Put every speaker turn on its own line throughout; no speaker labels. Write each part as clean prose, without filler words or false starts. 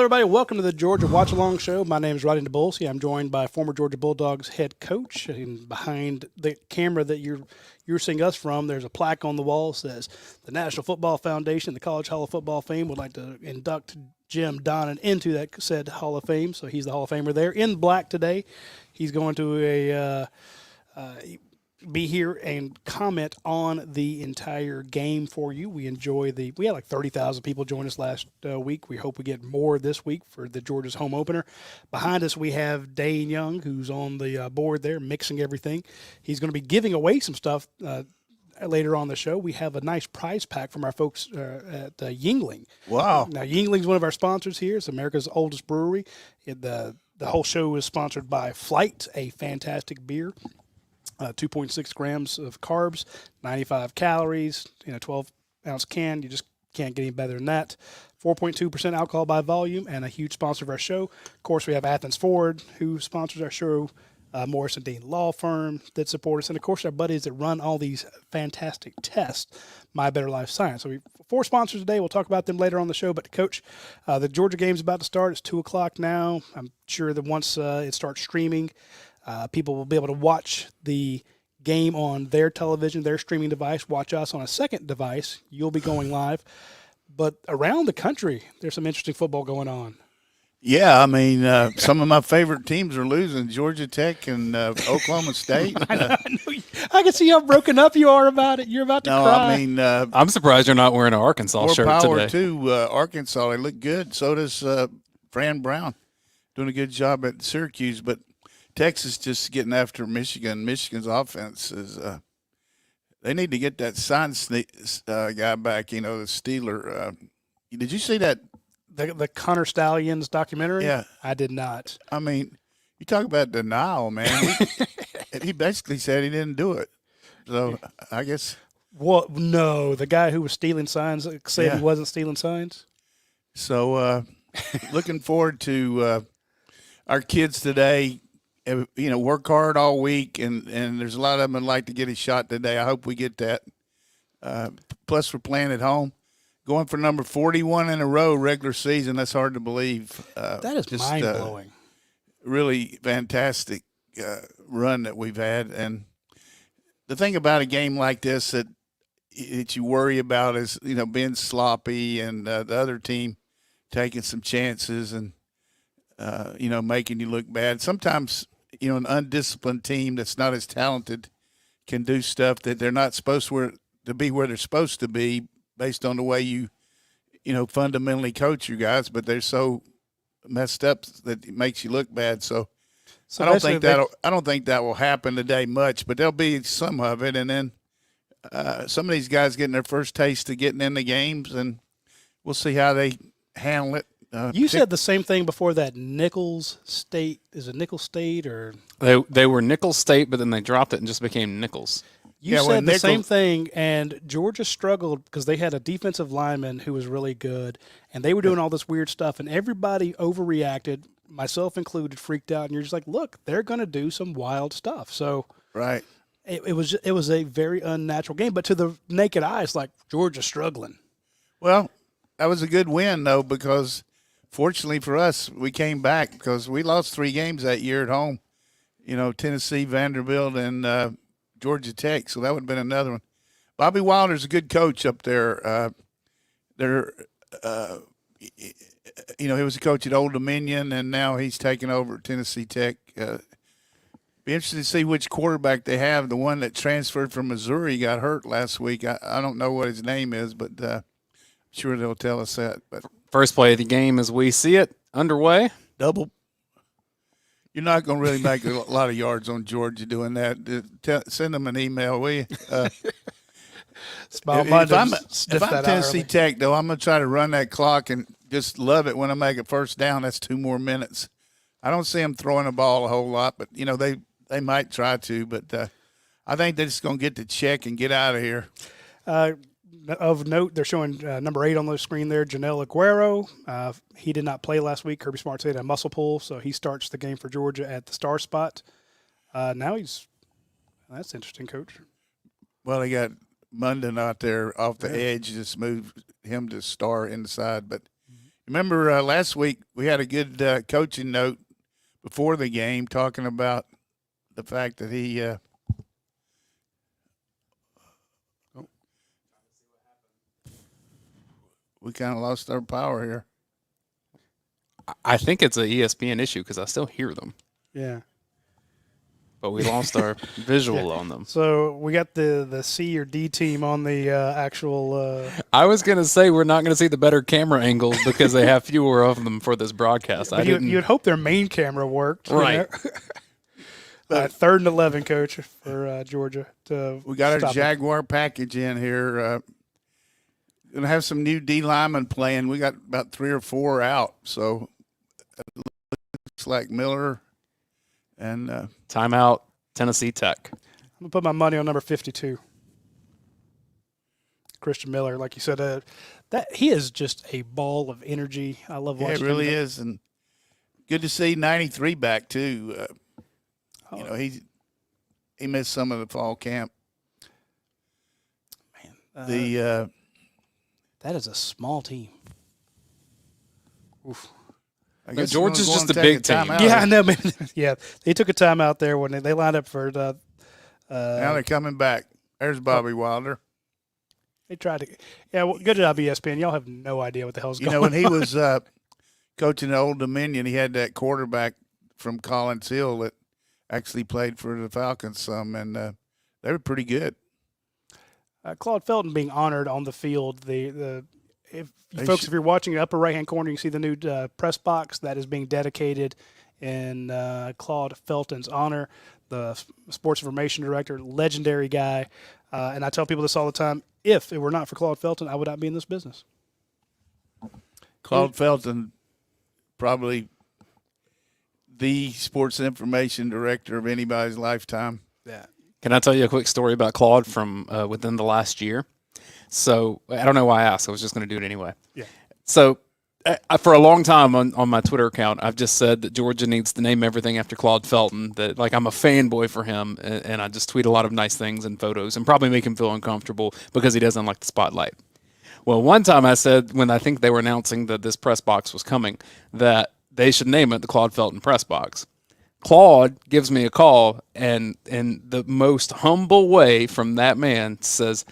everybody. Welcome to the Georgia Watch Along Show. My name is Radi Nabulsi. I'm joined by former Georgia Bulldogs head coach. And behind the camera that you're seeing us from, there's a plaque on the wall that says the National Football Foundation, the College Hall of Football Fame, would like to induct Jim Donnan into that said Hall of Fame. So he's the Hall of Famer there in black today. He's going to be here and comment on the entire game for you. We had like 30,000 people join us last week. We hope we get more this week for the Georgia's home opener. Behind us, we have Dayne Young, who's on the board there, mixing everything. He's going to be giving away some stuff later on the show. We have a nice prize pack from our folks at Yingling.
Wow.
Now, Yingling's one of our sponsors here. It's America's oldest brewery. The whole show is sponsored by Flight, a fantastic beer. 2.6 grams of carbs, 95 calories, 12-ounce can. You just can't get any better than that. 4.2% alcohol by volume, and a huge sponsor of our show. Of course, we have Athens Ford, who sponsors our show, Morris & Dean Law Firm that support us, and, of course, our buddies that run all these fantastic tests, My Better Life Science. So we have 4 sponsors today. We'll talk about them later on the show. But, Coach, the Georgia game's about to start. It's 2 o'clock now. I'm sure that once it starts streaming, people will be able to watch the game on their television, their streaming device, watch us on a second device. You'll be going live. But around the country, there's some interesting football going on.
Yeah, I mean, some of my favorite teams are losing, Georgia Tech and Oklahoma State.
I can see how broken up you are about it. You're about to cry.
No, I mean,
I'm surprised you're not wearing an Arkansas
more
shirt
power
today.
to Arkansas. They look good. So does Fran Brown, doing a good job at Syracuse. But Texas just getting after Michigan. Michigan's offense is they need to get that Science guy back, the Steeler. Did you see that?
The Connor Stallions documentary?
Yeah.
I did not.
I mean, you talk about denial, man. He basically said he didn't do it. So I guess.
Well, no, the guy who was stealing signs said he wasn't stealing signs.
So looking forward to our kids today. Work hard all week, and there's a lot of them that like to get a shot today. I hope we get that. Plus, we're playing at home. Going for number 41 in a row regular season. That's hard to believe.
That is mind-blowing.
Really fantastic run that we've had. And the thing about a game like this that you worry about is, being sloppy and the other team taking some chances and, making you look bad. Sometimes, an undisciplined team that's not as talented can do stuff that they're not supposed to be where they're supposed to be based on the way you fundamentally coach you guys, but they're so messed up that it makes you look bad. So I don't think that will happen today much, but there'll be some of it. And then some of these guys getting their first taste of getting in the games, and we'll see how they handle it.
You said the same thing before that Nichols State. Is it Nichols State or?
They were Nichols State, but then they dropped it and just became Nichols.
You said the same thing, and Georgia struggled because they had a defensive lineman who was really good, and they were doing all this weird stuff, and everybody overreacted, myself included, freaked out, and you're just like, look, they're going to do some wild stuff. So
right,
it was a very unnatural game, but to the naked eye, it's like Georgia's struggling.
Well, that was a good win, though, because fortunately for us, we came back because we lost 3 games that year at home, Tennessee, Vanderbilt, and Georgia Tech, so that would have been another one. Bobby Wilder's a good coach up there. He was a coach at Old Dominion, and now he's taken over at Tennessee Tech. Be interested to see which quarterback they have. The one that transferred from Missouri got hurt last week. I don't know what his name is, but I'm sure they'll tell us that. But
first play of the game as we see it underway.
Double. You're not going to really make a lot of yards on Georgia doing that. Send them an email, will you? If I'm Tennessee Tech, though, I'm going to try to run that clock and just love it when I make a first down. That's 2 more minutes. I don't see them throwing the ball a whole lot, but, they might try to. But I think they're just going to get the check and get out of here.
Of note, they're showing number 8 on the screen there, Janelle Aguero. He did not play last week. Kirby Smart said a muscle pull, so he starts the game for Georgia at the star spot. That's interesting, Coach.
Well, they got Munden out there off the edge, just moved him to star inside. But, Remember last week we had a good coaching note before the game talking about the fact that he we kind of lost our power here.
I think it's an ESPN issue because I still hear them,
Yeah.
but we lost our visual on them.
So we got the C or D team on the actual.
I was going to say we're not going to see the better camera angles because they have fewer of them for this broadcast.
But you'd hope their main camera worked.
Right.
But 3rd and 11, coach, for Georgia.
We got our Jaguar package in here. Going to have some new D linemen playing. We got about 3 or 4 out. So it looks like Miller and
timeout, Tennessee Tech.
I'm going to put my money on number 52. Christian Miller, like you said, that he is just a ball of energy. I love watching him.
It really is. And good to see 93 back, too. You know, he missed some of the fall camp.
Man, that is a small team. Oof.
I guess
Georgia's just a big team.
Yeah, I know. Yeah, they took a timeout there when they lined up for the.
Now they're coming back. There's Bobby Wilder.
They tried to. Yeah, well, good job, ESPN. Y'all have no idea what the hell's going on.
You know, when he was coaching the Old Dominion, he had that quarterback from Collins Hill that actually played for the Falcons some, and they were pretty good.
Claude Felton being honored on the field. If you're watching the upper right-hand corner, you see the new press box that is being dedicated in Claude Felton's honor, the sports information director, legendary guy. And I tell people this all the time. If it were not for Claude Felton, I would not be in this business.
Claude Felton, probably the sports information director of anybody's lifetime.
Yeah.
Can I tell you a quick story about Claude from within the last year? So I don't know why I asked. I was just going to do it anyway.
Yeah.
So for a long time on my Twitter account, I've just said that Georgia needs to name everything after Claude Felton, that like I'm a fanboy for him, and I just tweet a lot of nice things and photos and probably make him feel uncomfortable because he doesn't like the spotlight. Well, one time I said, when I think they were announcing that this press box was coming, that they should name it the Claude Felton press box. Claude gives me a call and in the most humble way from that man says,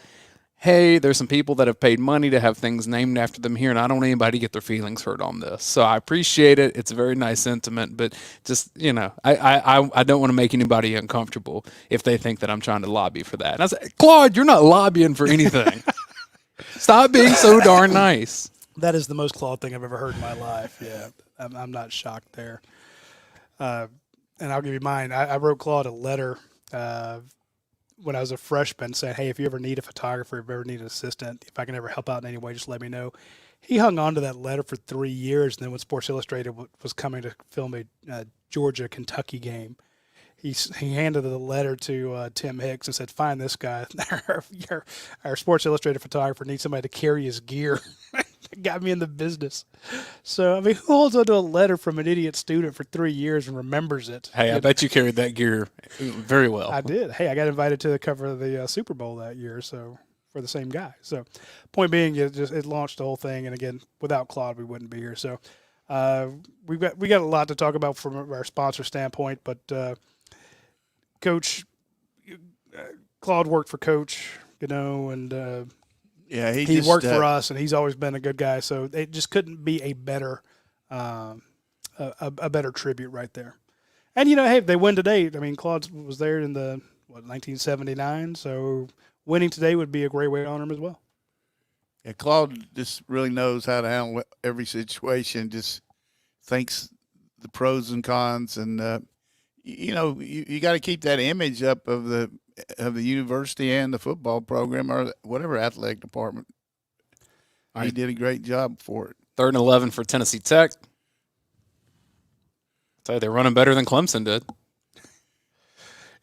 hey, there's some people that have paid money to have things named after them here, and I don't want anybody to get their feelings hurt on this. So I appreciate it. It's a very nice sentiment, but just, you know, I don't want to make anybody uncomfortable if they think that I'm trying to lobby for that. And I said, Claude, you're not lobbying for anything. Stop being so darn nice.
That is the most Claude thing I've ever heard in my life. Yeah, I'm not shocked there. And I'll give you mine. I wrote Claude a letter when I was a freshman saying, hey, if you ever need a photographer, if you ever need an assistant, if I can ever help out in any way, just let me know. He hung on to that letter for 3 years, and then when Sports Illustrated was coming to film a Georgia-Kentucky game, he handed the letter to Tim Hicks and said, find this guy. Our Sports Illustrated photographer needs somebody to carry his gear. Got me in the business. So, I mean, who holds on to a letter from an idiot student for 3 years and remembers it?
Hey, I bet you carried that gear very well.
I did. Hey, I got invited to the cover of the Super Bowl that year, so for the same guy. So, point being, it launched the whole thing, and again, without Claude, we wouldn't be here. So, we got a lot to talk about from our sponsor standpoint, but Coach Claude worked for Coach, you know, and
yeah,
he worked for us, and he's always been a good guy. So it just couldn't be a better better tribute right there. And you know, hey, if they win today, I mean, Claude was there in the 1979, so winning today would be a great way to honor him as well.
Yeah, Claude just really knows how to handle every situation. Just thinks the pros and cons, and you know, you got to keep that image up of the university and the football program or whatever athletic department. He did a great job for it.
3rd and 11 for Tennessee Tech. I'll tell you, they're running better than Clemson did.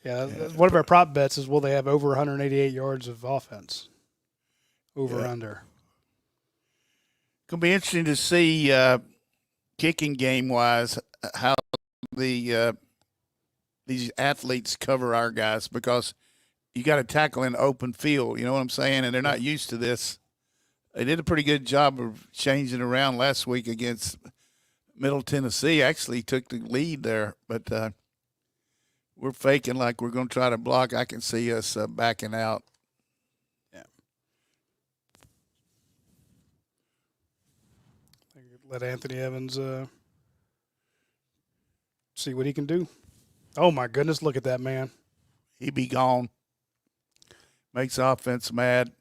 Yeah, one of our prop bets is will they have over 188 yards of offense? Over under.
Going to be interesting to see kicking game-wise how these athletes cover our guys, because you got to tackle in open field, you know what I'm saying? And they're not used to this. they did a pretty good job of changing around last week against Middle Tennessee. Actually took the lead there, but we're faking like we're going to try to block. I can see us backing out.
Yeah. Let Anthony Evans see what he can do. Oh, my goodness, look at that, man.
He be gone. Makes offense mad.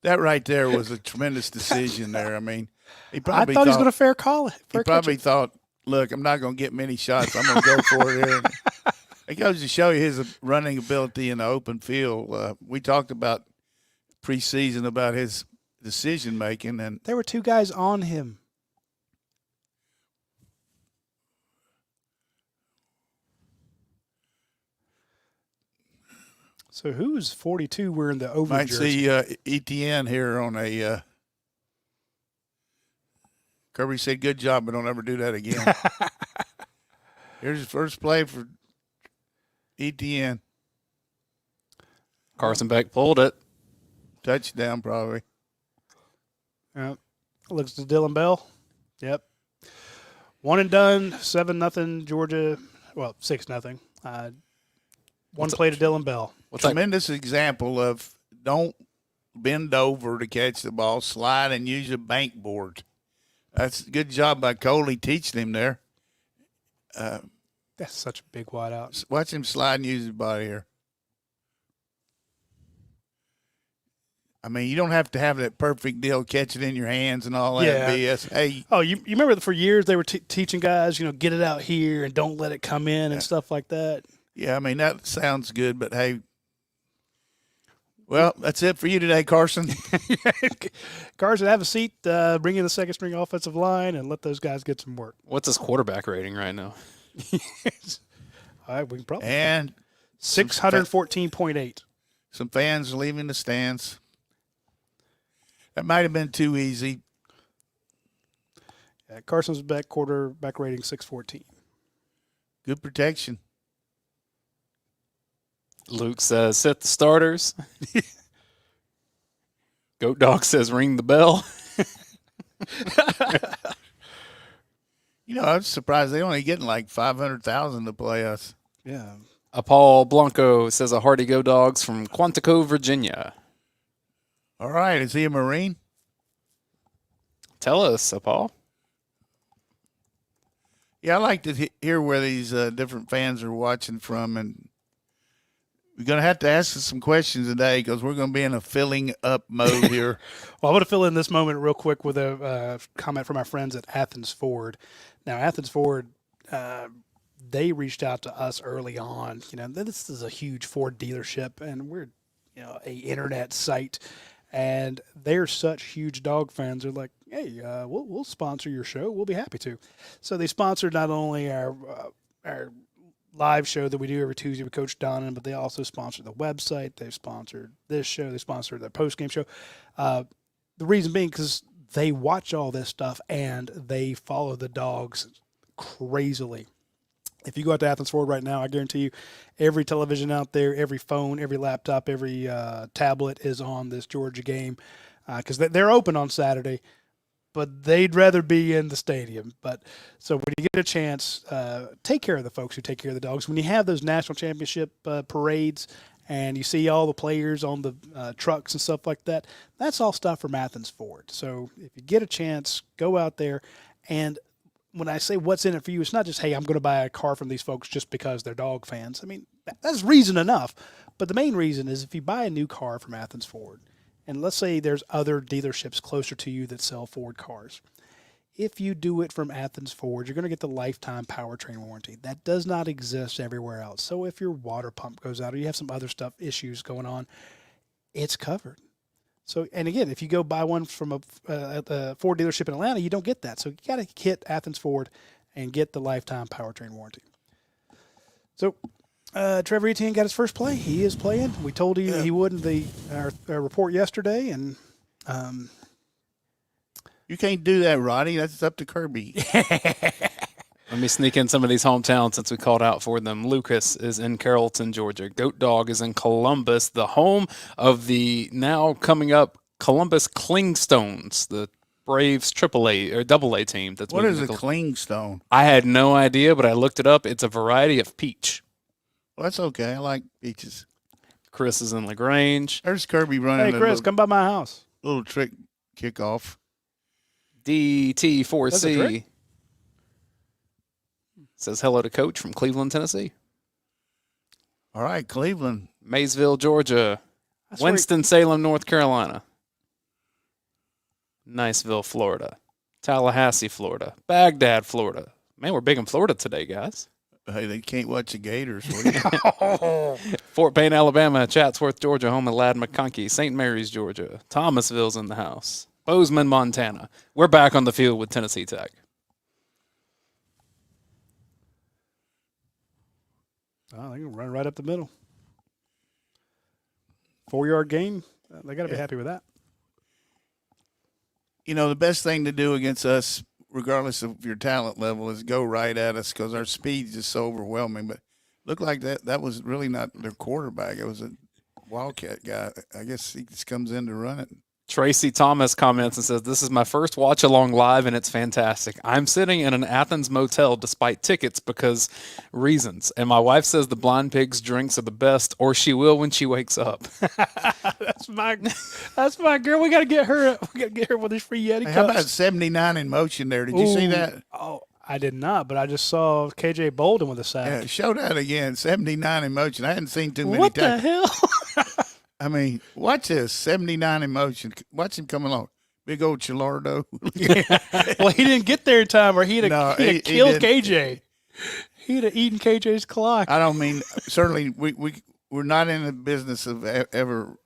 That right there was a tremendous decision there. I mean, he probably
thought he was going to fair call it.
He probably thought, look, I'm not going to get many shots. I'm going to go for it here. It goes to show you his running ability in the open field. We talked about preseason about his decision making, and
there were two guys on him. So who's 42 wearing the over
might
jersey?
see ETN here on a Kirby said, good job, but don't ever do that again. Here's his first play for ETN.
Carson Beck pulled it.
Touchdown, probably.
Yep. Looks to Dylan Bell. Yep. 1 and done, 7-0 Georgia. Well, 6-0. One play to Dylan Bell.
Tremendous example of don't bend over to catch the ball, slide and use a bank board. That's a good job by Coley teaching him there.
That's such a big wideout.
Watch him slide and use his body here. I mean, you don't have to have that perfect deal, catch it in your hands and all that BS. Hey,
you remember that for years they were teaching guys, get it out here and don't let it come in and stuff like that.
Yeah, I mean, that sounds good, but hey, well, that's it for you today, Carson.
Carson, have a seat, bring in the second string offensive line, and let those guys get some work.
What's his quarterback rating right now?
All right, we can probably.
And
614.8.
Some fans are leaving the stands. That might have been too easy.
Yeah, Carson's quarterback rating 614.
Good protection.
Luke says, set the starters. Goat Dog says, ring the bell.
I was surprised they only getting like 500,000 to play us.
Yeah.
Paul Blanco says, a hearty Go Dogs from Quantico, Virginia.
All right. Is he a Marine?
Tell us, Paul.
Yeah, I like to hear where these different fans are watching from, and we're going to have to ask us some questions today because we're going to be in a filling up mode here.
Well, I want to fill in this moment real quick with a comment from our friends at Athens Ford. Now, Athens Ford, they reached out to us early on. This is a huge Ford dealership, and we're, a internet site, and they're such huge dog fans. They're like, hey, we'll sponsor your show. We'll be happy to. So they sponsored not only our live show that we do every Tuesday with Coach Donnan, but they also sponsor the website. They've sponsored this show. They sponsored the post-game show. The reason being because they watch all this stuff and they follow the dogs crazily. If you go out to Athens Ford right now, I guarantee you every television out there, every phone, every laptop, every tablet is on this Georgia game because they're open on Saturday, but they'd rather be in the stadium. But so when you get a chance, take care of the folks who take care of the dogs. When you have those national championship parades and you see all the players on the trucks and stuff like that, that's all stuff from Athens Ford. So if you get a chance, go out there. And when I say what's in it for you, it's not just, hey, I'm going to buy a car from these folks just because they're dog fans. I mean, that's reason enough. But the main reason is if you buy a new car from Athens Ford, and let's say there's other dealerships closer to you that sell Ford cars. If you do it from Athens Ford, you're going to get the lifetime powertrain warranty. That does not exist everywhere else. So if your water pump goes out or you have some other issues going on, it's covered. So, and again, if you go buy one from a Ford dealership in Atlanta, you don't get that. So you got to hit Athens Ford and get the lifetime powertrain warranty. So Trevor Etienne got his first play. He is playing. We told you he would in our report yesterday, and
you can't do that, Roddy. That's up to Kirby.
Let me sneak in some of these hometowns since we called out for them. Lucas is in Carrollton, Georgia. Goat Dog is in Columbus, the home of the now coming up Columbus Clingstones, the Braves AAA or AA team. That's
What
moving
is
to
a clingstone?
I had no idea, but I looked it up. It's a variety of peach.
Well, that's okay. I like peaches.
Chris is in LaGrange.
There's Kirby running
Hey,
a
Chris, come by my house.
little trick kickoff.
That's a
DT4C
trick.
says hello to Coach from Cleveland, Tennessee.
All right, Cleveland.
Maysville, Georgia.
I swear-
Winston-Salem, North Carolina. Niceville, Florida. Tallahassee, Florida. Baghdad, Florida. Man, we're big in Florida today, guys.
Hey, they can't watch the Gators. What do you-
Fort Payne, Alabama. Chatsworth, Georgia. Home of Ladd McConkey. St. Mary's, Georgia. Thomasville's in the house. Bozeman, Montana. We're back on the field with Tennessee Tech.
Oh, they can run right up the middle. 4-yard gain. They got to be happy with that.
You know, the best thing to do against us, regardless of your talent level, is go right at us because our speed is just so overwhelming. But looked like that was really not their quarterback. It was a Wildcat guy. I guess he just comes in to run it.
Tracy Thomas comments and says, "This is my first watch along live, and it's fantastic. I'm sitting in an Athens motel despite tickets because reasons. And my wife says the Blind Pig's drinks are the best, or she will when she wakes up."
That's my girl. We got to get her. We got to get her with these free Yeti
Hey, how
cups.
about 79 in motion there? Did you see
Ooh.
that?
Oh, I did not, but I just saw KJ Bolden with a
Yeah,
sack.
show that again. 79 in motion. I hadn't seen too many
What the
times.
hell?
I mean, watch this. 79 in motion. Watch him come along. Big old Chilardo.
Well, he didn't get there in time, or he'd have,
No,
he'd have
he
killed
didn't.
KJ. He'd have eaten KJ's clock.
I don't mean, certainly we're not in the business of ever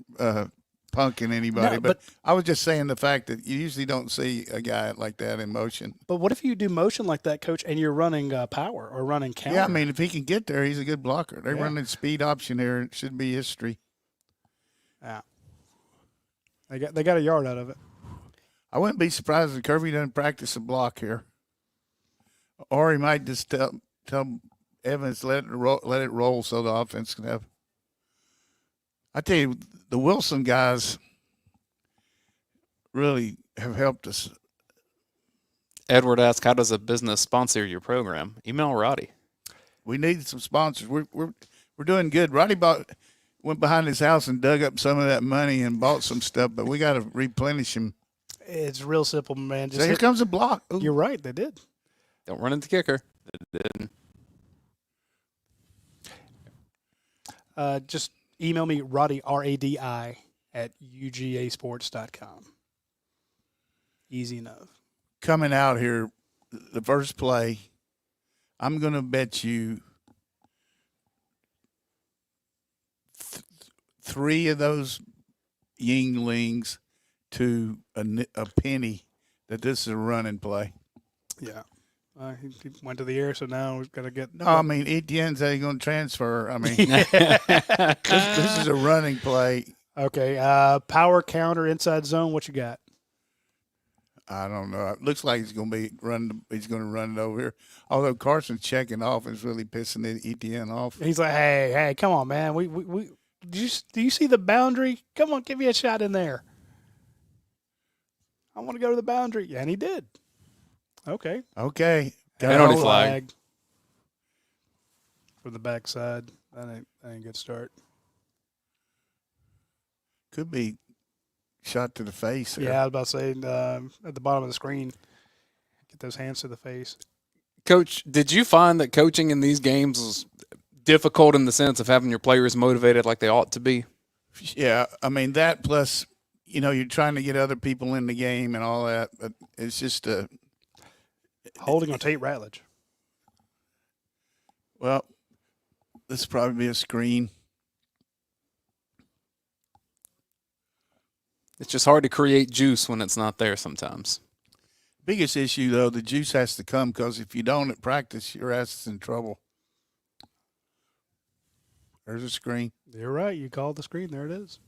punking anybody,
No,
but
but-
I was just saying the fact that you usually don't see a guy like that in motion.
But what if you do motion like that, Coach, and you're running power or running counter?
Yeah, I mean, if he can get there, he's a good blocker. They're
Yeah.
running speed option here. It should be history.
Yeah. They got a yard out of it.
I wouldn't be surprised if Kirby doesn't practice a block here, or he might just tell Evans let it roll so the offense can have. I tell you, the Wilson guys really have helped us.
Edward asks, "How does a business sponsor your program?" Email Roddy.
We need some sponsors. We're doing good. Roddy went behind his house and dug up some of that money and bought some stuff, but we got to replenish him.
It's real simple, man.
So here comes a block. Ooh.
You're right. They did.
Don't run into kicker. Didn't.
Just email me, Radi, RADI, at UGAsports.com. Easy enough.
Coming out here, the first play, I'm going to bet you three of those Yinglings to a penny that this is a running play.
Yeah. He went to the air, so now we've got to get.
No, I mean, Etienne's going to transfer. I mean, this is a running play.
Okay. Power counter, inside zone. What you got?
I don't know. It looks like he's going to He's going to run it over here. Although Carson's checking off, is really pissing Etienne off.
He's like, hey, come on, man. We do you see the boundary? Come on, give me a shot in there. I want to go to the boundary. Yeah, and he did. Okay.
Okay.
Penalty
Got
flag.
From the backside. That ain't a good start.
Could be shot to the face. There.
Yeah, I was about to say at the bottom of the screen, get those hands to the face.
Coach, did you find that coaching in these games was difficult in the sense of having your players motivated like they ought to be?
Yeah, I mean that plus, you're trying to get other people in the game and all that, but it's just
Holding on Tate Ratledge.
well, this will probably be a screen.
It's just hard to create juice when it's not there sometimes.
Biggest issue though, the juice has to come because if you don't at practice, your ass is in trouble. There's a screen.
You're right. You called the screen. There it is.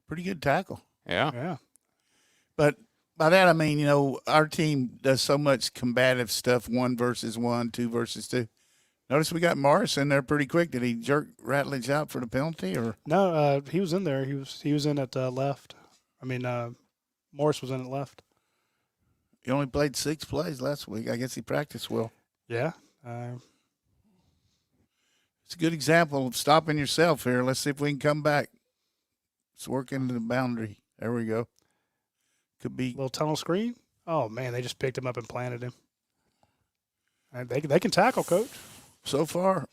Pretty good tackle.
Yeah.
Yeah.
But by that I mean, our team does so much combative stuff, 1 versus 1, 2 versus 2. Notice we got Morris in there pretty quick. Did he jerk Ratledge out for the penalty, or?
No, he was in there. He was in at left. I mean, Morris was in at left.
He only played 6 plays last week. I guess he practiced well.
Yeah.
It's a good example of stopping yourself here. Let's see if we can come back. It's working the boundary. There we go. Could be
little tunnel screen. Oh man, they just picked him up and planted him. And they can tackle, Coach.
so far.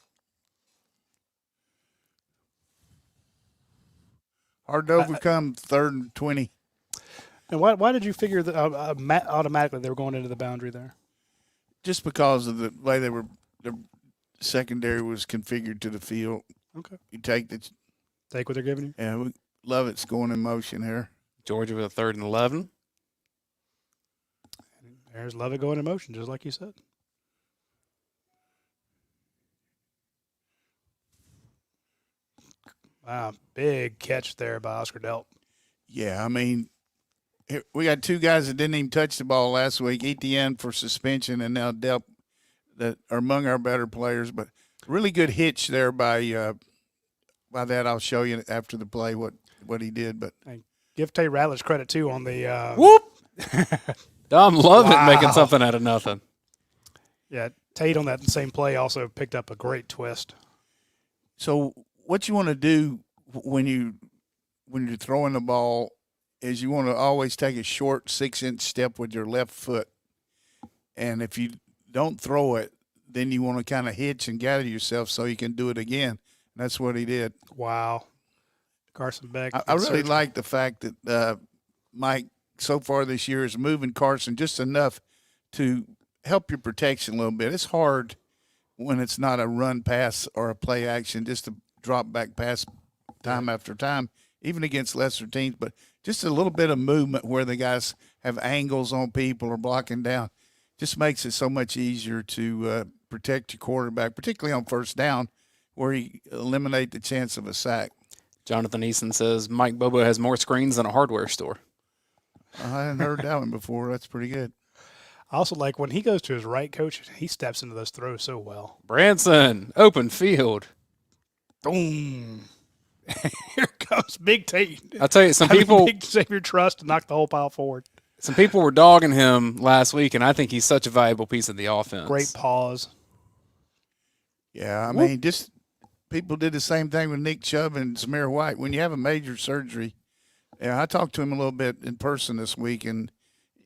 Hard to overcome 3rd and 20.
And why did you figure that automatically they were going into the boundary there?
Just because of the way their secondary was configured to the field.
Okay.
You take
what they're giving you.
Yeah, we love it's going in motion here.
Georgia with a 3rd and 11.
There's Lovett going in motion, just like you said. Wow, big catch there by Oscar Delp.
Yeah, I mean, we got 2 guys that didn't even touch the ball last week. Etienne for suspension, and now Delp, that are among our better players. But really good hitch there by that. I'll show you after the play what he did. But
give Tate Ratledge credit too on the
whoop. Dom Lovett
Wow.
making something out of nothing.
Yeah, Tate on that same play also picked up a great twist.
So what you want to do when you're throwing the ball is you want to always take a short 6-inch step with your left foot. And if you don't throw it, then you want to kind of hitch and gather yourself so you can do it again. And that's what he did.
Wow. Carson Beck.
I really like the fact that Mike so far this year is moving Carson just enough to help your protection a little bit. It's hard when it's not a run pass or a play action just to drop back pass time after time, even against lesser teams. But just a little bit of movement where the guys have angles on people or blocking down just makes it so much easier to protect your quarterback, particularly on 1st down where you eliminate the chance of a sack.
Jonathan Eason says Mike Bobo has more screens than a hardware store.
I hadn't heard that one before. That's pretty good.
I also like when he goes to his right, Coach, he steps into those throws so well.
Branson, open field.
Boom. Here comes Big Tate.
I'll tell you, some people
Big Xavier Trust to knock the whole pile forward.
Some people were dogging him last week, and I think he's such a valuable piece of the offense.
Great pause.
Yeah, I mean, just people did the same thing with Nick Chubb and Samir White. When you have a major surgery, I talked to him a little bit in person this week, and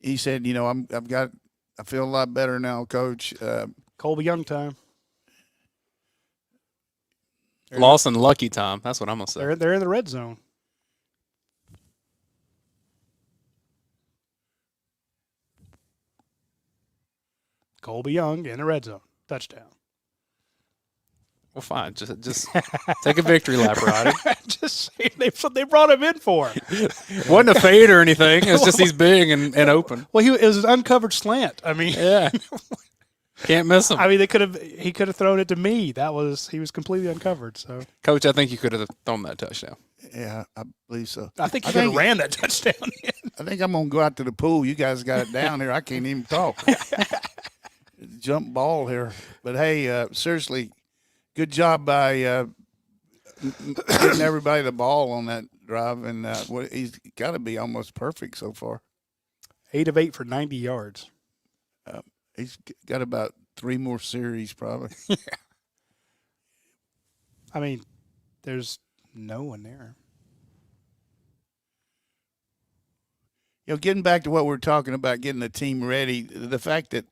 he said, I feel a lot better now, Coach.
Colby Young time.
Lawson lucky time. That's what I'm going to say.
They're in the red zone. Colby Young in the red zone. Touchdown.
Well, fine. Just take a victory lap, Roddy.
Just they brought him in for him.
Wasn't a fade or anything. It's just he's big and open.
Well, it was an uncovered slant. I mean,
yeah, can't miss him.
I mean, he could have thrown it to me. He was completely uncovered. So,
Coach, I think you could have thrown that touchdown.
Yeah, I believe so.
I think he could have ran that touchdown.
I think I'm going to go out to the pool. You guys got it down here. I can't even talk. Jump ball here. But, hey, seriously, good job by getting everybody the ball on that drive. And he's got to be almost perfect so far.
8 of 8 for 90 yards.
He's got about 3 more series probably.
Yeah. I mean, there's no one there.
Getting back to what we're talking about, getting the team ready, the fact that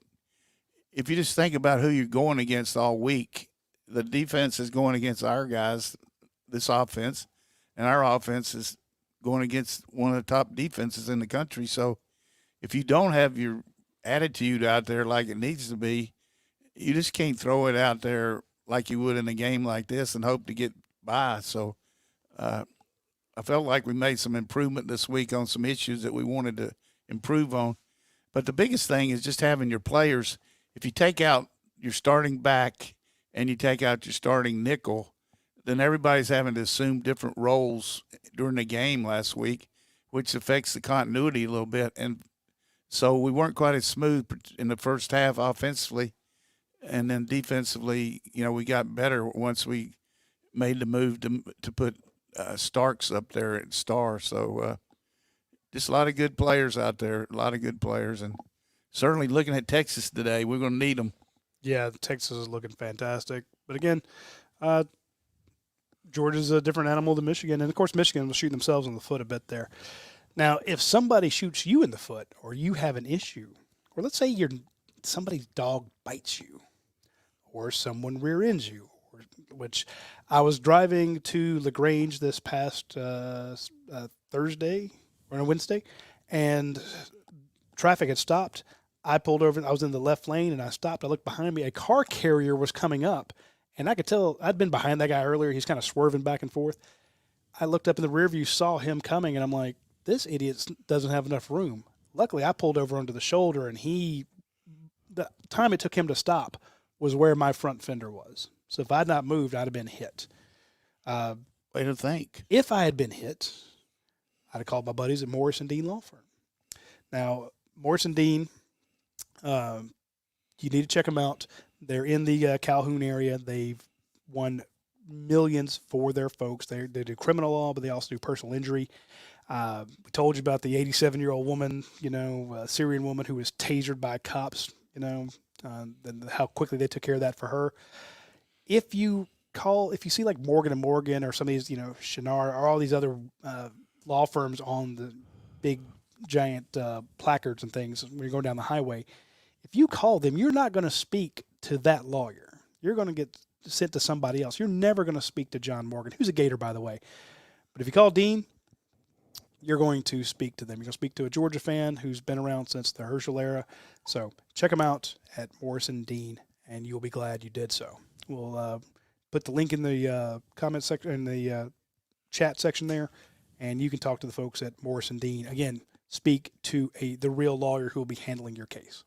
if you just think about who you're going against all week, the defense is going against our guys, this offense, and our offense is going against one of the top defenses in the country. So if you don't have your attitude out there like it needs to be, you just can't throw it out there like you would in a game like this and hope to get by. So I felt like we made some improvement this week on some issues that we wanted to improve on. But the biggest thing is just having your players. If you take out your starting back and you take out your starting nickel, then everybody's having to assume different roles during the game last week, which affects the continuity a little bit. And So we weren't quite as smooth in the first half offensively. And then defensively, we got better once we made the move to put Starks up there at star. So just a lot of good players out there, a lot of good players. And certainly looking at Texas today, we're going to need them.
Yeah, Texas is looking fantastic. But again, Georgia's a different animal than Michigan. And, of course, Michigan will shoot themselves in the foot a bit there. Now, if somebody shoots you in the foot or you have an issue, or let's say somebody's dog bites you or someone rear ends you, which I was driving to LaGrange this past Thursday or a Wednesday, and traffic had stopped. I pulled over. I was in the left lane, and I stopped. I looked behind me. A car carrier was coming up, and I could tell I'd been behind that guy earlier. He's kind of swerving back and forth. I looked up in the rear view, saw him coming, and I'm like, this idiot doesn't have enough room. Luckily, I pulled over onto the shoulder, and the time it took him to stop was where my front fender was. So if I had not moved, I'd have been hit.
Way to think.
If I had been hit, I'd have called my buddies at Morris and Dean Law Firm. Now, Morris and Dean, you need to check them out. They're in the Calhoun area. They've won millions for their folks. They do criminal law, but they also do personal injury. We told you about the 87-year-old woman, Syrian woman who was tasered by cops, and how quickly they took care of that for her. If you see like Morgan & Morgan or some of these, Shinar or all these other law firms on the big giant placards and things when you're going down the highway, if you call them, you're not going to speak to that lawyer. You're going to get sent to somebody else. You're never going to speak to John Morgan, who's a Gator, by the way. But if you call Dean, you're going to speak to them. You're going to speak to a Georgia fan who's been around since the Herschel era. So check them out at Morrison Dean, and you'll be glad you did so. We'll put the link in the comment section, in the chat section there, and you can talk to the folks at Morrison Dean. Again, speak to the real lawyer who will be handling your case.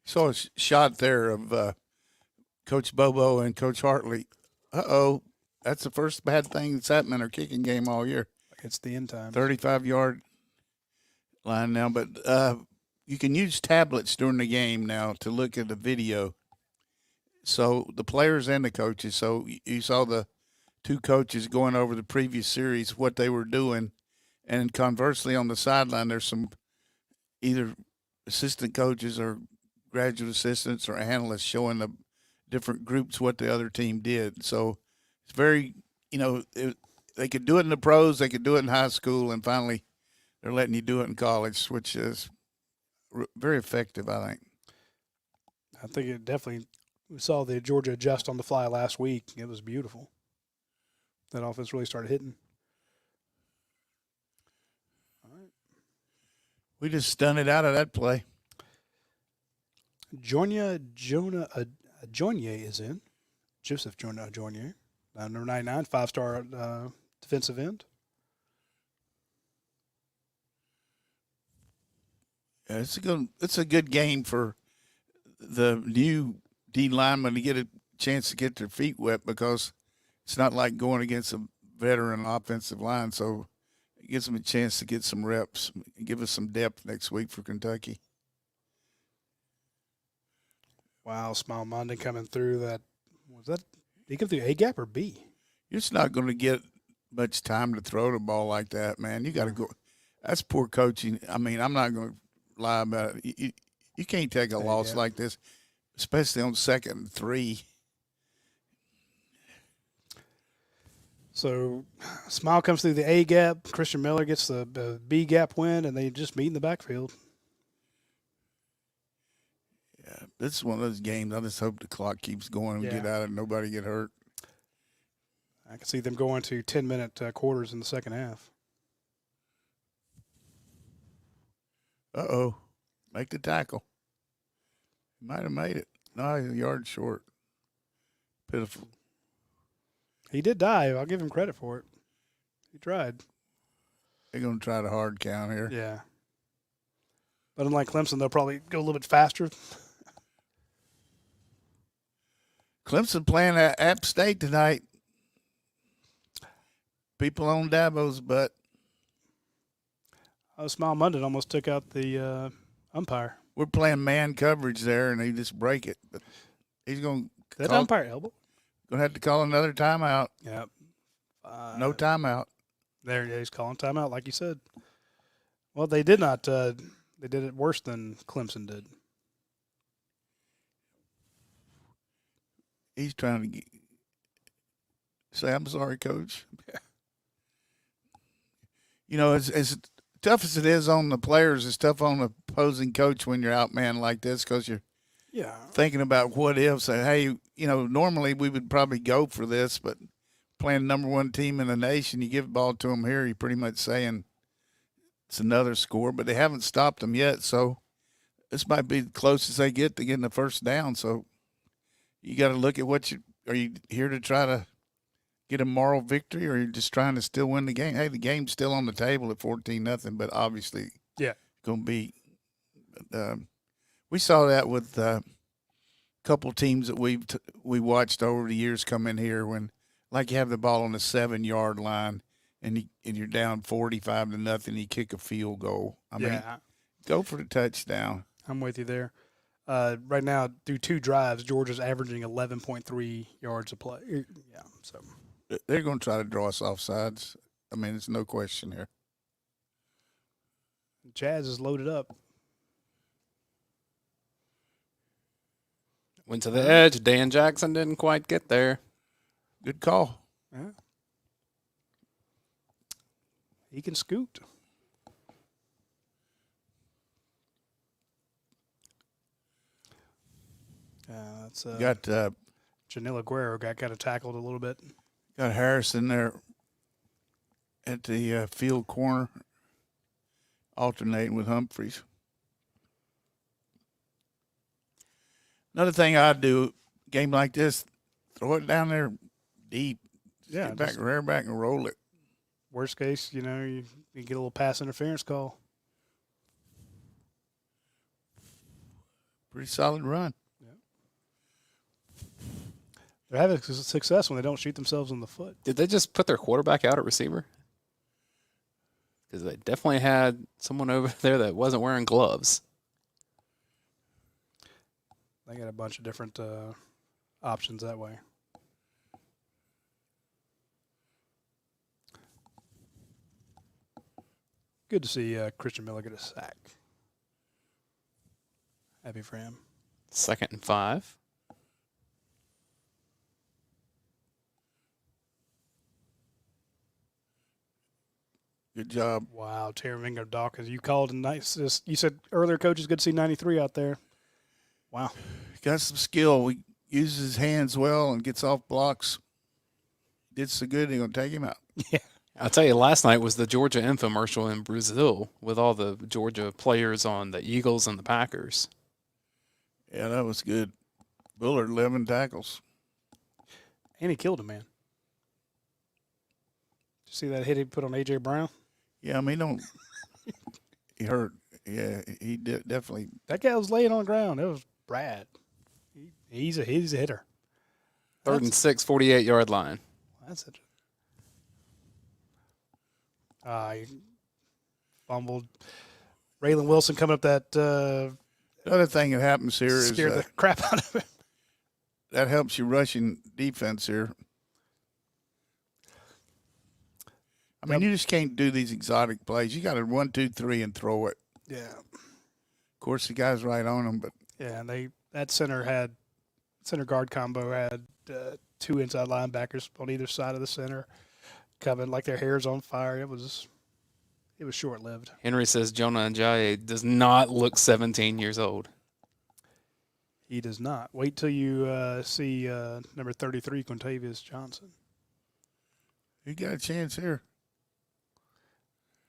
Saw a shot there of Coach Bobo and Coach Hartley. That's the first bad thing that's happened in our kicking game all year.
It's the end time.
35-yard line now, but you can use tablets during the game now to look at the video. So the players and the coaches. So you saw the two coaches going over the previous series, what they were doing, and conversely on the sideline, there's some either assistant coaches or graduate assistants or analysts showing the different groups what the other team did. So it's very, they could do it in the pros, they could do it in high school, and finally they're letting you do it in college, which is very effective, I think.
I think it definitely – we saw the Georgia adjust on the fly last week. It was beautiful. That offense really started hitting. All right.
We just stunned it out of that play.
Jonah is in. Joseph Jonah Ajonye. Number 99, 5-star defensive end.
Yeah, it's a good game for the new D linemen to get a chance to get their feet wet, because it's not like going against a veteran offensive line. So it gives them a chance to get some reps and give us some depth next week for Kentucky.
Wow, Smile Mondin coming through that. Did he come through A gap or B?
You're just not going to get much time to throw the ball like that, man. You got to go. That's poor coaching. I mean, I'm not going to lie about it. You can't take a loss like this, especially on 2nd and 3.
So Smile comes through the A gap. Christian Miller gets the B gap win, and they just meet in the backfield.
Yeah, this is one of those games. I just hope the clock keeps going and get out and nobody get hurt.
I can see them going to 10-minute quarters in the second half.
Make the tackle. Might have made it. No, he's a yard short. Pitiful.
He did dive. I'll give him credit for it. He tried.
They're going to try the hard count here.
Yeah. But unlike Clemson, they'll probably go a little bit faster.
Clemson playing at App State tonight. People on Dabo's butt.
Smile Munden almost took out the umpire.
We're playing man coverage there, and they just break it. But he's going
That
to
umpire elbow.
Going to have to call another timeout.
Yep.
No timeout.
There, he's calling timeout, like you said. Well, they did not. They did it worse than Clemson did.
He's trying to say, "I'm sorry, Coach." You know, as tough as it is on the players, it's tough on the opposing coach when you're outman like this because you're thinking about what ifs. And, hey, you know, normally we would probably go for this, but playing number one team in the nation, you give the ball to them here, you're pretty much saying it's another score, but they haven't stopped them yet. So this might be the closest they get to getting the first down. So you got to look at are you here to try to get a moral victory, or are you just trying to still win the game? Hey, the game's still on the table at 14-0, but obviously going to be we saw that with a couple teams that we watched over the years come in here when, like, you have the ball on the 7-yard line and you're down 45-0, you kick a field goal. I mean, go for the touchdown.
I'm with you there. Right now, through 2 drives, Georgia's averaging 11.3 yards a play. Yeah, so
they're going to try to draw us off sides. I mean, there's no question here.
Jazz is loaded up.
Went to the edge. Dan Jackson didn't quite get there.
Good call.
Yeah. He can scoot. That's
got
Janila Guerrero got kind of tackled a little bit.
Got Harrison there at the field corner, alternating with Humphreys. Another thing I'd do, game like this, throw it down there deep.
Yeah,
get back, rear back, and roll it.
Worst case, you get a little pass interference call.
Pretty solid run.
They're having success when they don't shoot themselves in the foot.
Did they just put their quarterback out at receiver? Because they definitely had someone over there that wasn't wearing gloves.
They got a bunch of different options that way. Good to see Christian Miller get a sack. Happy for him.
2nd and 5.
Good job.
Wow, Terry Dawkins. You called a nice. You said earlier, Coach, it's good to see 93 out there. Wow.
Got some skill. He uses his hands well and gets off blocks. Did so good, they're going to take him out.
Yeah.
I'll tell you, last night was the Georgia infomercial in Brazil with all the Georgia players on the Eagles and the Packers.
Yeah, that was good. Bullard, 11 tackles.
And he killed a man. Did you see that hit he put on A.J. Brown?
Yeah, I mean, he hurt. Yeah, he did definitely.
That guy was laying on the ground. It was Brad. He's a hitter.
3rd and 6, 48-yard line.
That's it. He fumbled. Raylan Wilson coming up that.
The other thing that happens here is
scared the crap out of him.
That helps you rushing defense here. I mean, you just can't do these exotic plays. You got to 1, 2, 3 and throw it.
Yeah.
Of course, the guy's right on them, but
yeah, and that center guard combo had 2 inside linebackers on either side of the center, coming like their hair's on fire. It was short lived.
Henry says Jonah Ajayi does not look 17 years old.
He does not. Wait till you see number 33, Quintavious Johnson.
he got a chance here.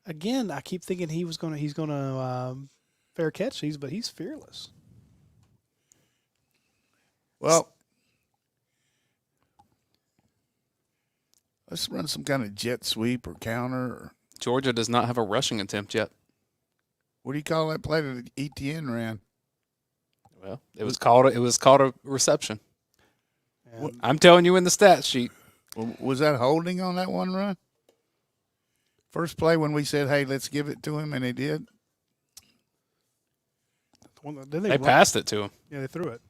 Again, I keep thinking he's gonna fair catch these, but he's fearless.
Well, let's run some kind of jet sweep or counter. Or
Georgia does not have a rushing attempt yet.
what do you call that play that ETN ran?
Well, it was called a reception.
And
I'm telling you in the stat sheet.
Was that holding on that one run? First play when we said, hey, let's give it to him, and he did.
They passed it to him.
Yeah, they threw it.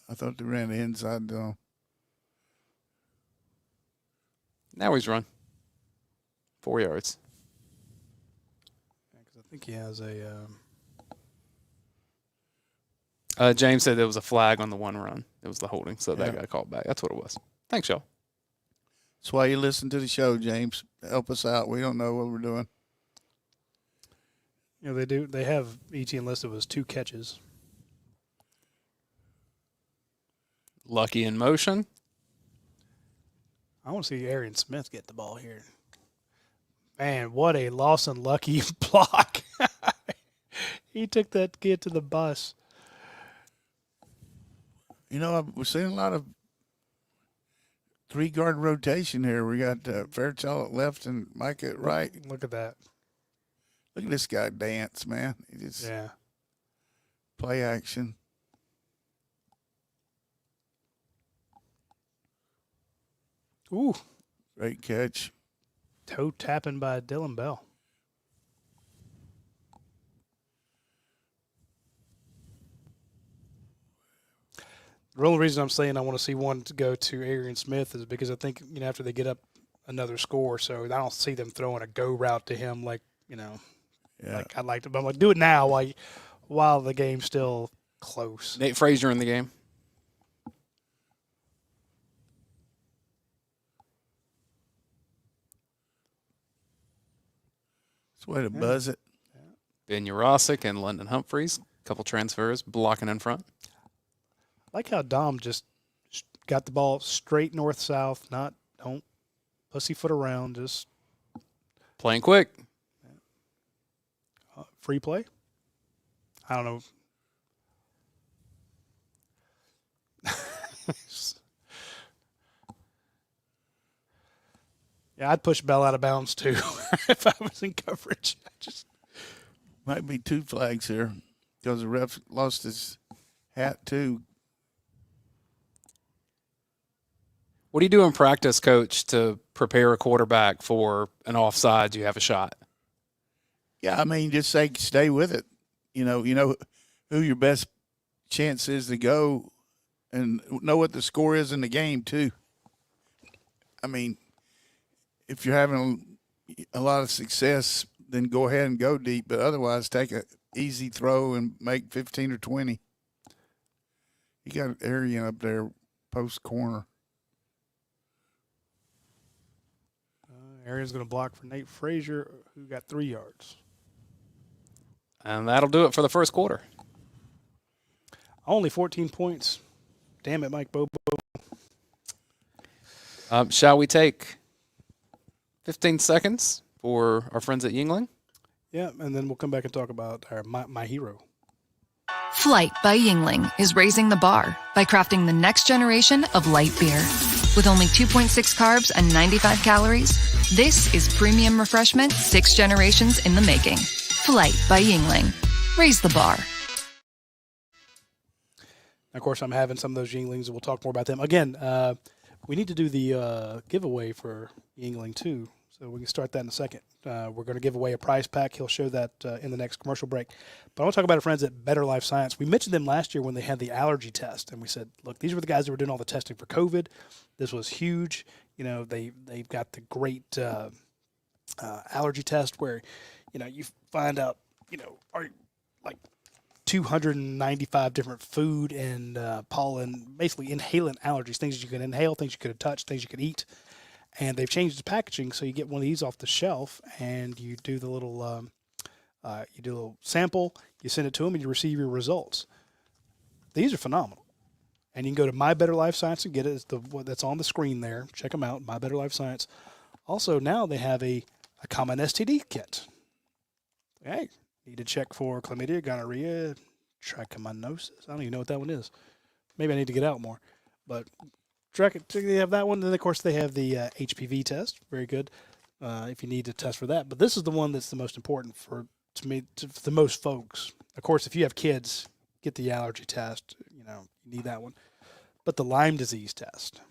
I thought they ran the inside though.
Now he's run 4 yards.
Because I think he has a.
James said there was a flag on the one run. It was the holding, so that got called back. That's what it was. Thanks, y'all.
That's why you listen to the show, James. Help us out. We don't know what we're doing.
You know, they do. They have ETN listed as 2 catches.
Lucky in motion.
I want to see Arian Smith get the ball here. Man, what a Lawson Lucky block. He took that kid to the bus.
You know, we're seeing a lot of 3-guard rotation here. We got Fairchild at left and Mike at right.
Look at that.
Look at this guy dance, man. He just play action.
Ooh.
Great catch.
Toe tapping by Dylan Bell. The only reason I'm saying I want to see one to go to Arian Smith is because I think, you know, after they get up another score, so I don't see them throwing a go route to him like, you know, like I'd like to. But I'm like, do it now while the game's still close.
Nate Frazier in the game.
That's the way to buzz it.
Ben Urosic and London Humphreys. A couple transfers, blocking in front.
I like how Dom just got the ball straight north-south, don't pussyfoot around, just
playing quick.
Free play? I don't know. Yeah, I'd push Bell out of bounds too if I was in coverage.
Might be 2 flags here because the ref lost his hat too.
What do you do in practice, Coach, to prepare a quarterback for an offside? You have a shot.
Yeah, I mean, just say stay with it. You know who your best chance is to go, and know what the score is in the game too. I mean, if you're having a lot of success, then go ahead and go deep. But otherwise, take an easy throw and make 15 or 20. You got Arian up there, post corner.
Arian's going to block for Nate Frazier, who got 3 yards.
And that'll do it for the first quarter.
Only 14 points. Damn it, Mike Bobo.
Shall we take 15 seconds for our friends at Yingling?
Yeah, and then we'll come back and talk about my hero.
Flight by Yingling is raising the bar by crafting the next generation of light beer. With only 2.6 carbs and 95 calories, this is premium refreshment 6 generations in the making. Flight by Yingling. Raise the bar.
Of course, I'm having some of those Yinglings, and we'll talk more about them. Again, we need to do the giveaway for Yingling, too, so we can start that in a second. We're going to give away a prize pack. He'll show that in the next commercial break. But I want to talk about our friends at Better Life Science. We mentioned them last year when they had the allergy test, and we said, look, these were the guys that were doing all the testing for COVID. This was huge. You know, they've got the great allergy test where, you know, you find out, you know, are like 295 different food and pollen, basically inhalant allergies, things you can inhale, things you could touch, things you could eat. And they've changed the packaging, so you get one of these off the shelf, and you do the little, a little sample, you send it to them, and you receive your results. These are phenomenal. And you can go to My Better Life Science and get it. It's that's on the screen there. Check them out, My Better Life Science. Also, now they have a common STD kit. Hey, need to check for chlamydia, gonorrhea, trichomoniasis. I don't even know what that one is. Maybe I need to get out more. But they have that one. Then, of course, they have the HPV test. Very good if you need to test for that. But this is the one that's the most important for the most folks. Of course, if you have kids, get the allergy test. You know, you need that one. But the Lyme disease test.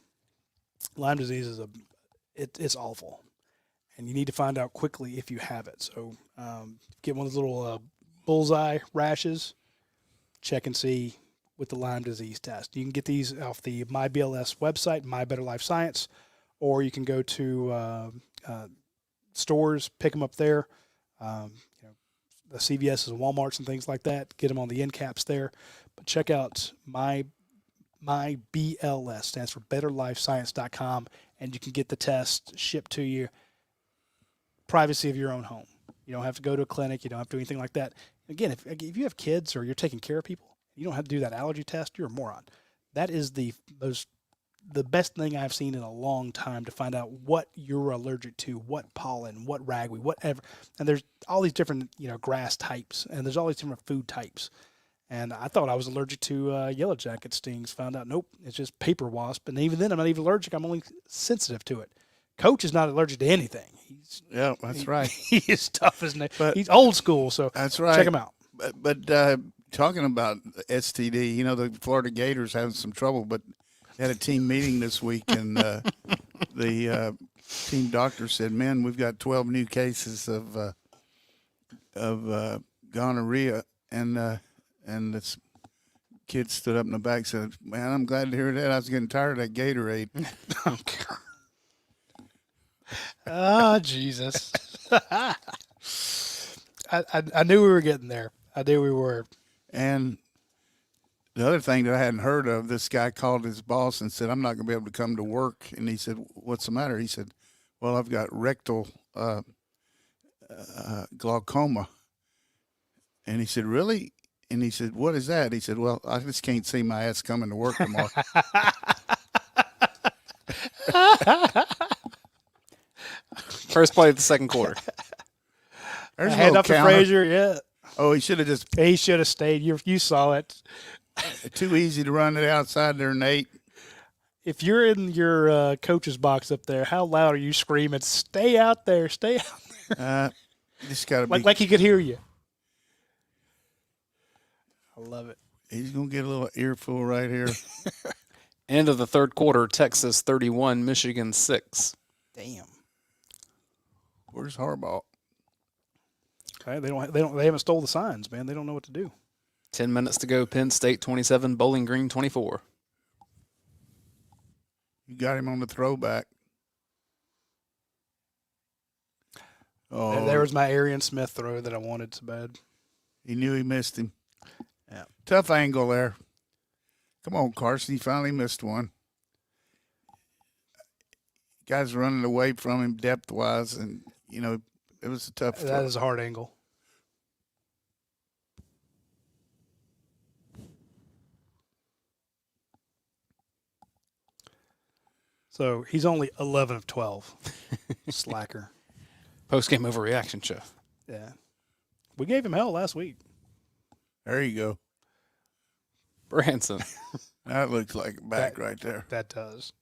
Lyme disease is it's awful. and you need to find out quickly if you have it. So get one of those little bullseye rashes, check and see with the Lyme disease test. You can get these off the MyBLS website, My Better Life Science, or you can go to stores, pick them up there. The CVSs and Walmarts and things like that. Get them on the end caps there. But check out MyBLS, stands for BetterLifeScience.com, and you can get the test shipped to you, privacy of your own home. You don't have to go to a clinic. You don't have to do anything like that. Again, if you have kids or you're taking care of people, you don't have to do that allergy test. You're a moron. That is the best thing I've seen in a long time to find out what you're allergic to, what pollen, what ragweed, whatever. And there's all these different, grass types, and there's all these different food types. And I thought I was allergic to yellow jacket stings. Found out, nope, it's just paper wasp. And even then, I'm not even allergic. I'm only sensitive to it. Coach is not allergic to anything.
That's right.
He is tough as nails. He's old school, so
that's right.
Check him out.
But talking about STD, the Florida Gators having some trouble, but had a team meeting this week, and the team doctor said, "Man, we've got 12 new cases of gonorrhea," and this kid stood up in the back and said, "Man, I'm glad to hear that. I was getting tired of that Gatorade."
Oh, Jesus. I knew we were getting there. I knew we were.
And the other thing that I hadn't heard of, this guy called his boss and said, "I'm not going to be able to come to work." And he said, "What's the matter?" He said, "Well, I've got rectal glaucoma." And he said, "Really?" And he said, "What is that?" He said, "Well, I just can't see my ass coming to work tomorrow."
First play of the second quarter.
There's
Hand up to Frazier, yeah.
Oh, he should have
stayed. You saw it.
Too easy to run it outside there, Nate.
If you're in your coach's box up there, how loud are you screaming, "Stay out there, stay out there"?
Just got to be
like he could hear you. I love it.
He's going to get a little earful right here.
End of the third quarter, Texas 31, Michigan 6.
Damn.
Where's Harbaugh?
Okay, they haven't stole the signs, man. They don't know what to do.
10 minutes to go. Penn State 27, Bowling Green 24.
You got him on the throwback. Oh,
There was my Arian Smith throw that I wanted so bad.
He knew he missed him.
Yeah.
Tough angle there. Come on, Carson. He finally missed one. Guys running away from him depth-wise, and, it was a tough throw.
That is a hard angle. So he's only 11 of 12. Slacker.
Post-game overreaction show.
Yeah. We gave him hell last week.
There you go.
Branson.
That looks like a back right there.
That does.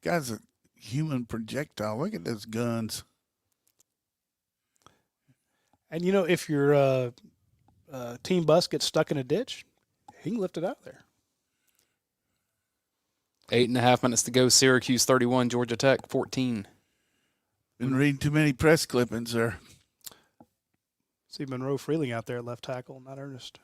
Guy's a human projectile. Look at those guns.
And, if your team bus gets stuck in a ditch, he can lift it out of there.
8.5 minutes to go. Syracuse 31, Georgia Tech 14.
Been reading too many press clippings there.
See Monroe Freeling out there at left tackle, not Ernest.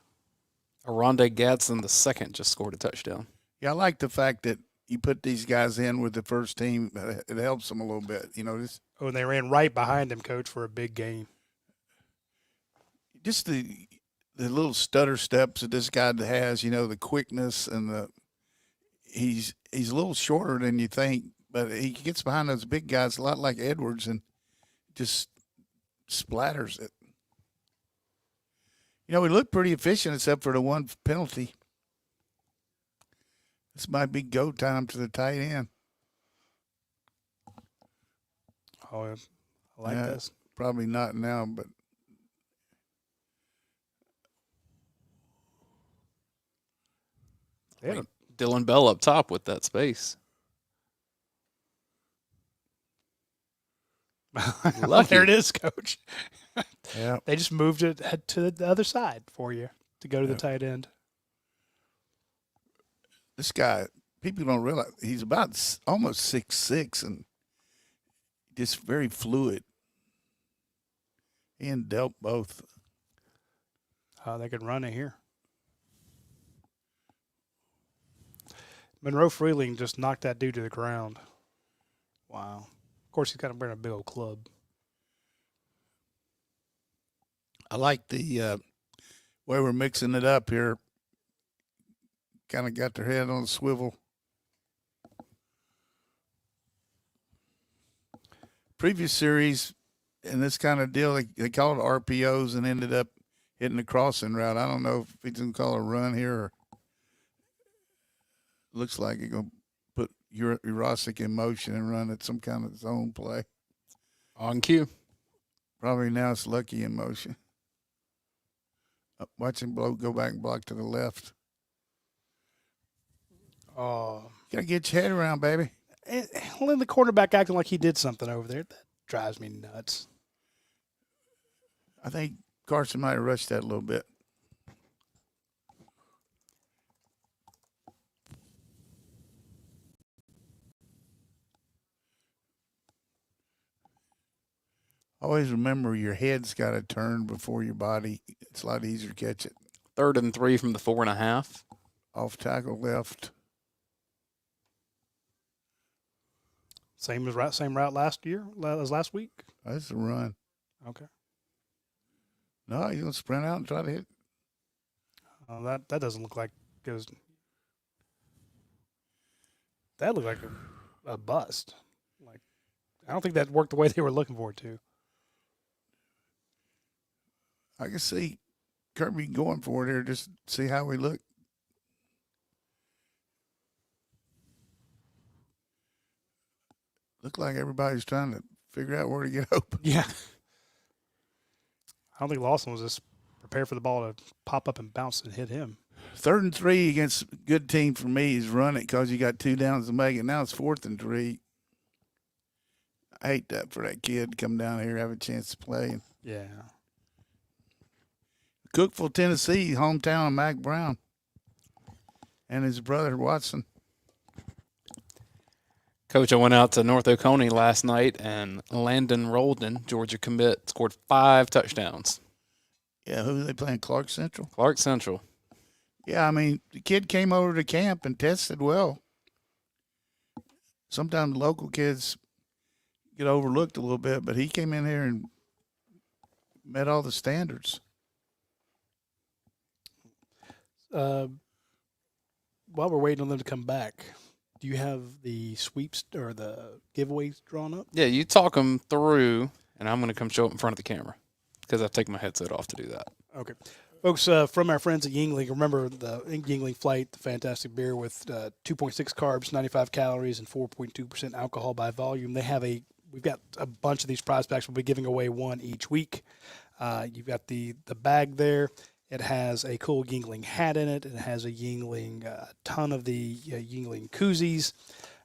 Aronde Gadsden the second just scored a touchdown.
Yeah, I like the fact that you put these guys in with the first team. It helps them a little bit.
And they ran right behind him, Coach, for a big gain.
Just the little stutter steps that this guy has, the quickness and he's a little shorter than you think, but he gets behind those big guys a lot like Edwards and just splatters it. We look pretty efficient except for the one penalty. This might be go time to the tight end.
Oh, I like this.
Probably not now, but
Yeah.
Dylan Bell up top with that space. Lucky.
There it is, Coach.
yeah.
They just moved it to the other side for you to go to the tight end.
This guy, people don't realize he's about almost 6'6", and just very fluid. And dealt both.
They could run it here. Monroe Freeling just knocked that dude to the ground. Wow. Of course, he's got to bring a big old club.
I like the way we're mixing it up here. Kind of got their head on a swivel. Previous series, in this kind of deal, they called it RPOs and ended up hitting the crossing route. I don't know if he's going to call it a run here or looks like he's going to put Urosic in motion and run at some kind of zone play.
On cue.
Probably now it's Lucky in motion. Watch him go back and block to the left.
Oh.
Got to get your head around, baby.
Well, the quarterback acting like he did something over there. That drives me nuts.
I think Carson might have rushed that a little bit. Always remember your head's got to turn before your body. It's a lot easier to catch it.
3rd and 3 from the 4.5.
Off tackle left.
Same route last week?
That's a run.
Okay.
No, he's going to sprint out and try to hit.
That doesn't look like goes. That looked like a bust. Like, I don't think that worked the way they were looking for it to.
I can see Kirby going for it here, just see how we look. Look like everybody's trying to figure out where to get open.
Yeah. I don't think Lawson was just prepared for the ball to pop up and bounce and hit him.
3rd and 3 against a good team for me is run it because you got 2 downs to make it. Now it's 4th and 3. I hate that for that kid to come down here, have a chance to play.
Yeah.
Cookeville, Tennessee, hometown of Mac Brown and his brother Watson.
Coach, I went out to North Oconee last night, and Landon Rolden, Georgia commit, scored 5 touchdowns.
Yeah, who are they playing? Clark Central?
Clark Central.
Yeah, I mean, the kid came over to camp and tested well. Sometimes local kids get overlooked a little bit, but he came in here and met all the standards.
While we're waiting on them to come back, do you have the sweeps or the giveaways drawn up?
Yeah, you talk them through, and I'm going to come show up in front of the camera because I've taken my headset off to do that.
Okay. Folks, from our friends at Yingling, remember the Yingling Flight, the fantastic beer with 2.6 carbs, 95 calories, and 4.2% alcohol by volume. We've got a bunch of these prize packs. We'll be giving away one each week. You've got the bag there. It has a cool Yingling hat in it. It has a Yingling, ton of the Yingling koozies.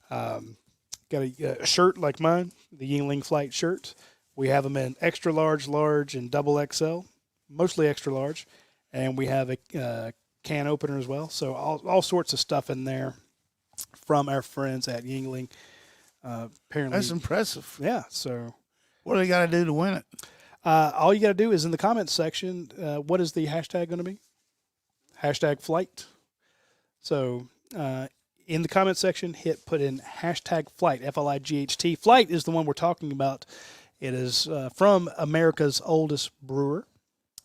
Got a shirt like mine, the Yingling Flight shirt. We have them in extra large, large, and double XL, mostly extra large. And we have a can opener as well. So all sorts of stuff in there from our friends at Yingling. Apparently,
That's impressive.
Yeah. So
what do they got to do to win it?
All you got to do is in the comments section, what is the hashtag going to be? Hashtag flight. So in the comments section, put in hashtag flight, F-L-I-G-H-T. Flight is the one we're talking about. It is from America's oldest brewer.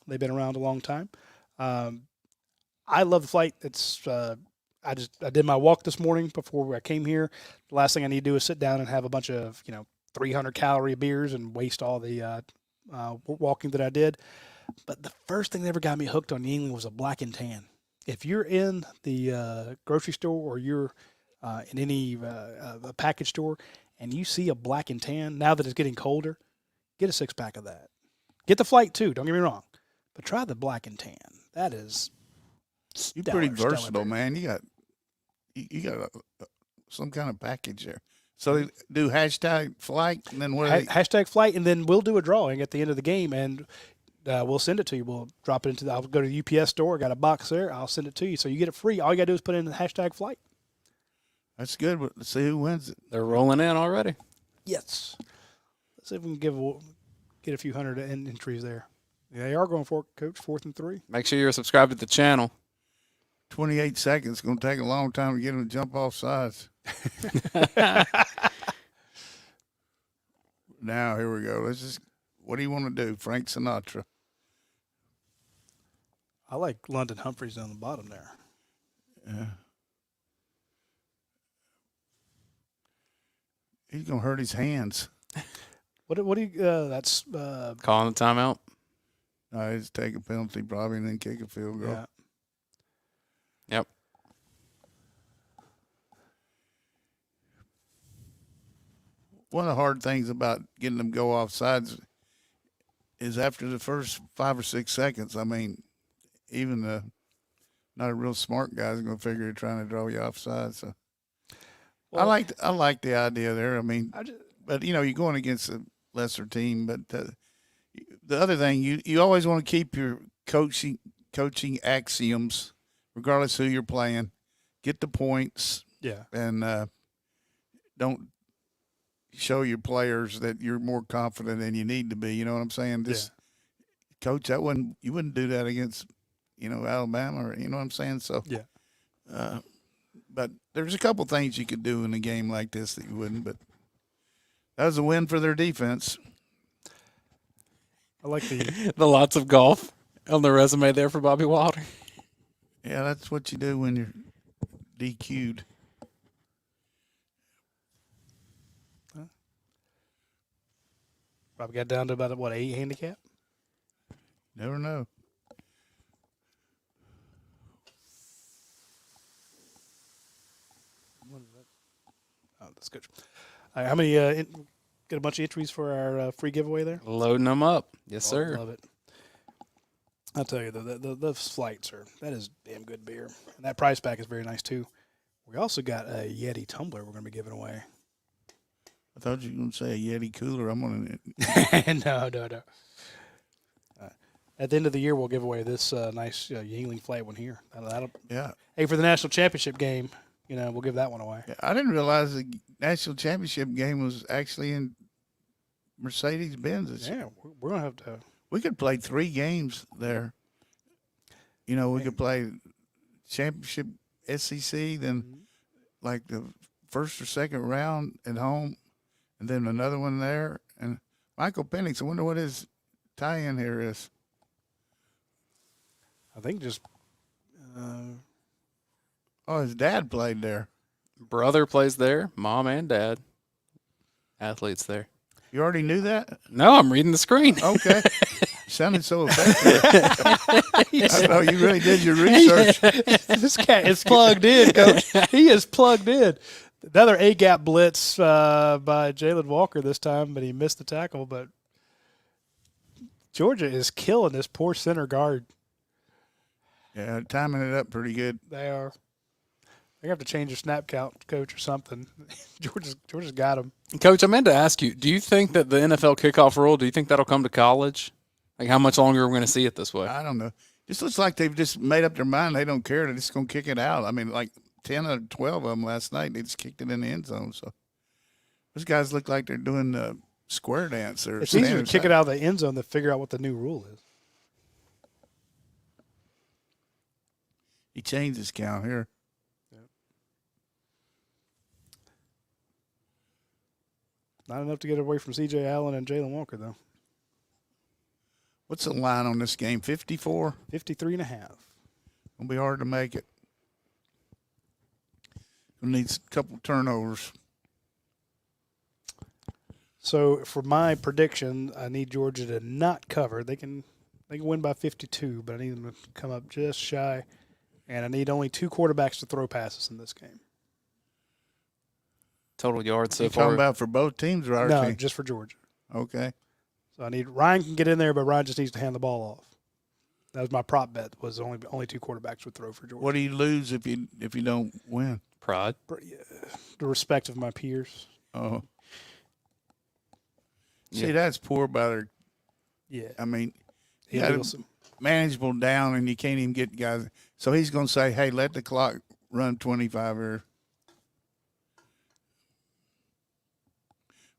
They've been around a long time. I love the Flight. It's I did my walk this morning before I came here. The last thing I need to do is sit down and have a bunch of 300-calorie beers and waste all the walking that I did. But the first thing that ever got me hooked on Yingling was a black and tan. If you're in the grocery store or you're in any a package store and you see a black and tan, now that it's getting colder, get a 6-pack of that. Get the Flight too, don't get me wrong. But try the black and tan. That is
You're pretty versatile, man. You got some kind of package there. So they do hashtag flight, and then what?
Hashtag flight, and then we'll do a drawing at the end of the game, and we'll send it to you. We'll drop it into I'll go to the UPS store. Got a box there. I'll send it to you, so you get it free. All you got to do is put in the hashtag flight.
That's good. But let's see who wins it.
They're rolling in already.
Yes. see if we can get a few hundred entries there. Yeah, they are going for it, Coach, 4th and 3.
Make sure you're subscribed to the channel.
28 seconds. It's going to take a long time to get him to jump off sides. Now, here we go. What do you want to do? Frank Sinatra.
I like London Humphreys down the bottom there.
Yeah. He's going to hurt his hands.
What do you, that's,
Calling the timeout.
No, he's take a penalty probably and then kick a field goal.
yeah.
Yep.
One of the hard things about getting them go off sides is after the first 5 or 6 seconds, I mean, even not a real smart guy is going to figure you're trying to draw you off sides. So
Well,
I like the idea there. I mean, but, you know, you're going against a lesser team. But the other thing, you always want to keep your coaching axioms, regardless who you're playing. Get the points.
Yeah.
And don't show your players that you're more confident than you need to be. You know what I'm saying? Just coach, you wouldn't do that against, you know, Alabama, or you know what I'm saying? So
yeah.
But there's a couple things you could do in a game like this that you wouldn't. But that was a win for their defense.
I like the
The lots of golf on the resume there for Bobby Wilder.
Yeah, that's what you do when you're DQ'd.
probably got down to about, 8 handicap?
Never know.
Oh, that's good. All right, how many, get a bunch of entries for our free giveaway there?
Loading them up. Yes, sir.
Love it. I'll tell you, those flights that is damn good beer. And that price pack is very nice, too. We also got a Yeti tumbler we're going to be giving away.
I thought you were going to say a Yeti cooler. I'm going to.
No. At the end of the year, we'll give away this nice Yingling flight one here. That'll
Yeah.
Hey, for the national championship game, we'll give that one away.
Yeah, I didn't realize the national championship game was actually in Mercedes-Benz.
Yeah, we're going to have to.
We could play 3 games there. You know, we could play championship SEC, then like the first or second round at home, and then another one there. And Michael Penix, I wonder what his tie-in here is.
I think just.
Oh, his dad played there.
Brother plays there. Mom and dad. Athletes there.
You already knew that?
No, I'm reading the screen.
Okay. Sounded so effective. I thought you really did your research.
This cat is plugged in, Coach. He is plugged in. Another A-gap blitz by Jalen Walker this time, but he missed the tackle. But Georgia is killing this poor center guard.
Yeah, timing it up pretty good.
They are. They have to change their snap count, Coach, or something. Georgia's got him.
Coach, I meant to ask you, do you think that the NFL kickoff rule, do you think that'll come to college? Like, how much longer are we going to see it this way?
I don't know. Just looks like they've just made up their mind. They don't care. They're just going to kick it out. I mean, like 10 or 12 of them last night, they just kicked it in the end zone. So those guys look like they're doing the square dance.
It's easier to kick it out of the end zone than figure out what the new rule is.
He changed his count here.
Not enough to get away from C.J. Allen and Jalen Walker, though.
What's the line on this game? 54?
53.5.
It'll be hard to make it. We'll need a couple turnovers.
So for my prediction, I need Georgia to not cover. They can win by 52, but I need them to come up just shy. And I need only 2 quarterbacks to throw passes in this game.
Total yards so
You're
far.
talking about for both teams or our
No,
team?
just for Georgia.
Okay.
So I need Ryan can get in there, but Ryan just needs to hand the ball off. That was my prop bet. Was only 2 quarterbacks would throw for Georgia.
What do you lose if you don't win?
Pride.
The respect of my peers.
Oh.
Yeah.
See, that's poor by their.
Yeah.
I mean,
He
you got
deals
a
some.
manageable down, and you can't even get guys. So he's going to say, "Hey, let the clock run 25 or."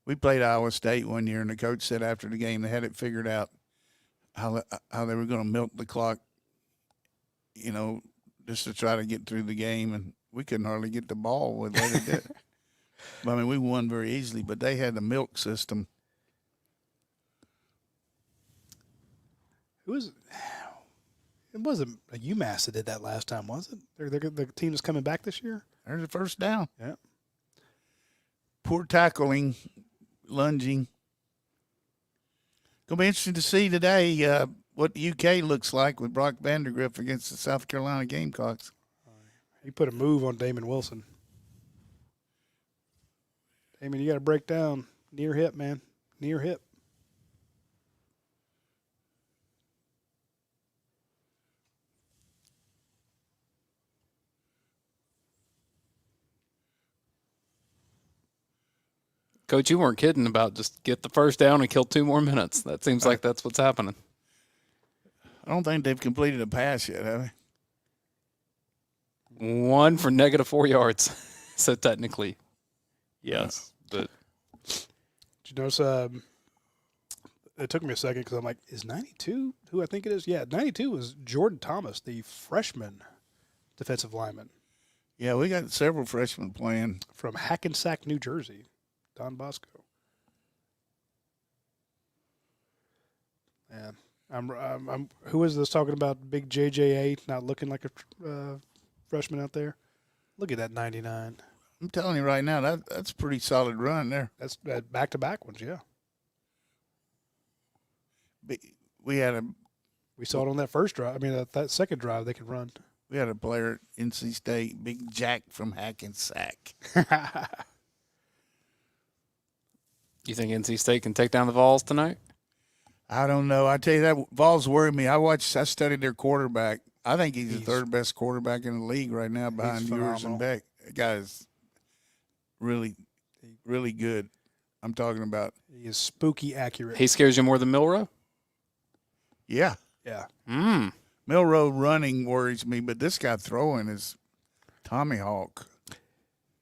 We played Iowa State one year, and the coach said after the game they had it figured out how they were going to milk the clock, just to try to get through the game, and we couldn't hardly get the ball with it. I mean, we won very easily, but they had the milk system.
It wasn't UMass that did that last time, was it? The team is coming back this year?
There's the first down.
Yeah.
Poor tackling, lunging. Going to be interesting to see today what the UK looks like with Brock Vandergriff against the South Carolina Gamecocks.
He put a move on Damon Wilson. Damon, you got to break down. Near hip, man. Near hip.
Coach, you weren't kidding about just get the first down and kill 2 more minutes. That seems like that's what's happening.
I don't think they've completed a pass yet, have they?
1 for -4 yards. So technically, yes. But
Did you notice it took me a second because I'm like, is 92 who I think it is? Yeah, 92 is Jordan Thomas, the freshman defensive lineman
Yeah, we got several freshmen playing.
from Hackensack, New Jersey. Don Bosco. Man, I'm who is this talking about? Big JJA not looking like a freshman out there. Look at that 99.
I'm telling you right now, that's a pretty solid run there.
That's back-to-back ones, yeah.
We had
We saw it on that first drive. I mean, that second drive they could run.
a player at NC State, Big Jack from Hackensack.
you think NC State can take down the Vols tonight?
I don't know. I tell you that Vols worry me. I studied their quarterback. I think he's the third best quarterback in the league right now behind Ewers and Beck. That guy is really, really good. I'm talking about.
He is spooky accurate.
He scares you more than Milrow?
Yeah.
Yeah.
Milrow running worries me, but this guy throwing is Tommy Hawk.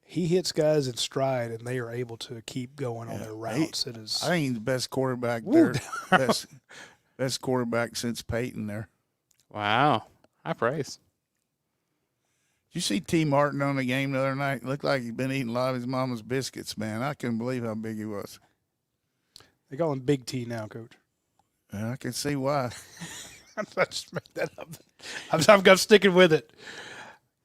He hits guys in stride, and they are able to keep going on their routes. It is.
I think he's the best quarterback there. best quarterback since Peyton there.
Wow. High praise.
Did you see T. Martin on the game the other night? Looked like he'd been eating a lot of his mama's biscuits, man. I couldn't believe how big he was.
They call him Big T now, Coach.
And I can see why.
I just made that up. I'm sticking with it.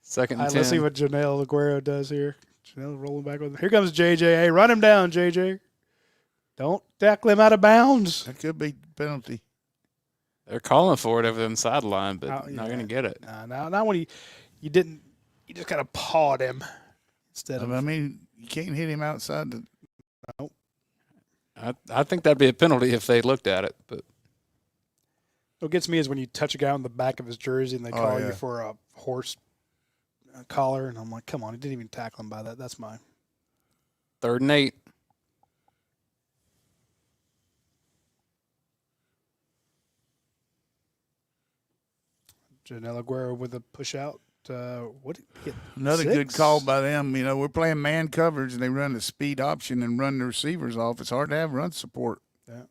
Second and 10.
Let's see what Janelle Aguero does here. Janelle rolling back with him. Here comes JJ. Hey, run him down, JJ. Don't tackle him out of bounds.
That could be penalty.
They're calling for it over the sideline, but not
yeah.
going to get it.
Not when you didn't. You just kind of pawed him instead of.
I mean, you can't hit him outside the.
Nope.
I think that'd be a penalty if they looked at it. But
What gets me is when you touch a guy on the back of his jersey and they call you for a horse collar, and I'm like, come on, he didn't even tackle him by that. That's mine.
3rd and 8.
Janelle Aguero with a push out.
Another
6?
good call by them. You know, we're playing man coverage, and they run the speed option and run the receivers off. It's hard to have run support.
Yeah.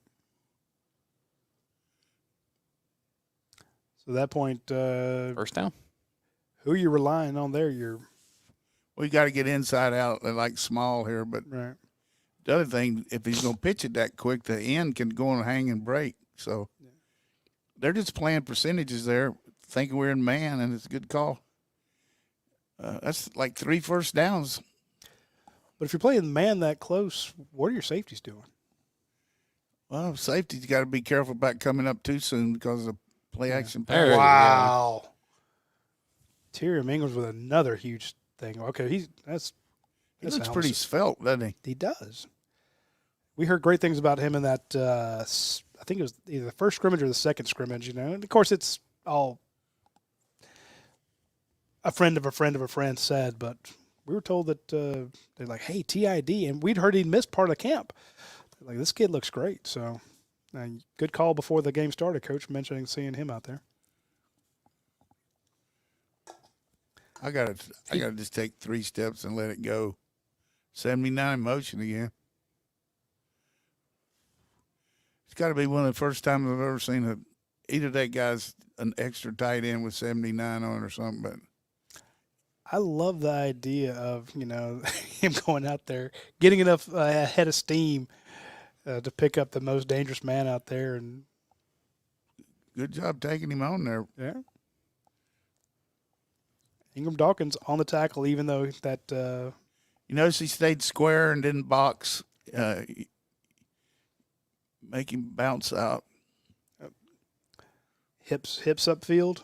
So at that point,
First down.
who are you relying on there?
We got to get inside out. They're like small here, but
Right.
the other thing, if he's going to pitch it that quick, the end can go and hang and break. So they're just playing percentages there, thinking we're in man, and it's a good call. That's like 3 first downs.
But if you're playing man that close, what are your safeties doing?
Well, safety's got to be careful about coming up too soon because of play action pass.
There you go.
Wow. Tyrion Mingles with another huge thing. Okay,
He
that's
looks
a
pretty svelte, doesn't he?
He does. We heard great things about him in that. I think it was either the first scrimmage or the second scrimmage. You know, and of course it's all a friend of a friend of a friend said, but we were told that they're like, hey, TID, and we'd heard he'd missed part of the camp. Like, this kid looks great. So, good call before the game started, Coach, mentioning seeing him out there.
I gotta just take 3 steps and let it go. 79 motion again. It's got to be one of the first times I've ever seen either that guy's an extra tight end with 79 on it or something. But
I love the idea of, him going out there, getting enough head of steam to pick up the most dangerous man out there. And
good job taking him on there.
yeah. Ingram Dawkins on the tackle, even though that
You notice he stayed square and didn't box, make him bounce out.
hips upfield.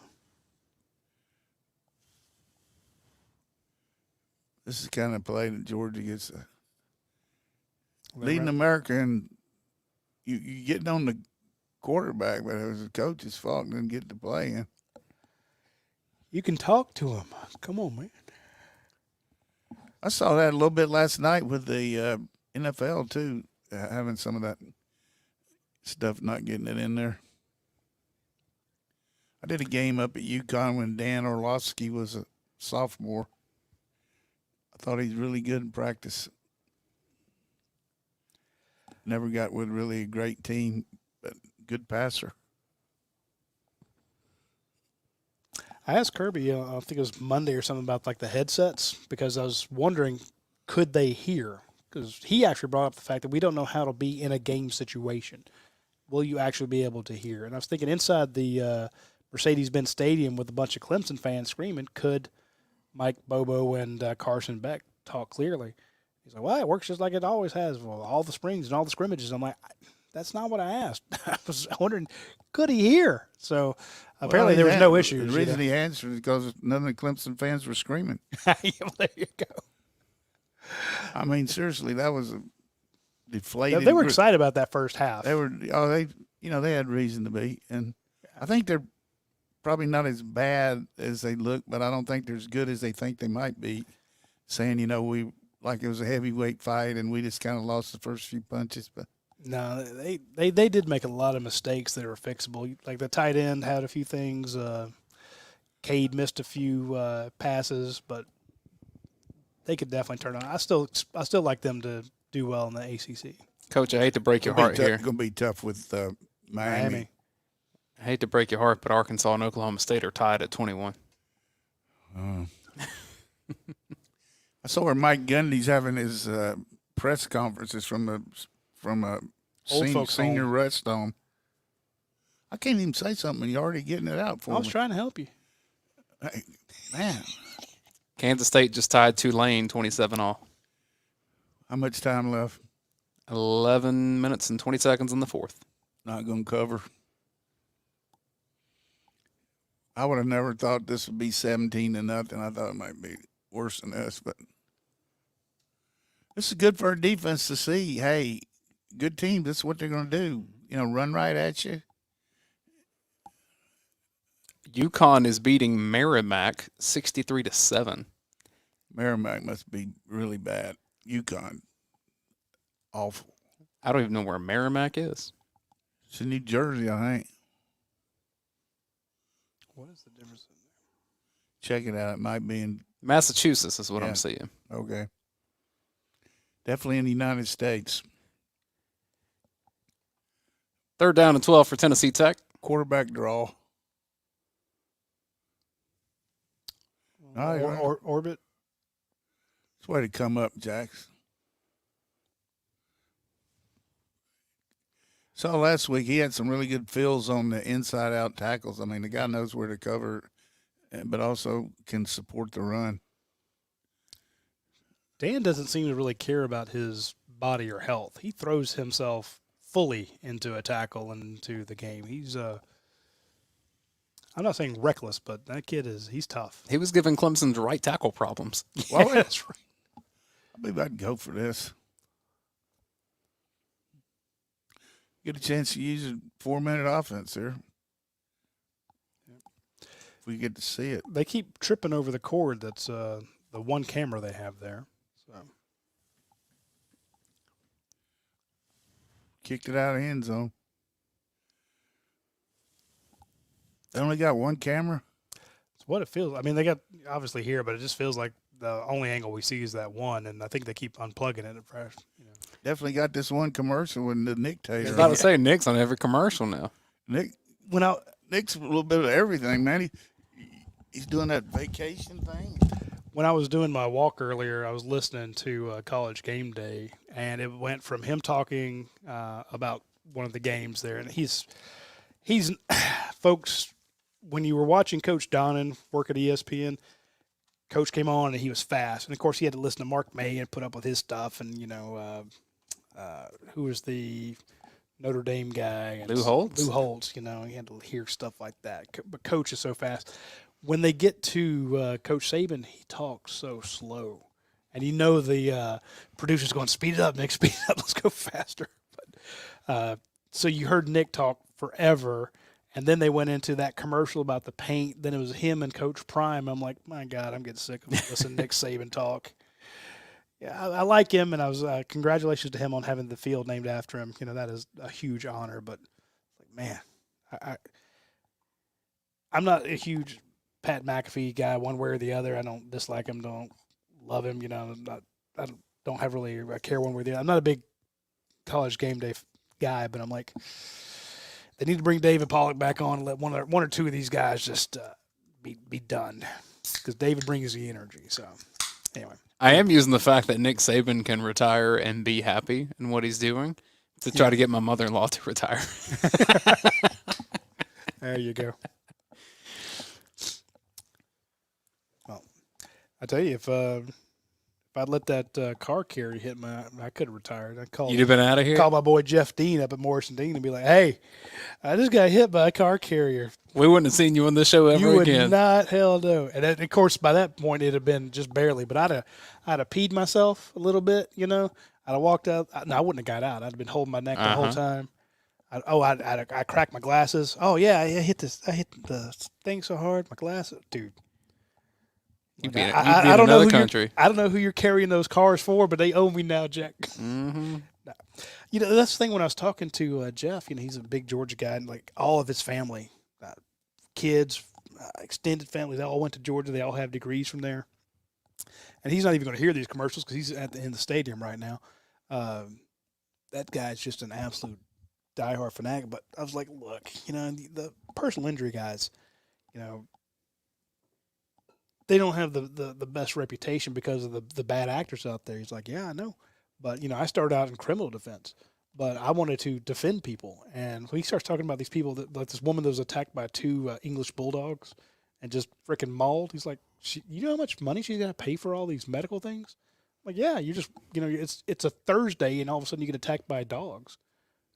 This is the kind of play that Georgia gets leading America, and you getting on the quarterback, but it was the coach's fault and didn't get to play in.
You can talk to him. Come on, man.
I saw that a little bit last night with the NFL too, having some of that stuff, not getting it in there. I did a game up at UConn when Dan Orlovsky was a sophomore. I thought he's really good in practice. Never got with really a great team, but good passer.
I asked Kirby, I think it was Monday or something, about like the headsets, because I was wondering, could they hear? Because he actually brought up the fact that we don't know how to be in a game situation. Will you actually be able to hear? And I was thinking, inside the Mercedes-Benz Stadium with a bunch of Clemson fans screaming, could Mike Bobo and Carson Beck talk clearly? He's like, well, it works just like it always has. Well, all the springs and all the scrimmages. I'm like, that's not what I asked. I was wondering, could he hear? So apparently there was no issues.
The reason he answered is because none of the Clemson fans were screaming.
Well, there you go.
I mean, seriously, that was a deflated.
They were excited about that first half.
They had reason to be, and I think they're probably not as bad as they look, but I don't think they're as good as they think they might be. Saying, we like it was a heavyweight fight, and we just kind of lost the first few punches, but.
No, they did make a lot of mistakes that were fixable. Like the tight end had a few things. Cade missed a few passes, but they could definitely turn on. I still like them to do well in the ACC.
Coach, I hate to break your heart here.
It's going to be tough with Miami.
I hate to break your heart, but Arkansas and Oklahoma State are tied at 21.
I saw where Mike Gundy's having his press conferences from a senior rest home. I can't even say something, and you're already getting it out for me.
I was trying to help you.
Hey, man.
Kansas State just tied Tulane 27-all.
How much time left?
11 minutes and 20 seconds in the fourth.
Not going to cover. I would have never thought this would be 17-0. I thought it might be worse than this, but this is good for our defense to see. Hey, good team. This is what they're going to do. Run right at you.
UConn is beating Merrimack 63-7.
Merrimack must be really bad. UConn, awful.
I don't even know where Merrimack is.
It's in New Jersey, I think.
What is the difference?
Check it out. It might be in
Massachusetts is what I'm seeing.
Okay. Definitely in the United States.
3rd down and 12 for Tennessee Tech.
Quarterback draw.
Orbit.
It's way to come up, Jax. So last week he had some really good feels on the inside-out tackles. I mean, the guy knows where to cover, but also can support the run.
Dan doesn't seem to really care about his body or health. He throws himself fully into a tackle and into the game. He's I'm not saying reckless, but that kid he's tough.
He was giving Clemson's right tackle problems.
Well,
that's right.
I believe I'd go for this. Get a chance to use a 4-minute offense here. If we get to see it.
They keep tripping over the cord. That's the one camera they have there. So
kicked it out of the end zone. They only got one camera?
it's what it feels. I mean, they got obviously here, but it just feels like the only angle we see is that one, and I think they keep unplugging it at first.
Definitely got this one commercial with the Nick
I was
Taylor.
about to say Nick's on every commercial now.
Nick's a little bit of everything, man. He's doing that vacation thing.
When I was doing my walk earlier, I was listening to College Game Day, and it went from him talking about one of the games there, and he's folks. When you were watching Coach Donnan work at ESPN, Coach came on and he was fast, and of course he had to listen to Mark May and put up with his stuff, and who was the Notre Dame guy?
Lou Holtz?
Lou Holtz, he had to hear stuff like that. But Coach is so fast. When they get to Coach Saban, he talks so slow. And the producer's going, speed it up, Nick, speed it up, let's go faster. But, so you heard Nick talk forever, and then they went into that commercial about the paint. Then it was him and Coach Prime. I'm like, my God, I'm getting sick of listening to Nick Saban talk. Yeah, I like him, and I was congratulations to him on having the field named after him. That is a huge honor. But, man, I'm not a huge Pat McAfee guy one way or the other. I don't dislike him, don't love him. I don't have really a care one way or the other. I'm not a big College Game Day guy, but I'm like, they need to bring David Pollock back on and let one or two of these guys just be done, because David brings the energy. So anyway,
I am using the fact that Nick Saban can retire and be happy in what he's doing to try to get my mother-in-law to retire.
There you go. Well, I tell you, if I'd let that car carrier hit I could have retired.
You'd have been out of here?
Call my boy Jeff Dean up at Morrison Dean and be like, hey, I just got hit by a car carrier.
We wouldn't have seen you on this show ever
you would
again.
Not, hell no. And of course, by that point, it'd have been just barely. But I'd have peed myself a little bit, I'd have walked out. No, I wouldn't have got out. I'd have been holding my neck the whole time. I cracked my glasses. Oh, yeah, I hit the thing so hard. My glasses. Dude.
You'd be in
I don't know
another country.
I don't know who you're carrying those cars for, but they owe me now, Jack.
Mm-hmm.
No. That's the thing. When I was talking to Jeff, he's a big Georgia guy, and like all of his family, kids, extended family, they all went to Georgia. They all have degrees from there. And he's not even going to hear these commercials because he's in the stadium right now. That guy's just an absolute diehard fanatic. But I was like, look, the personal injury guys, they don't have the best reputation because of the bad actors out there. He's like, yeah, I know. But, I started out in criminal defense, but I wanted to defend people. And when he starts talking about these people, like this woman that was attacked by 2 English bulldogs and just freaking mauled, he's like, you know how much money she's got to pay for all these medical things? I'm like, yeah, you just, it's a Thursday and all of a sudden you get attacked by dogs.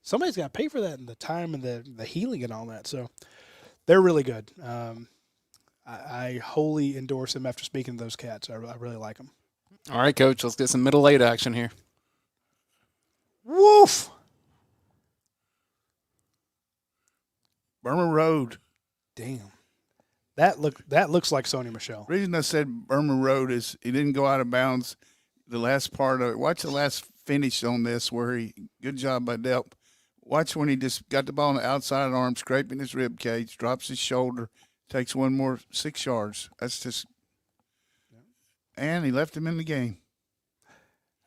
Somebody's got to pay for that and the time and the healing and all that. So they're really good. I wholly endorse them after speaking to those cats. I really like them.
All right, Coach, let's get some middle eight action here.
Woof!
Burma Road.
Damn. That looks like Sony Michel.
The reason I said Burma Road is he didn't go out of bounds the last part of it. Watch the last finish on this where good job by Delp. Watch when he just got the ball on the outside arm, scraping his rib cage, drops his shoulder, takes one more 6 yards. That's just – and he left him in the game.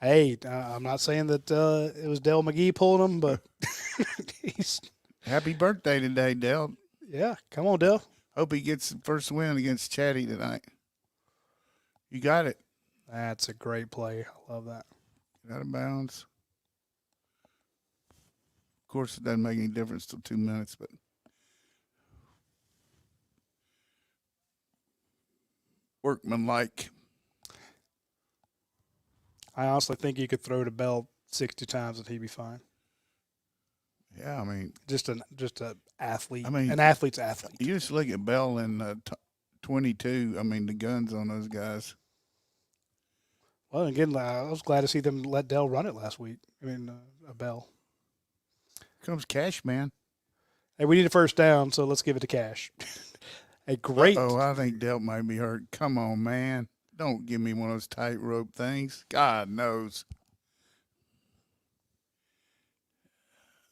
Hey, I'm not saying that it was Dell McGee pulling him, but he's –
Happy birthday today, Dell.
Yeah, come on, Dell.
Hope he gets the first win against Chatty tonight. You got it.
That's a great play. I love that.
Get out of bounds. Of course, it doesn't make any difference till 2 minutes, but workmanlike.
I honestly think you could throw to Bell 60 times and he'd be fine.
Yeah, I mean,
just a athlete.
I mean,
an athlete's athlete.
You just look at Bell and 22. I mean, the guns on those guys.
Well, again, I was glad to see them let Dell run it last week. I mean, Bell.
Here comes Cash, man.
Hey, we need a first down, so let's give it to Cash. A great.
Oh, I think Dell might be hurt. Come on, man. Don't give me one of those tightrope things. God knows.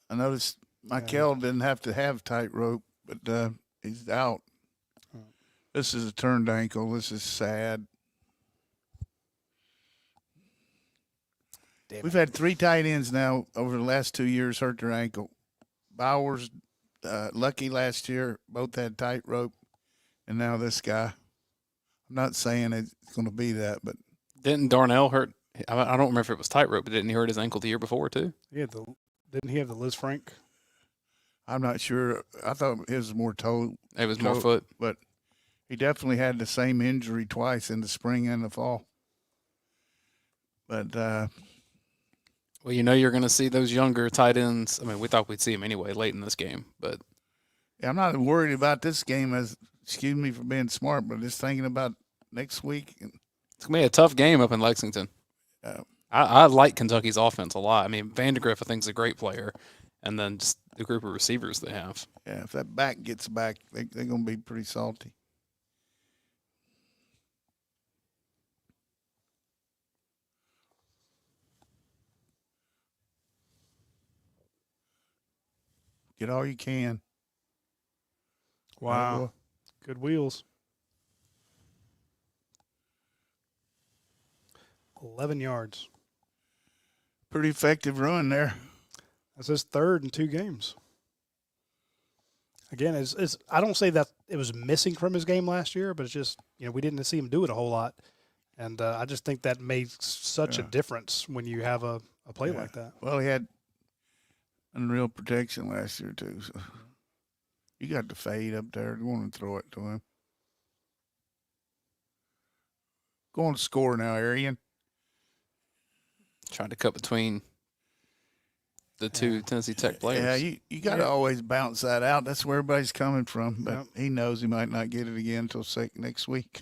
I noticed Michael didn't have to have tightrope, but he's out. This is a turned ankle. This is sad.
Damn
We've
it.
had 3 tight ends now over the last 2 years hurt their ankle. Bowers, Lucky last year, both had tightrope, and now this guy. I'm not saying it's going to be that, but
Didn't Darnell hurt? I don't remember if it was tightrope, but didn't he hurt his ankle the year before too?
Yeah, didn't he have the Liz Frank?
I'm not sure. I thought his was more toe.
It was more foot.
But he definitely had the same injury twice in the spring and the fall. But
Well, you know you're going to see those younger tight ends. I mean, we thought we'd see them anyway late in this game, but
yeah, I'm not worried about this game. As excuse me for being smart, but just thinking about next week.
it's going to be a tough game up in Lexington. I like Kentucky's offense a lot. I mean, Vandegrift I think is a great player, and then just the group of receivers they have.
Yeah, if that back gets back, they're going to be pretty salty. Get all you can.
Wow. Good wheels. 11 yards.
Pretty effective run there.
That's his third in 2 games. Again, I don't say that it was missing from his game last year, but it's just, we didn't see him do it a whole lot. And I just think that made such a difference when you have a play like that.
Well, he had unreal protection last year, too. So you got the fade up there. You want to throw it to him. Go on to score now, Arian.
Trying to cut between the two Tennessee Tech players.
Yeah, you got to always bounce that out. That's where everybody's coming from. But he knows he might not get it again until next week.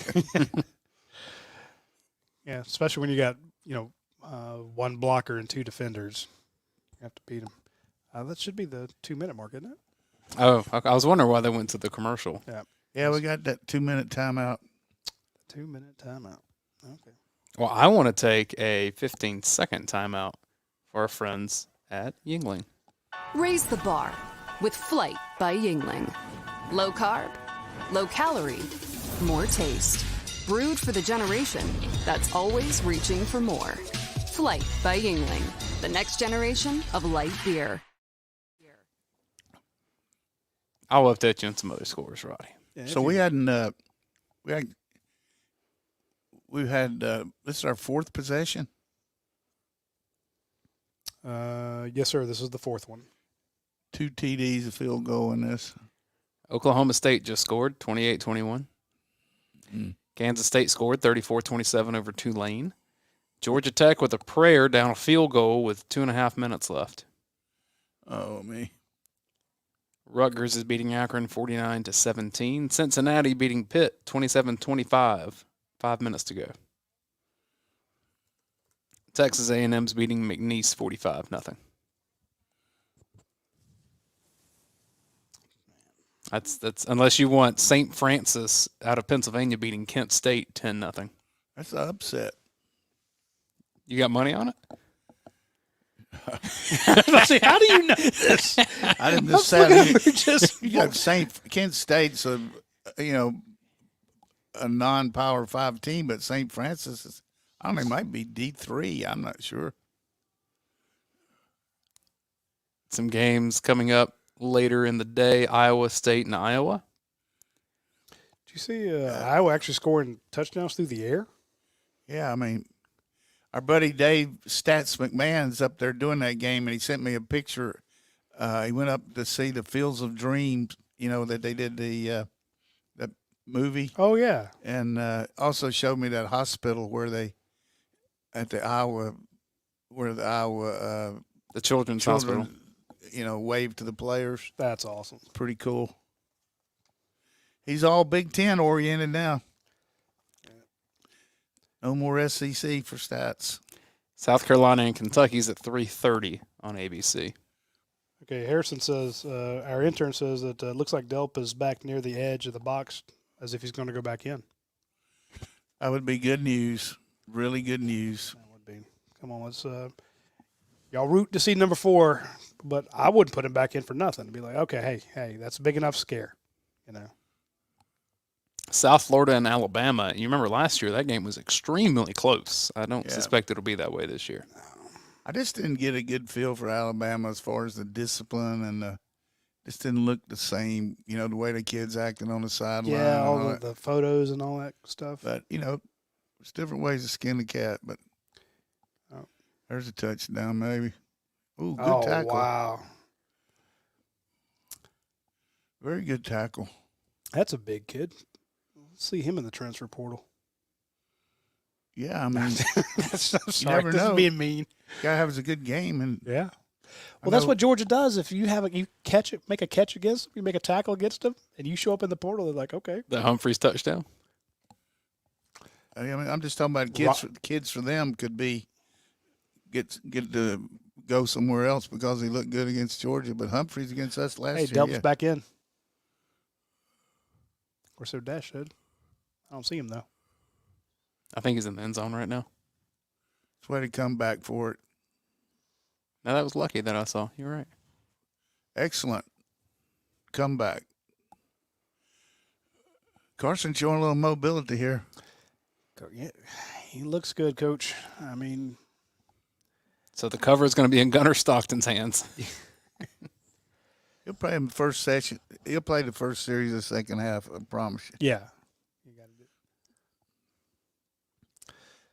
Yeah, especially when you got, 1 blocker and 2 defenders. You have to beat them. That should be the 2-minute mark, isn't it?
Oh, okay. I was wondering why they went to the commercial.
Yeah, we got that 2-minute timeout.
2-minute timeout. Okay.
Well, I want to take a 15-second timeout for our friends at Yingling.
Raise the bar with Flight by Yingling. Low carb, low calorie, more taste. Brewed for the generation that's always reaching for more. Flight by Yingling, the next generation of light beer.
I'll update you on some other scores, Roddy.
Yeah,
So we've had this is our 4th possession.
Yes, sir. This is the 4th one.
2 TDs, a field goal in this.
Oklahoma State just scored 28-21. Kansas State scored 34-27 over Tulane. Georgia Tech with a prayer down a field goal with 2.5 minutes left.
Oh, me.
Rutgers is beating Akron 49-17. Cincinnati beating Pitt 27-25. 5 minutes to go. Texas A&M's beating McNeese 45-0. That's unless you want St. Francis out of Pennsylvania beating Kent State 10-0.
That's an upset.
You got money on it?
How do you know this?
I didn't just say
Just
you got Kent State's a non-Power 5 team, but St. Francis is, I don't know, it might be D3. I'm not sure.
Some games coming up later in the day, Iowa State and Iowa.
Did you see Iowa actually scoring touchdowns through the air?
Yeah, I mean, our buddy Dave Stats McMahon's up there doing that game, and he sent me a picture. He went up to see the Fields of Dreams, that they did the movie.
Oh, yeah.
And also showed me that hospital where the Iowa
The Children's Hospital.
waved to the players.
That's awesome.
Pretty cool. He's all Big Ten oriented now. No more SEC for Stats.
South Carolina and Kentucky's at 3:30 on ABC.
Okay, Harrison says, our intern says that looks like Delp is back near the edge of the box as if he's going to go back in.
That would be good news. Really good news.
That would be. Come on, let's y'all root to see number 4, but I wouldn't put him back in for nothing. To be like, okay, hey, that's a big enough scare,
South Florida and Alabama. You remember last year that game was extremely close. I don't suspect it'll be that way this year.
I just didn't get a good feel for Alabama as far as the discipline and just didn't look the same. You know, the way the kids acting on the sideline.
Yeah,
and
all
that.
the photos and all that stuff.
But you know, there's different ways to skin the cat. But there's a touchdown, maybe. Ooh, good tackle.
Wow.
Very good tackle.
That's a big kid. Let's see him in the transfer portal.
Yeah, I mean,
I'm sorry,
never
this
know.
is being mean.
guy has a good game, and
Yeah. Well, that's what Georgia does. If you make a catch against them, you make a tackle against them, and you show up in the portal, they're like, okay.
The Humphreys touchdown.
I mean, I'm just talking about kids for them could be get to go somewhere else because he looked good against Georgia, but Humphreys against us last year.
Hey, Delp's back in. Or so Dash said. I don't see him, though.
I think he's in the end zone right now.
It's way to come back for it.
Now, that was lucky that I saw. You're right.
Excellent comeback. Carson showing a little mobility here.
Yeah, he looks good, Coach. I mean,
So the cover is going to be in Gunnar Stockton's hands.
He'll play in the first session. He'll play the first series of the second half, I promise you.
yeah.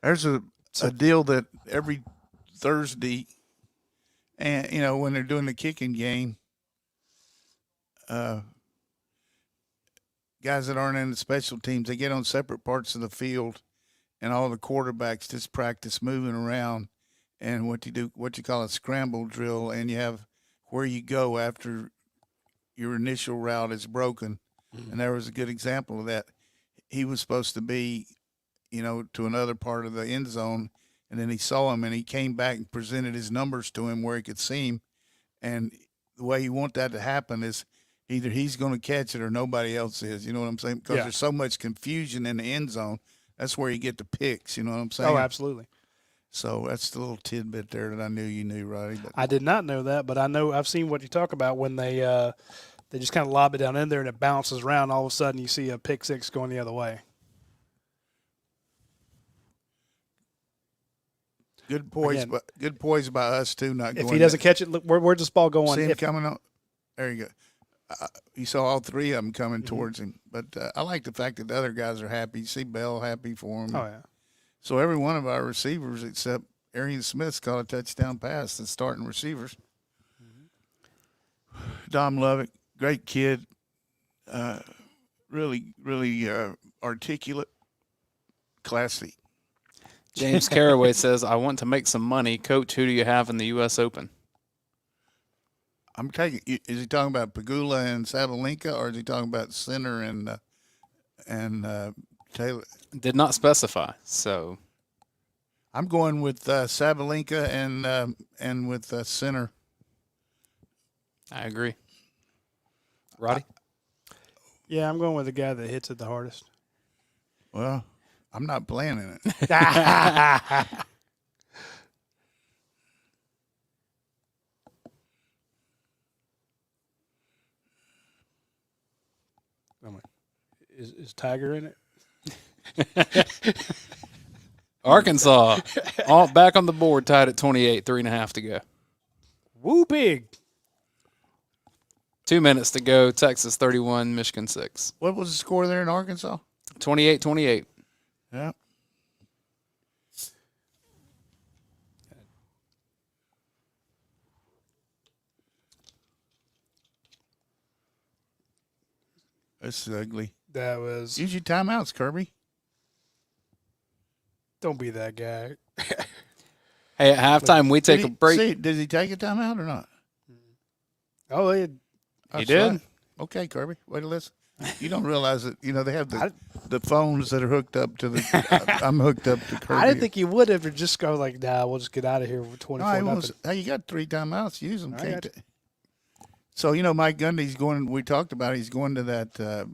There's a deal that every Thursday, and you know, when they're doing the kicking game, guys that aren't in the special teams, they get on separate parts of the field, and all the quarterbacks just practice moving around and what you call a scramble drill, and you have where you go after your initial route is broken. Mm-hmm. And there was a good example of that. He was supposed to be, you know, to another part of the end zone, and then he saw him, and he came back and presented his numbers to him where he could see him. And the way you want that to happen is either he's going to catch it or nobody else is. You know what I'm saying? Because there's so much confusion in the end zone. That's where you get the picks. You know what I'm saying?
Oh, absolutely.
So that's the little tidbit there that I knew you knew, Roddy. But
I did not know that, but I know I've seen what you talk about when they just kind of lob it down in there and it bounces around. All of a sudden, you see a pick six going the other way.
good poise,
Again,
but good poise by us too. Not
if
going
he doesn't catch it, look, where's this ball going?
see him coming on. There you go. You saw all three of them coming towards him. But I like the fact that the other guys are happy. You see Bell happy for him.
Oh, yeah.
So every one of our receivers except Arian Smith's caught a touchdown pass, the starting receivers. Mm-hmm. Dom Lovick, great kid. Really articulate, classy.
James Caraway says, I want to make some money. Coach, who do you have in the U.S. Open?
I'm taking. Is he talking about Pagula and Sabalenka, or is he talking about Sinner and Taylor?
Did not specify, so
I'm going with Sabalenka and with Sinner.
I agree. Roddy?
Yeah, I'm going with the guy that hits it the hardest.
Well, I'm not playing in it.
Is Tiger in it?
Arkansas, all back on the board, tied at 28, 3.5 to go.
Woo big.
2 minutes to go. Texas 31, Michigan 6.
What was the score there in Arkansas?
28-28.
Yeah. That's ugly.
That was.
Use your timeouts, Kirby.
Don't be that guy.
Hey, at halftime, we take a break.
Did he take a timeout or not?
Oh,
He
That's
did?
right. Okay, Kirby. Way to listen. You don't realize that, you know, they have the phones that are hooked up to the I'm hooked up to Kirby.
I didn't think he would have just go like, nah, we'll just get out of here for 24 nothing.
Hey, you got 3 timeouts. Use them.
I
Can't
got
you? So, you know, Mike Gundy's going, we talked about it, he's going to that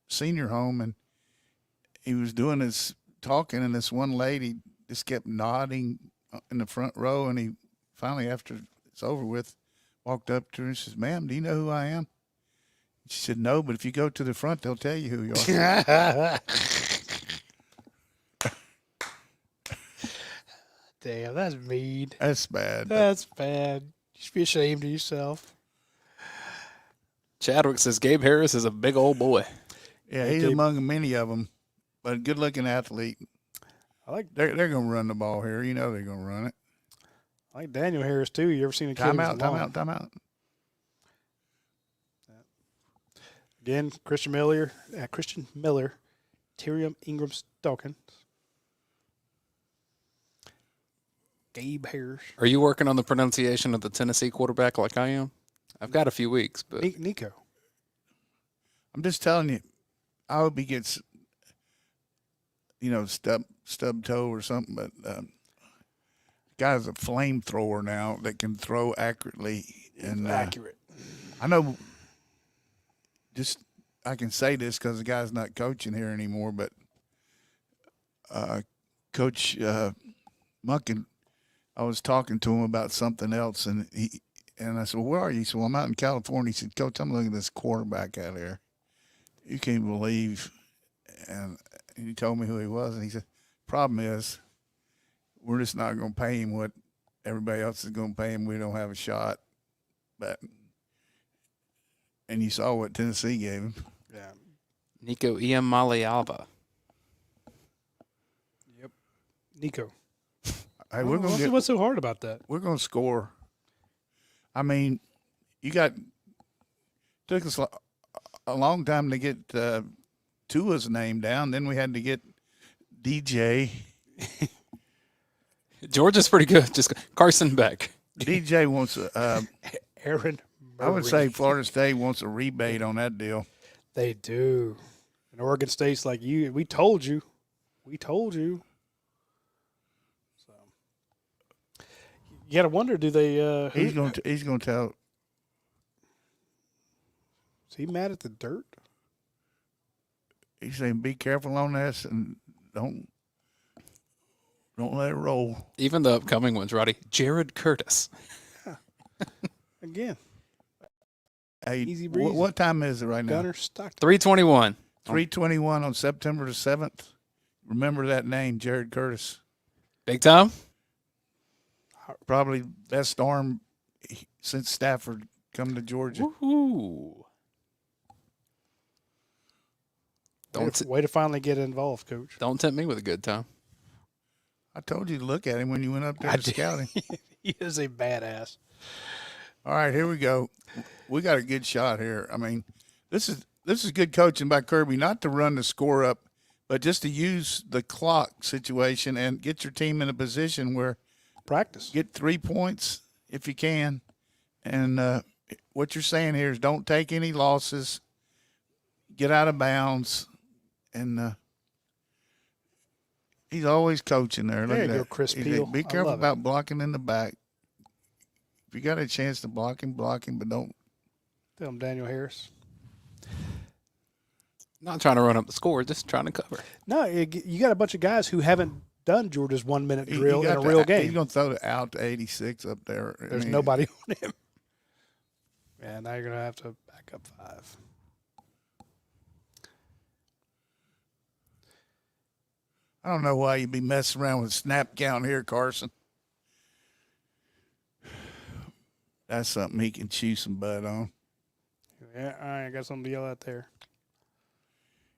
senior home, and he was doing his talking, and this one lady just kept nodding in the front row, and he finally, after it's over with, walked up to her and says, "Ma'am, do you know who I am?" She said, "No, but if you go to the front, they'll tell you who you are."
Damn, that's mean.
That's bad.
That's bad. You should be ashamed of yourself.
Chadwick says Gabe Harris is a big old boy.
Yeah, he's among many of them, but a good-looking athlete. They're going to run the ball here. You know they're going to run it.
I like Daniel Harris, too. You ever seen a kid?
Timeout.
Again, Christian Miller, Tyrion Ingram-Dawkins, Gabe Harris.
Are you working on the pronunciation of the Tennessee quarterback like I am? I've got a few weeks, but
Nico.
I'm just telling you, I hope he gets, stub toe or something. But guy's a flamethrower now that can throw accurately and
accurate.
I know. I can say this because the guy's not coaching here anymore, but Coach Munkin, I was talking to him about something else, and I said, well, where are you? He said, well, I'm out in California. He said, Coach, I'm looking at this quarterback out there. You can't believe. And he told me who he was, and he said, problem is we're just not going to pay him what everybody else is going to pay him. We don't have a shot. And you saw what Tennessee gave him.
Yeah.
Nico Iamaleava.
Yep. Nico.
Hey, what's
so hard about that?
We're going to score. I mean, took us a long time to get Tua's name down. Then we had to get DJ.
Georgia's pretty good. Just Carson Beck.
DJ wants
Aaron Murray.
I would say Florida State wants a rebate on that deal.
They do. And Oregon State's like, we told you. We told you. So you got to wonder, do they
he's going to tell.
Is he mad at the dirt?
He's saying be careful on this and don't let it roll.
Even the upcoming ones, Roddy. Jared Curtis.
Again.
Hey,
Easy breezy.
What time is it right now?
Gunner Stockton.
3:21.
3:21 on September the 7th. Remember that name, Jared Curtis.
Big time?
Probably best arm since Stafford come to Georgia.
Woohoo.
Way to finally get involved, Coach.
Don't tempt me with a good time.
I told you to look at him when you went up there to scout him.
He is a badass.
All right, here we go. We got a good shot here. I mean, this is good coaching by Kirby, not to run the score up, but just to use the clock situation and get your team in a position where
practice.
Get 3 points if you can. And what you're saying here is don't take any losses, get out of bounds, and he's always coaching there.
There you go, Chris Peel.
Be careful about blocking in the back. If you got a chance to block him, but don't.
Tell him Daniel Harris.
Not trying to run up the score, just trying to cover.
No, you got a bunch of guys who haven't done Georgia's 1 minute drill in a real game.
He's going to throw it out to 86 up there.
There's nobody on him. Yeah, now you're going to have to back up 5.
I don't know why you'd be messing around with snap count here, Carson. That's something he can chew some bud on.
Yeah, all right, I got something to yell at there.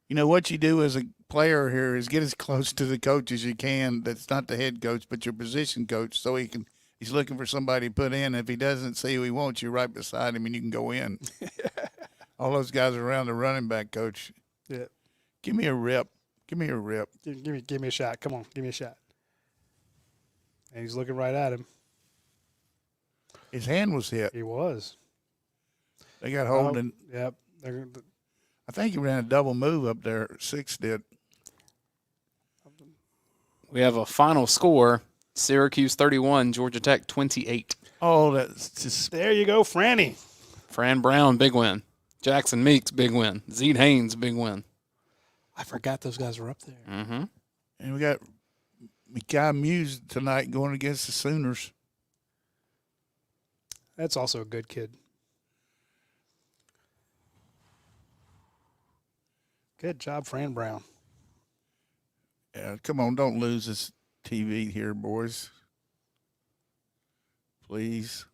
You know, what you do as a player here is get as close to the coach as you can. That's not the head coach, but your position coach, so he's looking for somebody to put in. If he doesn't see who he wants, you're right beside him and you can go in. All those guys are around the running back coach.
Yeah.
Give me a rip. Give me a rip.
Give me a shot. Come on, give me a shot. And he's looking right at him.
His hand was hit.
He was.
They got holding.
Yep.
I think he ran a double move up there. 6 did.
We have a final score: Syracuse 31, Georgia Tech 28.
Oh, that's just.
There you go, Franny.
Fran Brown, big win. Jackson Meeks, big win. Zeke Haynes, big win.
I forgot those guys were up there.
Mm-hmm.
And we got Mekhi Muse tonight going against the Sooners.
That's also a good kid. Good job, Fran Brown.
Yeah, come on, don't lose this TV here, boys. please.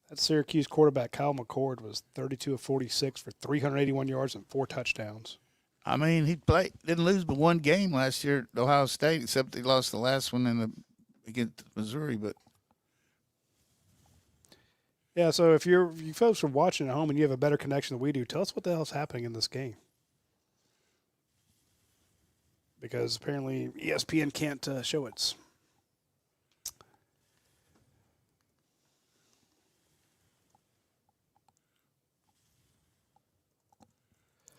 That Syracuse quarterback, Kyle McCord, was 32 of 46 for 381 yards and 4 touchdowns.
I mean, he didn't lose but one game last year at Ohio State, except he lost the last one against Missouri. But
yeah, so if you folks are watching at home and you have a better connection than we do, tell us what the hell's happening in this game. Because apparently ESPN can't show it.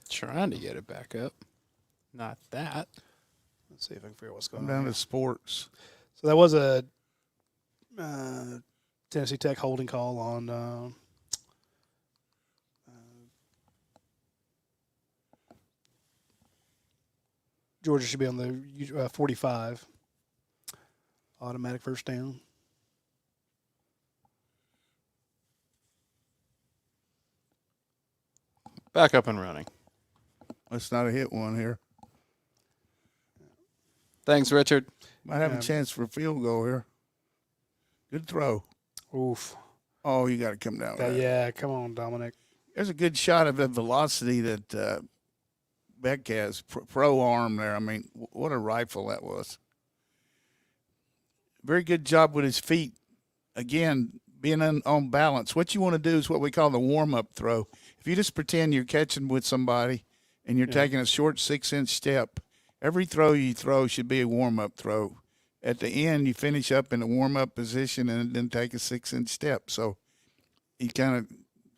Trying to get it back up. Not that.
Let's see if I can figure out what's going
I'm
on.
down to sports.
So that was a Tennessee Tech holding call on Georgia should be on the 45. Automatic first down.
Back up and running.
That's not a hit one here.
Thanks, Richard.
Might have a chance for a field goal here. Good throw.
Oof.
Oh, you got to come down with that.
Yeah, come on, Dominic.
There's a good shot of the velocity that Beck has. Pro arm there. I mean, what a rifle that was. Very good job with his feet. Again, being on balance. What you want to do is what we call the warm-up throw. If you just pretend you're catching with somebody and you're taking a short 6-inch step, every throw you throw should be a warm-up throw. At the end, you finish up in a warm-up position and then take a 6-inch step. So he kind of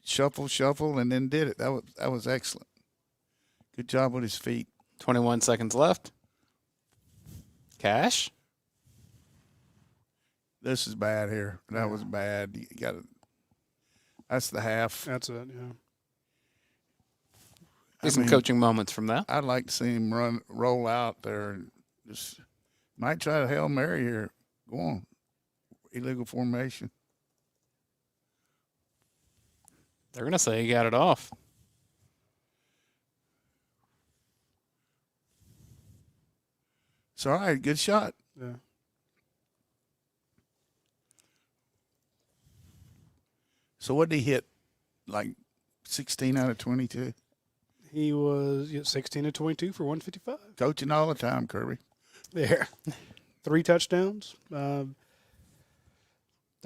shuffle, and then did it. That was excellent. Good job with his feet.
21 seconds left. Cash.
This is bad here. That was bad. You got to. That's the half.
That's it, yeah.
Some coaching moments from that.
I'd like to see him roll out there and just might try to Hail Mary here. Go on. Illegal formation.
They're going to say he got it off.
It's all right. Good shot.
Yeah.
So what did he hit? Like 16 out of 22?
He was 16 to 22 for 155.
Coaching all the time, Kirby.
There. 3 touchdowns. They'll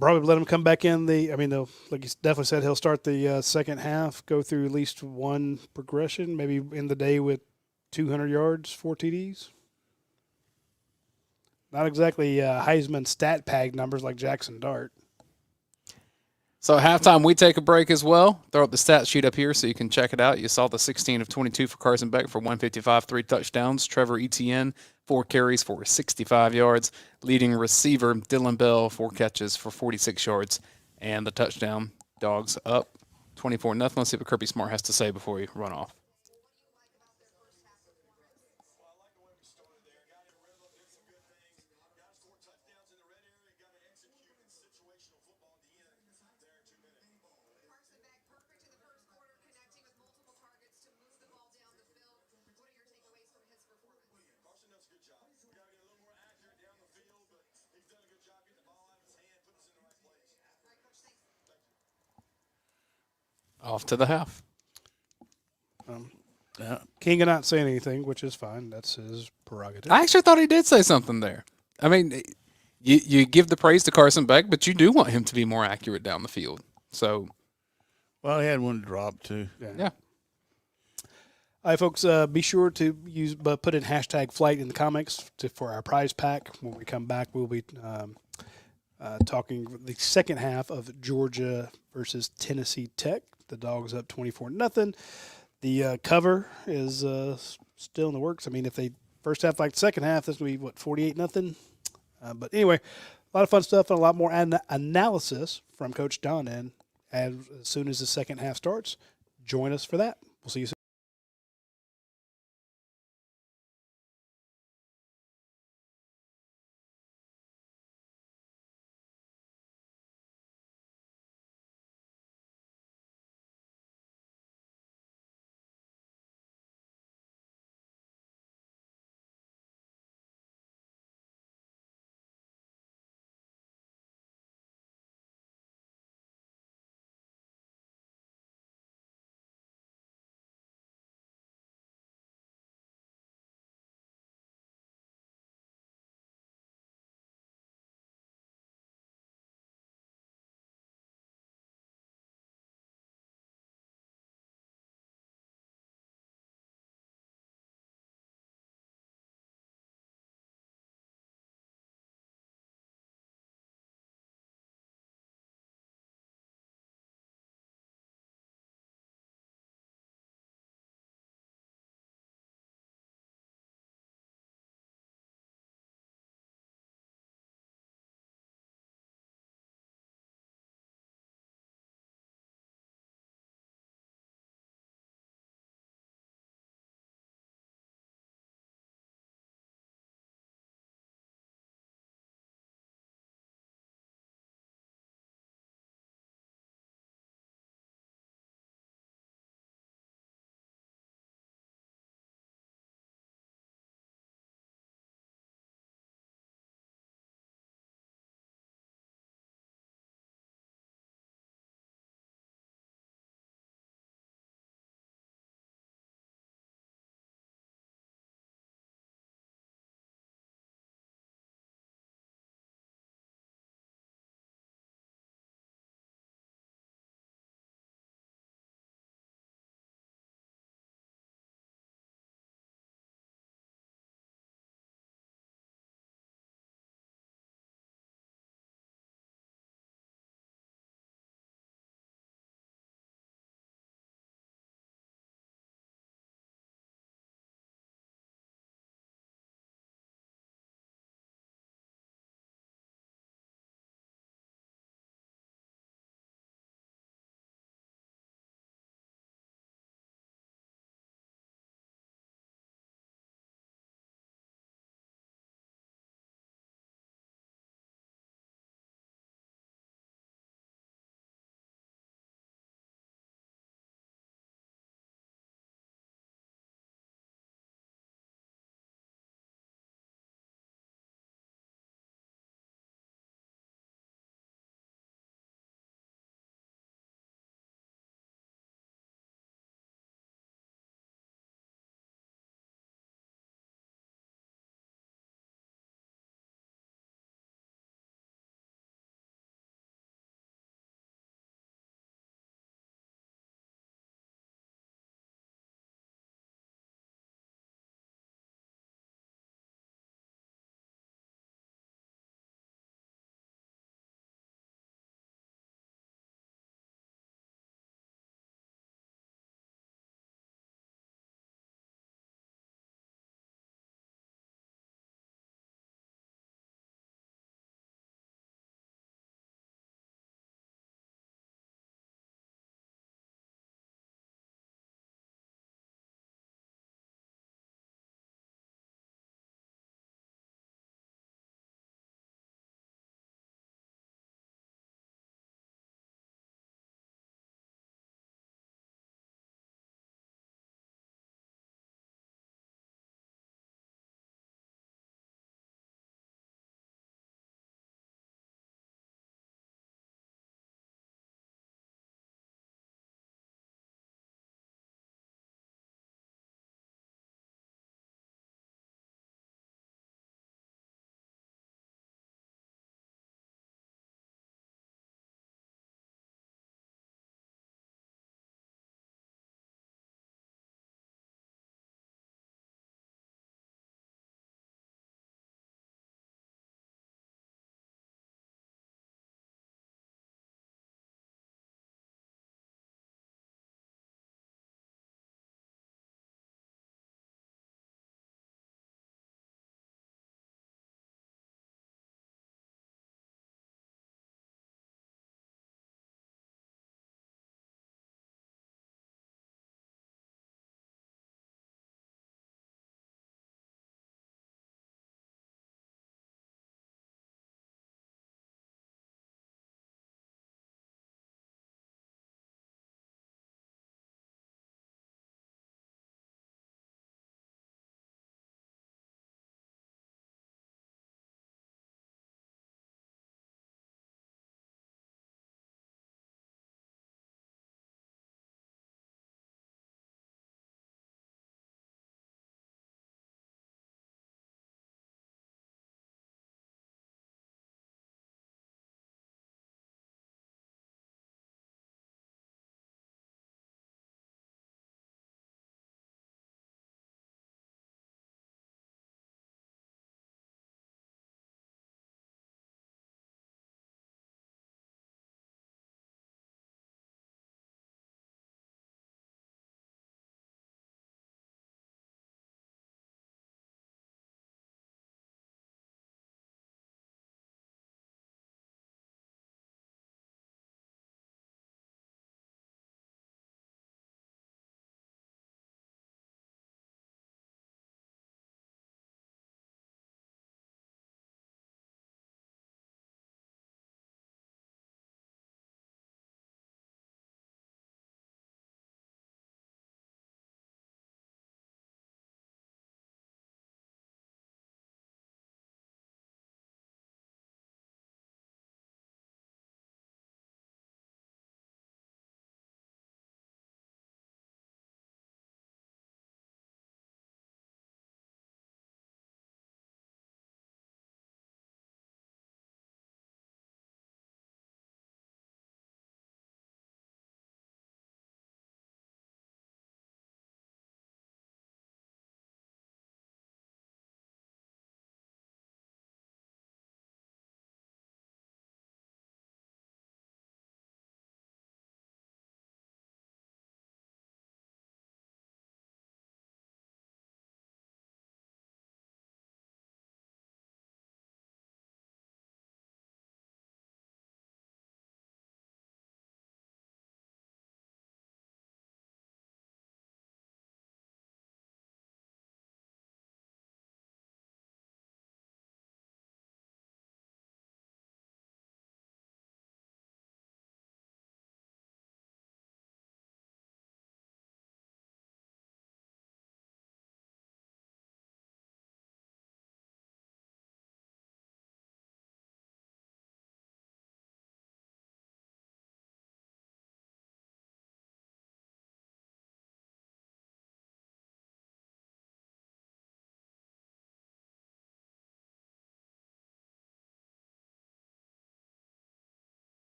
probably let him come back in they'll, like he definitely said, he'll start the second half, go through at least one progression, maybe end the day with 200 yards, 4 TDs. Not exactly Heisman stat pad numbers like Jackson Dart.
So at halftime, we take a break as well. Throw up the stat sheet up here so you can check it out. You saw the 16 of 22 for Carson Beck for 155, 3 touchdowns. Trevor Etienne, 4 carries for 65 yards. Leading receiver, Dylan Bell, 4 catches for 46 yards. And the touchdown. Dogs up 24-0. Let's see what Kirby Smart has to say before we run off. Off to the half.
King cannot say anything, which is fine. That's his prerogative.
I actually thought he did say something there. I mean, you give the praise to Carson Beck, but you do want him to be more accurate down the field. So,
well, he had one drop too.
Yeah.
All right, folks, be sure to put in hashtag flight in the comments for our prize pack. When we come back, we'll be talking the second half of Georgia versus Tennessee Tech. The Dogs up 24-0. The cover is still in the works. I mean, if they first half like the second half, this will be, 48-0? But anyway, a lot of fun stuff and a lot more analysis from Coach Donnan. As soon as the second half starts, join us for that. We'll see you soon.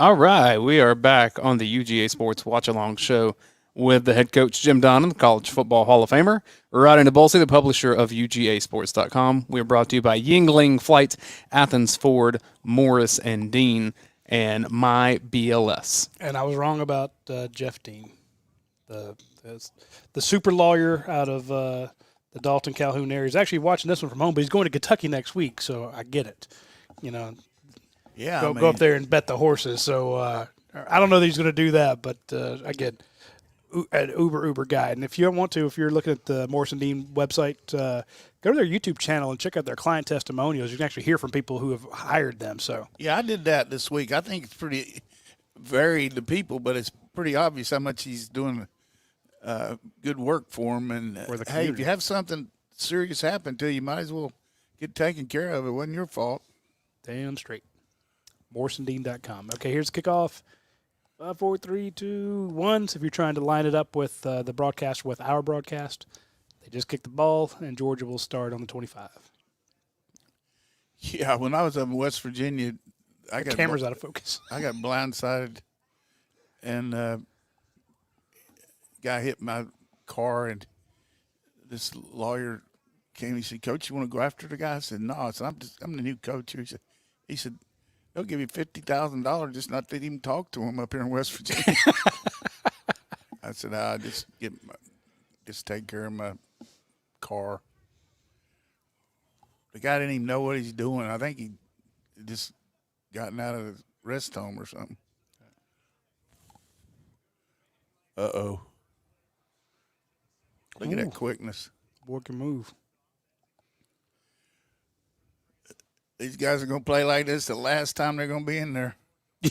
All right, we are back on the UGA Sports Watch Along Show with the head coach, Jim Donnan, the College Football Hall of Famer, Radi Nabulsi, the publisher of UGAsports.com. We are brought to you by Yingling Flight, Athens Ford, Morris and Dean, and My BLS.
And I was wrong about Jeff Dean, the super lawyer out of the Dalton Calhoun area. He's actually watching this one from home, but he's going to Kentucky next week, so I get it. You know,
Yeah,
go up there and bet the horses. So I don't know that he's going to do that, but again, an uber guy. And if you want to, if you're looking at the Morris and Dean website, go to their YouTube channel and check out their client testimonials. You can actually hear from people who have hired them. So
yeah, I did that this week. I think it's pretty varied, the people, but it's pretty obvious how much he's doing good work for him. And hey, if you have something serious happen to you, you might as well get taken care of. It wasn't your fault.
damn straight. MorrisandDean.com. Okay, here's kickoff. 5, 4, 3, 2, 1. So if you're trying to line it up with the broadcast with our broadcast, they just kick the ball, and Georgia will start on the 25.
Yeah, when I was up in West Virginia, I got
Camera's out of focus.
I got blindsided, and guy hit my car, and this lawyer came. He said, "Coach, you want to go after the guy?" I said, "No." I said, "I'm the new coach here." He said, "They'll give you $50,000 just not to even talk to him up here in West Virginia." I said, "I just take care of my car." The guy didn't even know what he's doing. I think he just gotten out of the rest home or something. Uh-oh. Look at that quickness.
Boy can move.
These guys are going to play like this the last time they're going to be in there.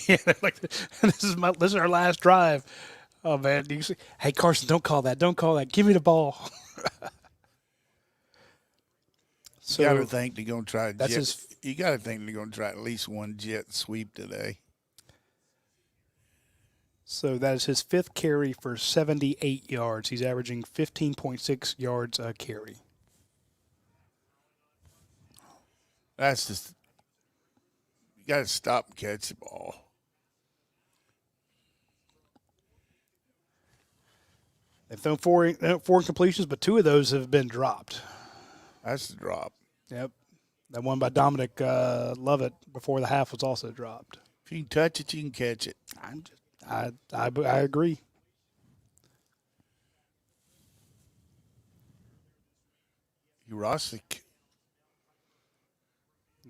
Yeah, like this is our last drive. Oh man, do you see? Hey Carson, don't call that. Don't call that. Give me the ball.
You got to think they're going to try.
That's
you got to think they're going to try at least one jet sweep today.
So that is his 5th carry for 78 yards. He's averaging 15.6 yards a carry.
That's just, you got to stop and catch the ball.
They've thrown four incompletions, but 2 of those have been dropped.
That's the drop.
Yep. That one by Dominic Lovett before the half was also dropped.
If you can touch it, you can catch it.
I agree.
Urosic.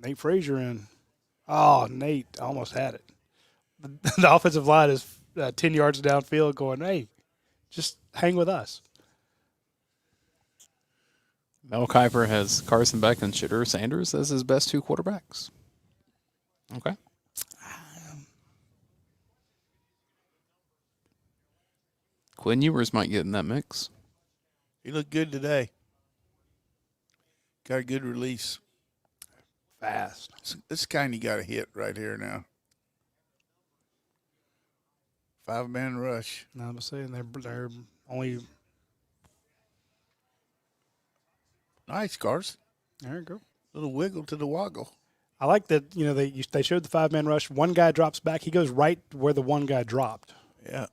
Nate Frazier in. Oh, Nate almost had it. The offensive line is 10 yards downfield going, hey, just hang with us.
Mel Kiper has Carson Beck and Shadur Sanders as his best 2 quarterbacks. Okay. Quinn Ewers might get in that mix.
He looked good today. Got a good release.
Fast.
This kind you got to hit right here now. 5-man rush.
No, I'm saying they're only.
Nice, Carson.
There you go.
Little wiggle to the woggle.
I like that. They showed the 5-man rush. One guy drops back. He goes right where the one guy dropped.
Yeah.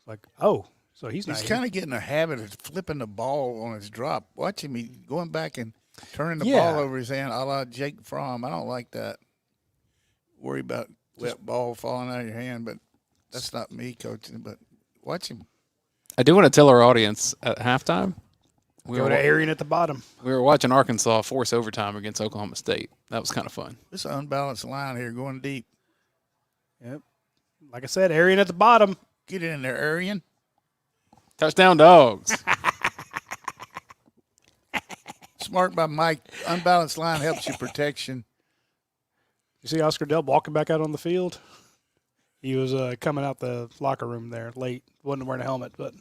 Like, oh, so he's
kind of getting a habit of flipping the ball on his drop. Watch him. He's going back and turning the ball over his hand a la Jake Fromm. I don't like that. Worry about wet ball falling out of your hand, but that's not me coaching. But watch him.
I do want to tell our audience at halftime,
Go to Arian at the bottom.
we were watching Arkansas force overtime against Oklahoma State. That was kind of fun.
This unbalanced line here going deep.
Yep. Like I said, Arian at the bottom.
Get in there, Arian.
Touchdown, Dogs.
Smart by Mike. Unbalanced line helps you protection.
You see Oscar Dell walking back out on the field? He was coming out the locker room there late. Wasn't wearing a helmet, but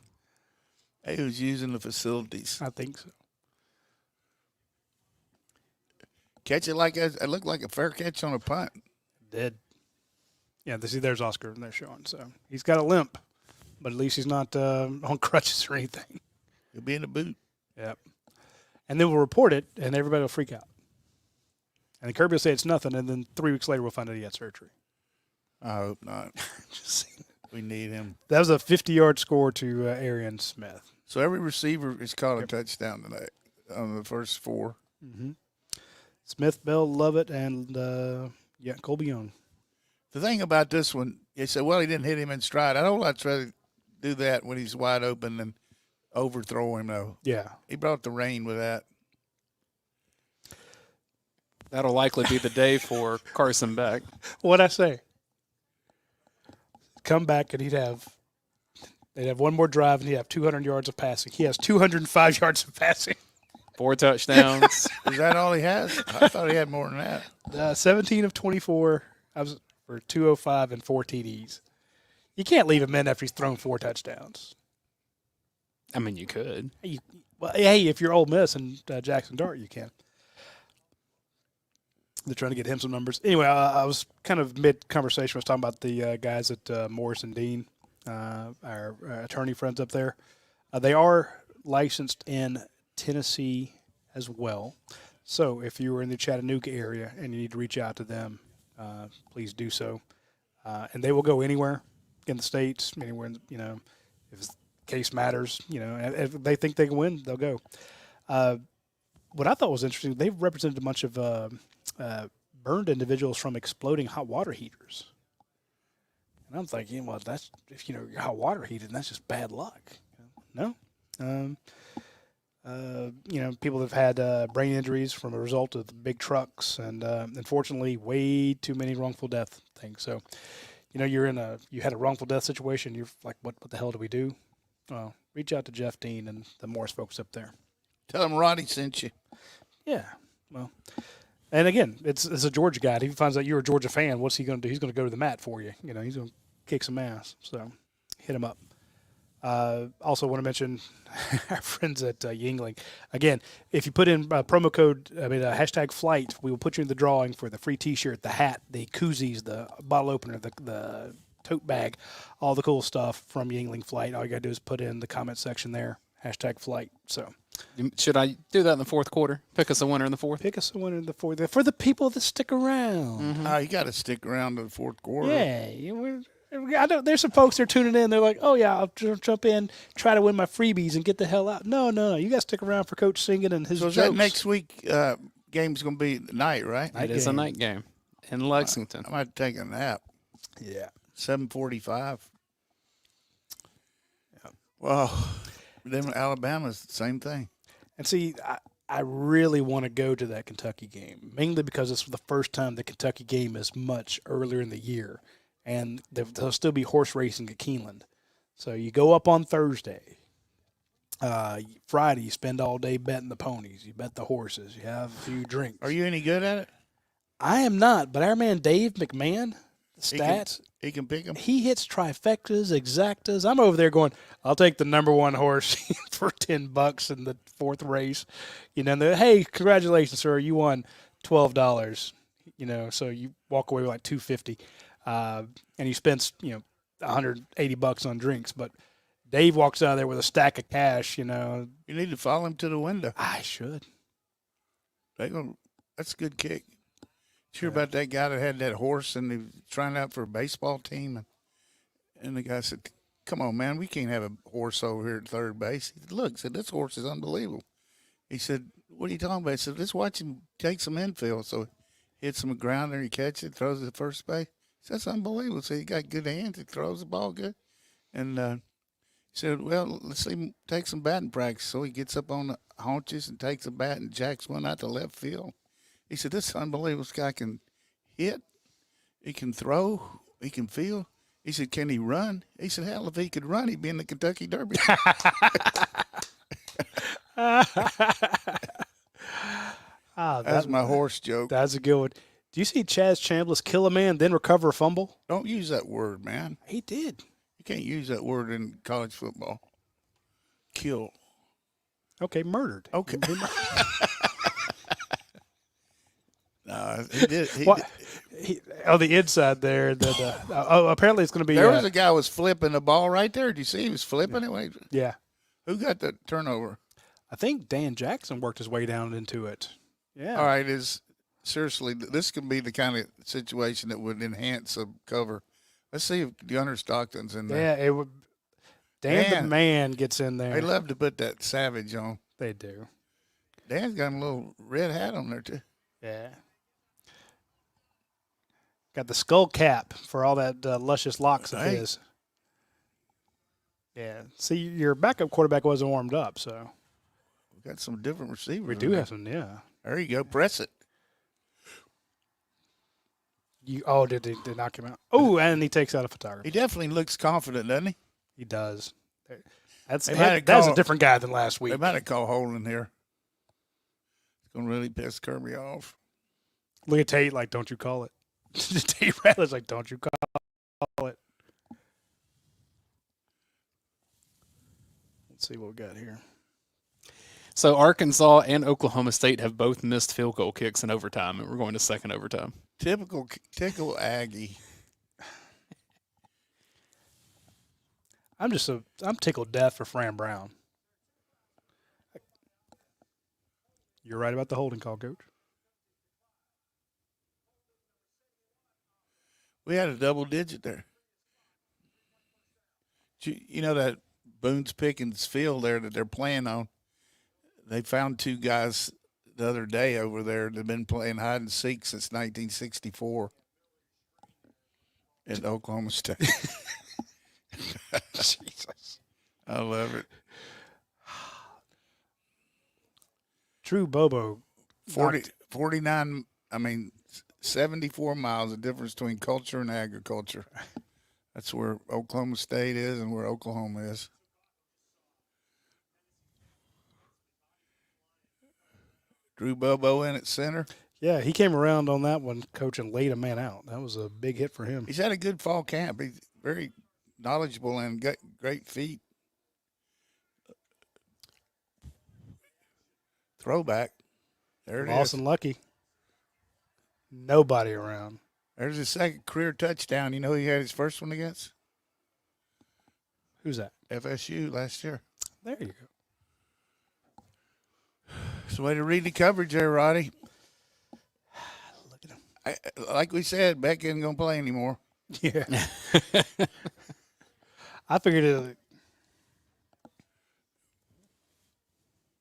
He was using the facilities.
I think so.
Catch it like it looked like a fair catch on a punt.
Did. Yeah, there's Oscar and they're showing. So he's got a limp, but at least he's not on crutches or anything.
He'll be in the boot.
Yep. And then we'll report it, and everybody will freak out. And then Kirby will say it's nothing, and then 3 weeks later we'll find out he had surgery.
I hope not.
Just
We need him.
that was a 50-yard score to Arian Smith.
So every receiver has caught a touchdown tonight on the first 4.
Mm-hmm. Smith, Bell, Lovett, and Colby Young.
The thing about this one, they said, well, he didn't hit him in stride. I don't like to try to do that when he's wide open and overthrow him, though.
Yeah.
He brought the rain with that.
That'll likely be the day for Carson Beck.
What'd I say? Come back and they'd have one more drive and he'd have 200 yards of passing. He has 205 yards of passing.
4 touchdowns.
Is that all he has? I thought he had more than that.
17 of 24 for 205 and 4 TDs. You can't leave him in after he's thrown 4 touchdowns.
I mean, you could.
Hey, if you're Ole Miss and Jackson Dart, you can. They're trying to get him some numbers. Anyway, I was kind of mid-conversation. I was talking about the guys at Morris and Dean, our attorney friends up there. They are licensed in Tennessee as well. So if you were in the Chattanooga area and you need to reach out to them, please do so. And they will go anywhere in the states, anywhere, if the case matters, if they think they can win, they'll go. What I thought was interesting, they've represented a bunch of burned individuals from exploding hot water heaters. And I'm thinking, well, that's, if you're hot water heated, that's just bad luck. No. People have had brain injuries from a result of the big trucks and, unfortunately, way too many wrongful death things. So, you had a wrongful death situation. You're like, what the hell do we do? Well, reach out to Jeff Dean and the Morris folks up there.
Tell him Roddy sent you.
Yeah. Well, and again, it's a Georgia guy. If he finds out you're a Georgia fan, what's he going to do? He's going to go to the mat for you. He's going to kick some ass. So hit him up. Also want to mention our friends at Yingling. Again, if you put in promo code, hashtag flight, we will put you in the drawing for the free T-shirt, the hat, the koozies, the bottle opener, the tote bag, all the cool stuff from Yingling Flight. All you got to do is put in the comment section there, hashtag flight. So.
Should I do that in the fourth quarter? Pick us a winner in the fourth?
Pick us a winner in the fourth. For the people that stick around.
Mm-hmm. You got to stick around to the fourth quarter.
Yeah. I know there's some folks that are tuning in. They're like, oh, yeah, I'll jump in, try to win my freebies and get the hell out. No. You got to stick around for Coach Singing and his jokes.
So that next week game's going to be night, right?
It is a night game in Lexington.
I might take a nap.
Yeah.
7:45. Yeah. Well, then Alabama's the same thing.
And see, I really want to go to that Kentucky game, mainly because it's the first time the Kentucky game is much earlier in the year. And there'll still be horse racing at Keeneland. So you go up on Thursday. Friday, you spend all day betting the ponies. You bet the horses. You have a few drinks.
Are you any good at it?
I am not, but our man Dave McMahon, the stats.
He can pick them.
He hits trifectas, exactas. I'm over there going, I'll take the number one horse for $10 in the fourth race. And hey, congratulations, sir. You won $12. So you walk away with like $250. And you spend, $180 on drinks. But Dave walks out of there with a stack of cash, You
need to follow him to the window.
I should.
That's a good kick. Hear about that guy that had that horse and he was trying out for a baseball team, and the guy said, "Come on, man, we can't have a horse over here at third base." He said, "Look," this horse is unbelievable. He said, "What are you talking about?" He said, "Let's watch him take some infield." So he hits some ground there, he catches it, throws it to first base. He said, "That's unbelievable." So he got good hands, he throws the ball good, and he said, "Well, let's see him take some batting practice." So he gets up on the haunches and takes a bat and jacks one out to left field. He said, "This is unbelievable. This guy can hit, he can throw, he can field." He said, "Can he run?" He said, "Hell, if he could run, he'd be in the Kentucky Derby." That's my horse joke.
That's a good one. Do you see Chaz Chambliss kill a man, then recover a fumble?
Don't use that word, man.
He did.
You can't use that word in college football. Kill.
Okay, murdered.
Okay. No, he did.
On the inside there. Apparently it's going to be.
There was a guy was flipping the ball right there. Did you see he was flipping it?
Yeah.
Who got the turnover?
I think Dan Jackson worked his way down into it. Yeah.
All right. Is seriously, this could be the kind of situation that would enhance a cover. Let's see if Gunnar Stockton's in there.
Yeah, it would. Dan the
Man.
man gets in there.
They love to put that Savage on.
They do.
Dan's got a little red hat on there, too.
Yeah. Got the skull cap for all that luscious locks of
Right.
his. Yeah. See, your backup quarterback wasn't warmed up, so
We've got some different receivers.
we
in
do
there.
have some. Yeah.
There you go. Press it.
Did they knock him out? Oh, and he takes out a
He
photographer.
definitely looks confident, doesn't he?
He does. That's
They might have
that's a
called-
different guy than last week.
They might have called holding here. It's going to really piss Kirby off.
Look at Tate like, don't you call it? Tate Rattler's like, don't you call it? Let's see what we got here.
So Arkansas and Oklahoma State have both missed field goal kicks in overtime, and we're going to second overtime.
Typical Aggie.
I'm tickled death for Fran Brown. You're right about the holding call, Coach.
We had a double digit there. You know that Boone's Pickens field there that they're playing on? They found two guys the other day over there that have been playing hide and seek since 1964 at Oklahoma State.
Jesus.
I love it.
True Bobo.
49, 74 miles, the difference between culture and agriculture. That's where Oklahoma State is and where Oklahoma is. Drew Bobo in at center.
Yeah, he came around on that one, Coach, and laid a man out. That was a big hit for him.
He's had a good fall camp. He's very knowledgeable and got great feet. Throwback. There it is.
Lawson Lucky. Nobody around.
There's his second career touchdown. You know who he had his first one against?
Who's that?
FSU last year.
There you go.
It's the way to read the coverage there, Roddy.
Look at him.
Like we said, Beck isn't going to play anymore.
Yeah. I figured it.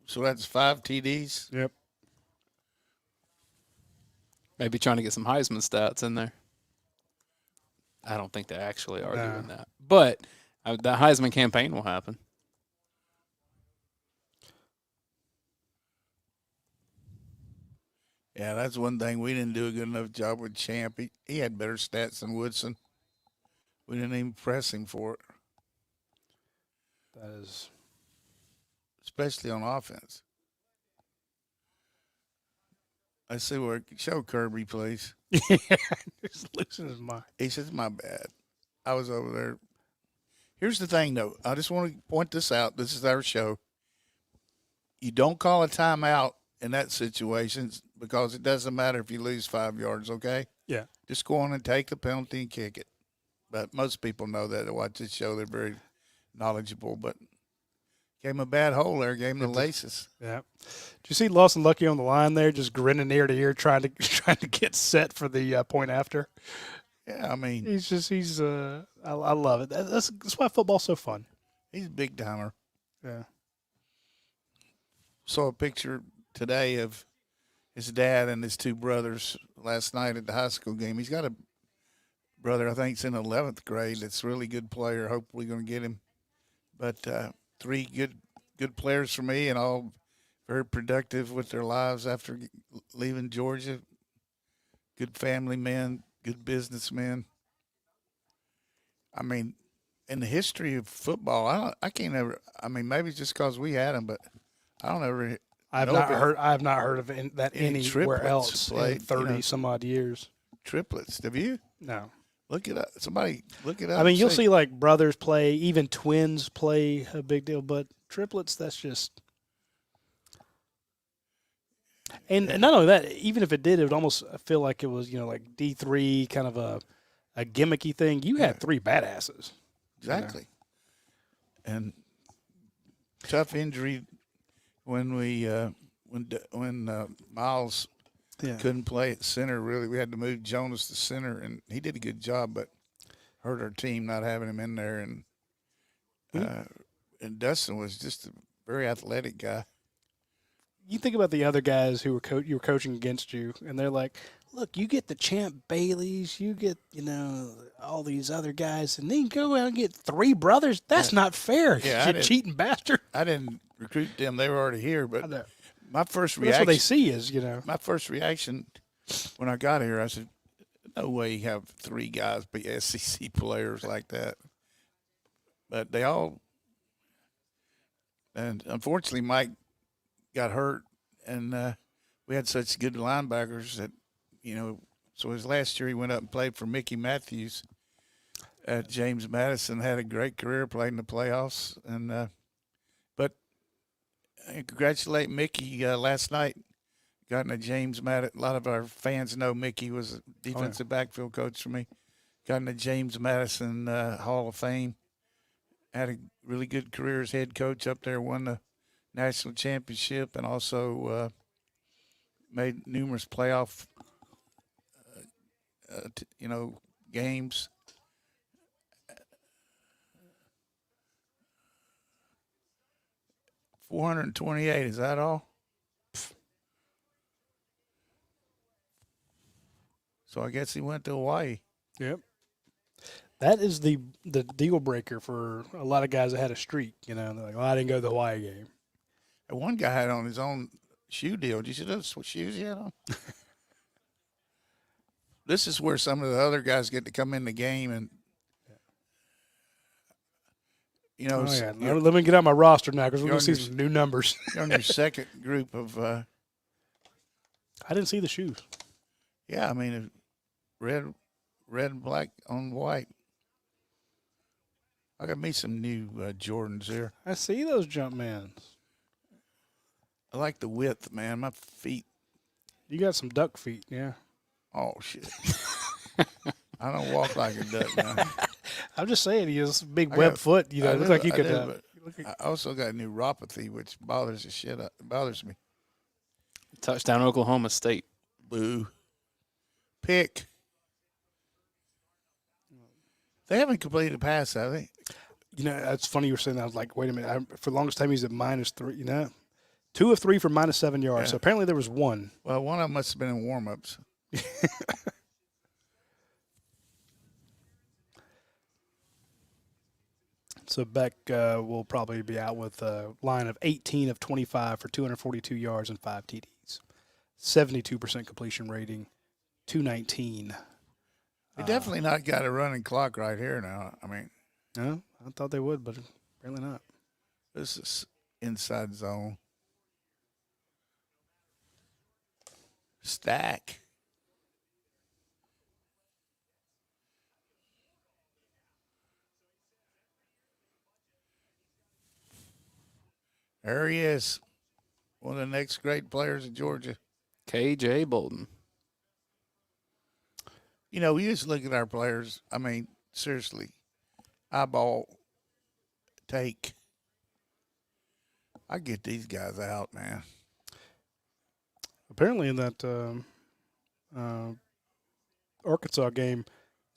So that's 5 TDs.
Yep.
Maybe trying to get some Heisman stats in there. I don't think they actually are
No.
doing that. But the Heisman campaign will happen.
Yeah, that's one thing. We didn't do a good enough job with Champ. He had better stats than Woodson. We didn't even press him for it,
That is.
especially on offense. Let's see where show Kirby, please.
He's losing his mind.
He says, "My bad. I was over there." Here's the thing, though. I just want to point this out. This is our show. You don't call a timeout in that situation because it doesn't matter if you lose 5 yards, okay?
Yeah.
Just go on and take the penalty and kick it. But most people know that. They watch this show. They're very knowledgeable. But gave him a bad hole there. Gave him the laces.
Yeah. Did you see Lawson Lucky on the line there, just grinning ear to ear, trying to get set for the point after?
Yeah, I mean,
He's I love it. That's why football's so fun.
he's a big timer.
Yeah.
Saw a picture today of his dad and his two brothers last night at the high school game. He's got a brother, I think, it's in 11th grade. That's a really good player. Hopefully going to get him. But 3 good players for me, and all very productive with their lives after leaving Georgia. Good family men, good businessmen. I mean, in the history of football, I can't ever. I mean, maybe it's just because we had them, but I don't ever.
I have not heard of that
any
anywhere
triplets
else
played,
in 30
you know.
some odd years.
Triplets. Have you?
No.
Look it up. Somebody look it up.
I mean,
and
you'll see like brothers play, even twins play a big deal, but triplets, that's just. And not only that, even if it did, it would almost feel like it was, like D3, kind of a gimmicky thing. You had 3 badasses.
Exactly. And tough injury when we when Miles
Yeah.
Couldn't play at center, really. We had to move Jonas to center, and he did a good job, but hurt our team not having him in there. And Dustin was just a very athletic guy.
You think about the other guys who were you were coaching against you, and they're like, "Look, you get the Champ Baileys, you get all these other guys, and then you go out and get 3 brothers. That's not fair.
Yeah,
you cheating bastard."
I didn't recruit them; they were already here. But my first
That's what they see is
my first reaction when I got here, I said, "No way you have 3 guys be SEC players like that." But they all, and unfortunately, Mike got hurt, and we had such good linebackers that, so his last year he went up and played for Mickey Matthews at James Madison, had a great career, played in the playoffs, and but I congratulate Mickey last night. Got in a James Madison. A lot of our fans know Mickey was a defensive backfield coach for me. Got in the James Madison Hall of Fame. Had a really good career as head coach up there. Won the national championship, and also made numerous playoff, games. $428. Is that all? So I guess he went to Hawaii.
Yep. That is the deal breaker for a lot of guys that had a streak. They're like, "Well, I didn't go to the Hawaii game."
And one guy had on his own shoe deal. Did you see those shoes he had on? This is where some of the other guys get to come in the game and,
Let me get out my roster now because we're going to see some new numbers.
You're on your second group of.
I didn't see the shoes.
Yeah, I mean, red and black on white. I got me some new Jordans there.
I see those Jumpmans.
I like the width, man. My feet.
You got some duck feet, yeah.
Oh, shit. I don't walk like a duck, man.
I'm just saying, he has a big web foot. It looks like you could.
I also got neuropathy, which bothers the shit out. It bothers me.
Touchdown, Oklahoma State.
Boo. Pick. They haven't completed a pass, have they?
That's funny you were saying that. I was like, wait a minute. For the longest time, he's at -3. 2 of 3 for -7 yards.
Yeah.
So apparently there was one.
Well, one of them must have been in warm-ups.
So Beck will probably be out with a line of 18 of 25 for 242 yards and 5 TDs. 72% completion rating, 219.
They definitely not got a running clock right here now. I mean,
No, I thought they would, but apparently not.
this is inside zone. Stack. There he is. One of the next great players in Georgia.
KJ Bolden.
We just look at our players. I mean, seriously, eyeball take. I get these guys out, man.
Apparently in that Arkansas game,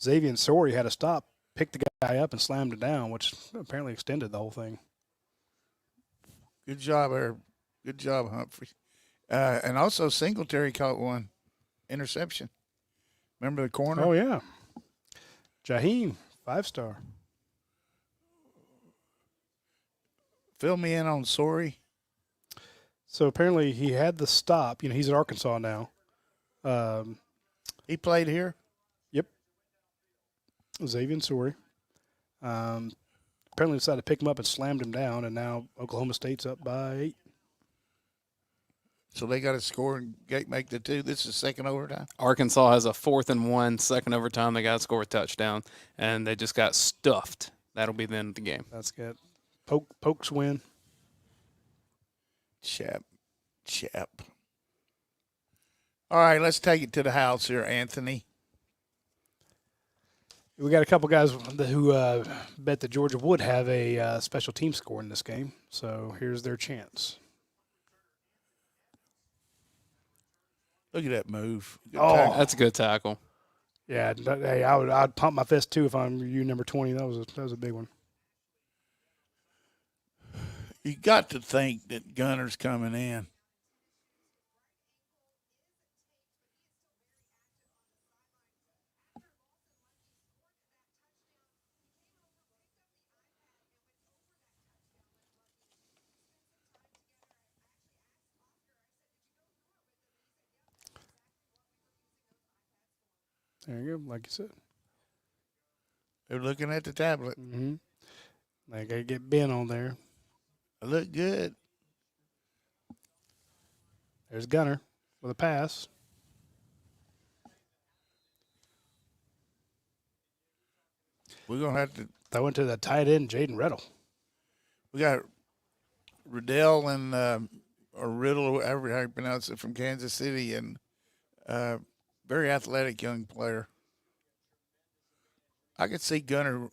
Xavier Sori had to stop, picked the guy up, and slammed him down, which apparently extended the whole thing.
Good job, Herb. Good job, Humphrey. And also Singletary caught one interception. Remember the corner?
Oh, yeah. Jaheim, 5-star.
Fill me in on Sori.
So apparently he had the stop. He's at Arkansas now.
He played here?
Yep. Xavier Sori. Apparently decided to pick him up and slammed him down, and now Oklahoma State's up by 8.
So they got to score and make the 2. This is second overtime?
Arkansas has a 4th and 1, second overtime. They got to score a touchdown, and they just got stuffed. That'll be the end of the game.
That's good. Pokes win.
Chap. All right, let's take it to the house here, Anthony.
We got a couple guys who bet that Georgia would have a special team score in this game. So here's their chance.
Look at that move. Good
Oh.
tackle.
That's a good tackle.
Yeah, hey, I'd pump my fist too if I'm you number 20. That was a big one.
You got to think that Gunner's coming in.
There you go, like you said.
They're looking at the tablet.
Mm-hmm. They got to get Ben on there.
It looked good.
There's Gunner with a pass.
We're going to have to.
That went to the tight end, Jaden Riddle.
We got Riddell and or Riddle, however how you pronounce it, from Kansas City, and very athletic young player. I could see Gunner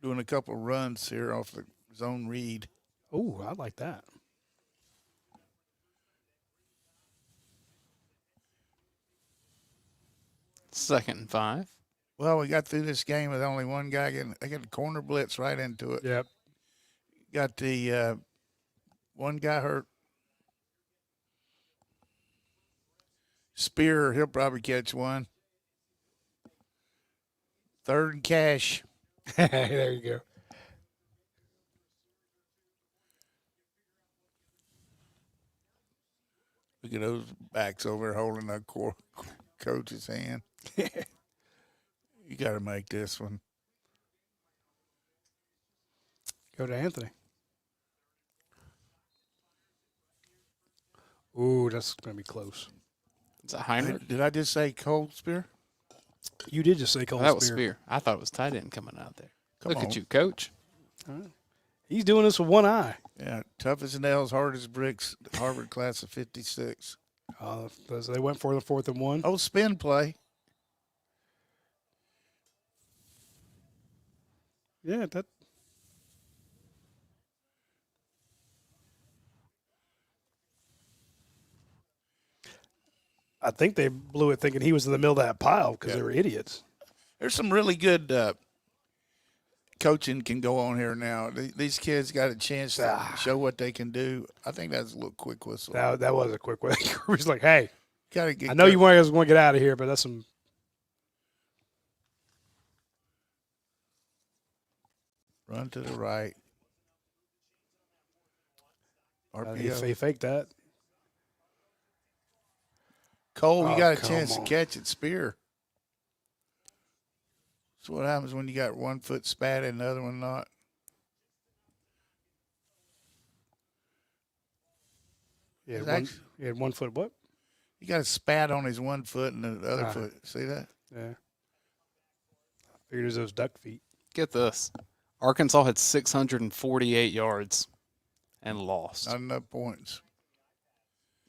doing a couple runs here off the zone read.
Oh, I like that.
Second and 5.
Well, we got through this game with only one guy getting. They got the corner blitz right into it.
Yep.
Got the one guy hurt. Spear, he'll probably catch one. Third and cash.
There you go.
Look at those backs over there holding that coach's hand. You got to make this one.
Go to Anthony. Ooh, that's going to be close.
Is that Heinrich?
Did I just say Cold Spear?
You did just say Cole
That was
Spear.
Spear. I thought it was tight end coming out there.
Come
Look
on.
at you, coach.
He's doing this with one eye.
Yeah, tough as nails, hard as bricks. Harvard class of '56.
They went for the 4th and 1.
Oh, spin play.
Yeah, that. I think they blew it thinking he was in the middle of that pile because they were idiots.
There's some really good coaching can go on here now. These kids got a chance to show what they can do. I think that's a little quick whistle.
That was a quick one. He's like, hey,
Gotta get
I know you guys want to get out of here, but that's some.
Run to the right. RPO.
He faked that.
Cole, you
Oh,
got a
come
chance
on.
to catch it, Spear. That's what happens when you got one foot spat and the other one not.
He had,
It's
one,
actually-
he had 1 foot what?
He got a spat on his one foot and the other
Ah.
foot. See that?
Yeah. Figured it was those duck feet.
Get this. Arkansas had 648 yards and lost.
Not enough points.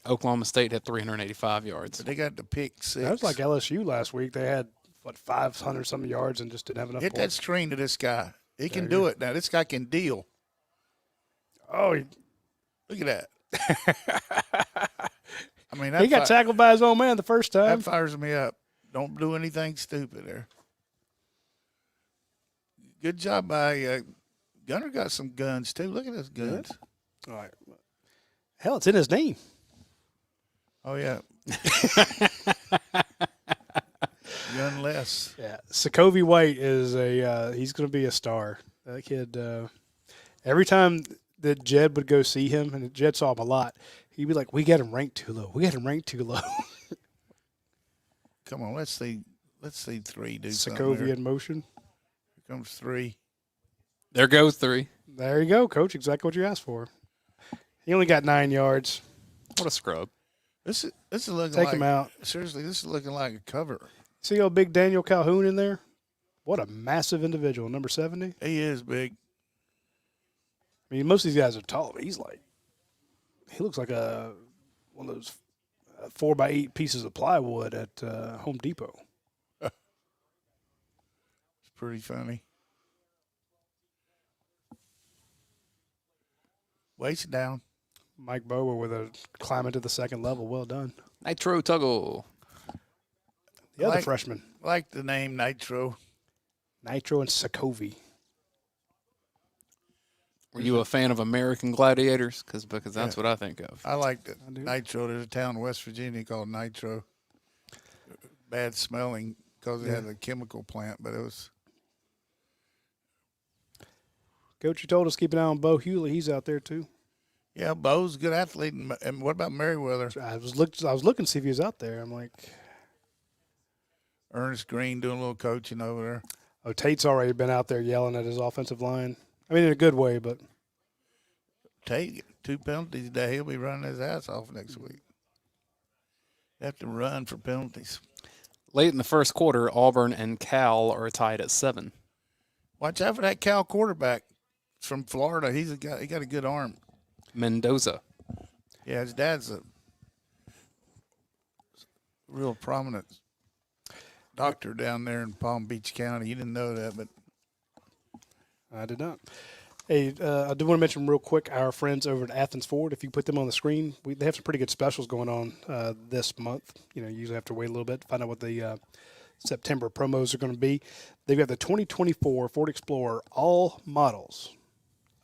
Oklahoma State had 385 yards.
But they got the pick six.
That was like LSU last week. They had, 500 something yards and just didn't have enough
Hit that
points.
screen to this guy. He can
you
do
go.
it now. This guy can deal.
Oh,
Look at that. I mean,
he got tackled by his own man the first time.
that fires me up. Don't do anything stupid there. Good job by Gunner. Got some guns too. Look at those guns.
All right. Hell, it's in his name.
Oh yeah. Gunless.
Yeah, Sokovie White is he's going to be a star. That kid. Every time that Jed would go see him, and Jed saw him a lot, he'd be like, "We got him ranked too low. We got him ranked too low."
Come on, let's see 3 do something.
Sokovie
There.
in motion.
Here comes 3.
There goes 3.
There you go, Coach. Exactly what you asked for. He only got 9 yards.
What a scrub.
This is looking
Take
like
him out.
Seriously, this is looking like a cover.
See how big Daniel Calhoun in there? What a massive individual. Number 70.
He is big.
I mean, most of these guys are tall, but he looks like one of those 4x8 pieces of plywood at Home Depot.
It's pretty funny. Waist down.
Mike Bower with a climb into the second level. Well done.
Nitro Tuggle.
The other freshman.
Like the name Nitro.
Nitro and Sokovy.
Were you a fan of American Gladiators? Because that's what I think of.
I like the Nitro. There's a town in West Virginia called Nitro. Bad smelling because it had a chemical plant, but it was.
Coach, you told us keep an eye on Bo Hewley. He's out there too.
Yeah, Bo's a good athlete. And what about Merriweather?
I was looking to see if he was out there. I'm like,
Ernest Green doing a little coaching over there.
oh, Tate's already been out there yelling at his offensive line. I mean, in a good way, but
Tate, 2 penalties today. He'll be running his ass off next week. They have to run for penalties.
Late in the first quarter, Auburn and Cal are tied at 7.
Watch out for that Cal quarterback from Florida. He got a good arm.
Mendoza.
Yeah, his dad's a real prominent doctor down there in Palm Beach County. You didn't know that, but
I did not. Hey, I do want to mention real quick our friends over at Athens Ford. If you put them on the screen, they have some pretty good specials going on this month. You know, you usually have to wait a little bit to find out what the September promos are going to be. They've got the 2024 Ford Explorer, all models,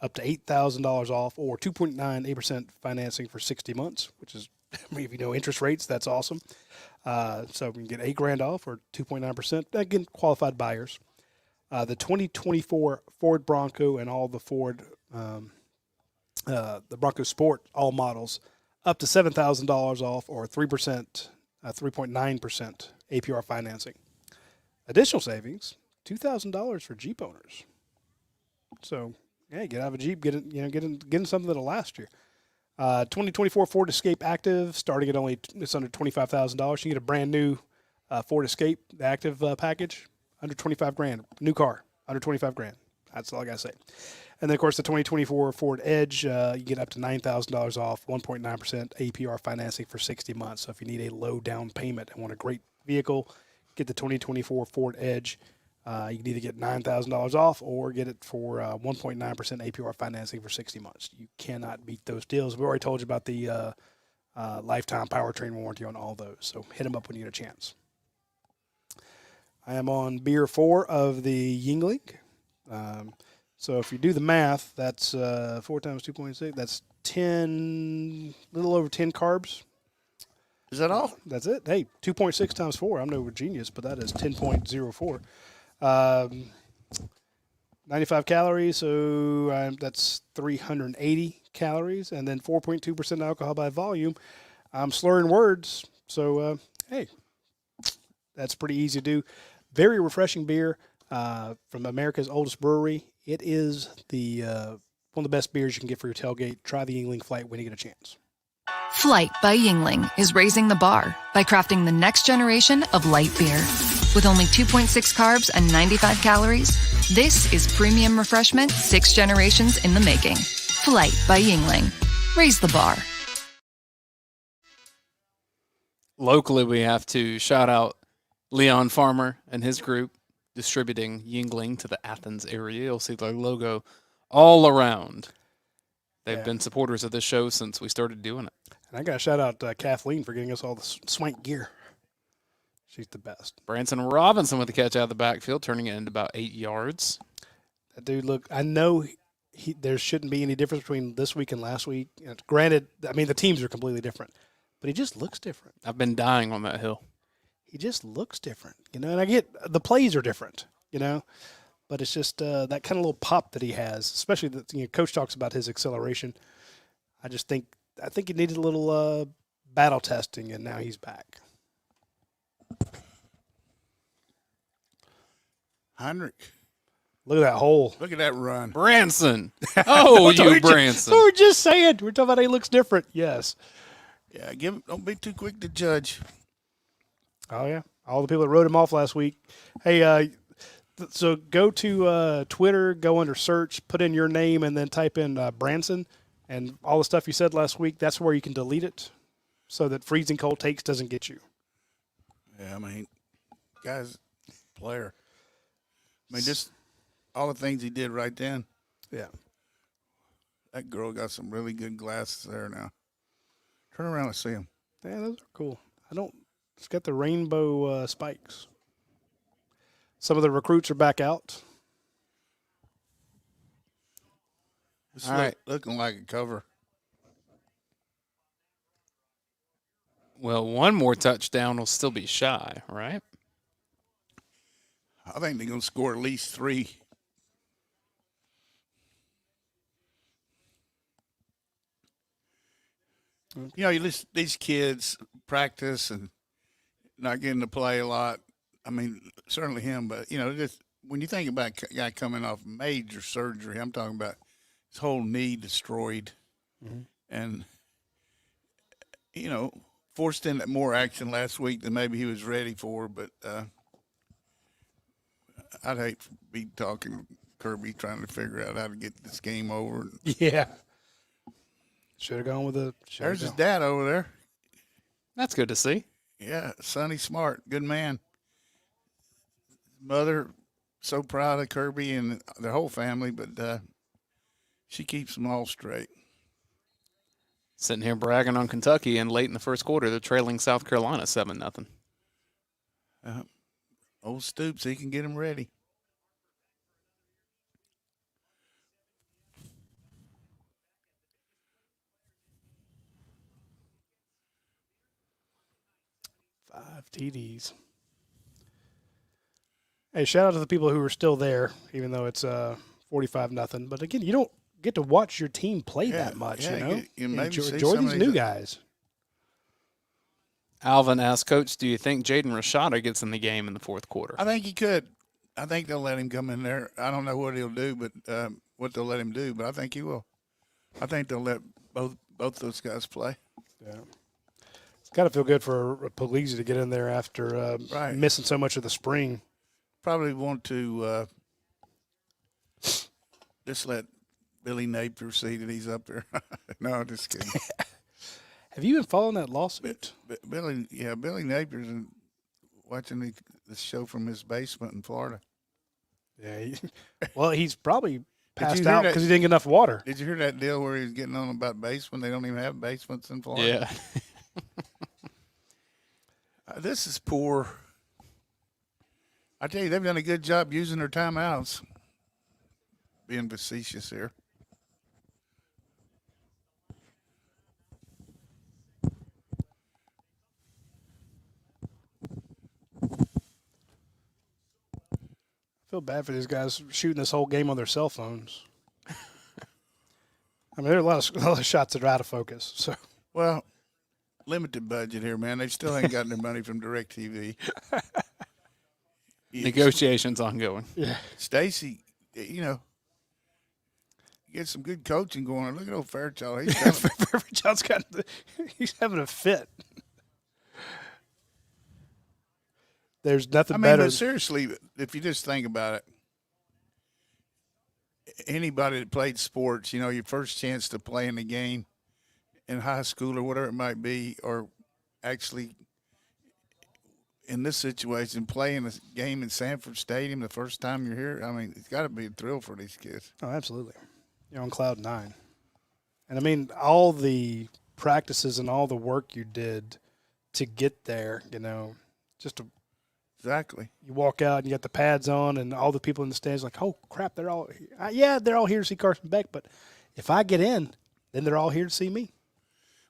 up to $8,000 off or 2.98% financing for 60 months, which is, I mean, if you know interest rates, that's awesome. So we can get $8,000 off or 2.9%. Again, qualified buyers. The 2024 Ford Bronco and all the Ford, the Bronco Sport, all models, up to $7,000 off or 3%, 3.9% APR financing. Additional savings, $2,000 for Jeep owners. So, yeah, get out of a Jeep, get in something that'll last you. 2024 Ford Escape Active, starting at it's under $25,000. You can get a brand new Ford Escape, the Active package. Under $25,000, new car, under $25,000. That's all I gotta say. And then, of course, the 2024 Ford Edge, you get up to $9,000 off, 1.9% APR financing for 60 months. So if you need a low down payment and want a great vehicle, get the 2024 Ford Edge. You can either get $9,000 off or get it for 1.9% APR financing for 60 months. You cannot beat those deals. We already told you about the lifetime powertrain warranty on all those. So hit them up when you get a chance. I am on beer 4 of the Yingling. So if you do the math, that's 4 times 2.6. That's 10, little over 10 carbs.
is that all?
That's it. Hey, 2.6 times 4. I'm no genius, but that is 10.04. 95 calories, so that's 380 calories, and then 4.2% alcohol by volume. I'm slurring words, so hey, that's pretty easy to do. Very refreshing beer from America's oldest brewery. It is the one of the best beers you can get for your tailgate. Try the Yingling Flight when you get a chance.
Flight by Yingling is raising the bar by crafting the next generation of light beer. With only 2.6 carbs and 95 calories, this is premium refreshment 6 generations in the making. Flight by Yingling. Raise the bar.
Locally, we have to shout out Leon Farmer and his group distributing Yingling to the Athens area. You'll see their logo all around. They've been supporters of this show since we started doing it.
And I got to shout out Kathleen for getting us all the swank gear. She's the best.
Branson Robinson with the catch out of the backfield, turning it into about 8 yards.
That dude, look, I know there shouldn't be any difference between this week and last week. And granted, I mean, the teams are completely different, but he just looks different.
I've been dying on that hill.
He just looks different, and I get the plays are different, but it's just that kind of little pop that he has, especially that Coach talks about his acceleration. I think he needed a little battle testing, and now he's back.
Heinrich.
Look at that hole.
Look at that run.
Branson. Oh, you Branson.
We're just saying. We're talking about he looks different. Yes.
Yeah, don't be too quick to judge.
Oh, yeah. All the people that wrote him off last week. Hey, so go to Twitter, go under search, put in your name, and then type in Branson. And all the stuff you said last week, that's where you can delete it so that Freezing Cold Takes doesn't get you.
Yeah, I mean, guy's player. I mean, just all the things he did right then.
Yeah.
That girl got some really good glasses there now. Turn around and see them.
Yeah, those are cool. It's got the rainbow spikes. Some of the recruits are back out.
It's
All right.
looking like a cover.
Well, one more touchdown will still be shy, right?
I think they're going to score at least 3. You know, these kids practice and not getting to play a lot. I mean, certainly him, but, you know, just when you think about a guy coming off major surgery, I'm talking about his whole knee destroyed.
Mm-hmm.
And, you know, forced into more action last week than maybe he was ready for, but I'd hate to be talking to Kirby trying to figure out how to get this game over.
Yeah. Should have gone with the.
There's his dad over there.
That's good to see.
Yeah, Sonny Smart, good man. Mother, so proud of Kirby and the whole family, but she keeps them all straight.
Sitting here bragging on Kentucky, and late in the first quarter, they're trailing South Carolina 7-0.
Old Stoops, he can get them ready.
Five TDs. Hey, shout out to the people who are still there, even though it's 45-0. But again, you don't get to watch your team play that much, you know.
You maybe see
enjoy
some
these
of
new
these-
guys.
Alvin asked, Coach, do you think Jaden Rashada gets in the game in the fourth quarter?
I think he could. I think they'll let him come in there. I don't know what he'll do, but what they'll let him do, but I think he will. I think they'll let both those guys play.
Yeah. It's got to feel good for Puglisi to get in there after
Right.
missing so much of the spring.
Probably want to just let Billy Napier see that he's up there. No, just kidding.
Have you been following that lawsuit?
Billy Napier's watching the show from his basement in Florida.
Yeah. Well, he's probably passed
you hear
out
that-
because he didn't get enough water.
Did you hear that deal where he was getting on about basement? They don't even have basements in Florida.
Yeah.
This is poor. I tell you, they've done a good job using their timeouts. Being facetious here.
I feel bad for these guys shooting this whole game on their cell phones. I mean, there are a lot of shots that are out of focus. So,
Well, limited budget here, man. They still ain't gotten their money from DirecTV.
Negotiations ongoing.
yeah.
Stacy, you know, get some good coaching going on. Look at old Fairchild.
He's having a fit. There's nothing
I mean,
better.
but seriously, if you just think about it, anybody that played sports, you know, your first chance to play in the game in high school or whatever it might be, or actually in this situation, playing a game in Sanford Stadium the first time you're here, I mean, it's got to be a thrill for these kids.
Oh, absolutely. You're on cloud nine. And, I mean, all the practices and all the work you did to get there, you know, just
Exactly.
you walk out and you got the pads on and all the people in the stands like, oh, crap, they're all here to see Carson Beck. But if I get in, then they're all here to see me.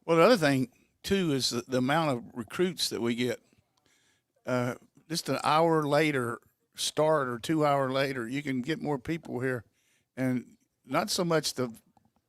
Well, the other thing, too, is the amount of recruits that we get. Just an hour later start or 2 hour later, you can get more people here. And not so much the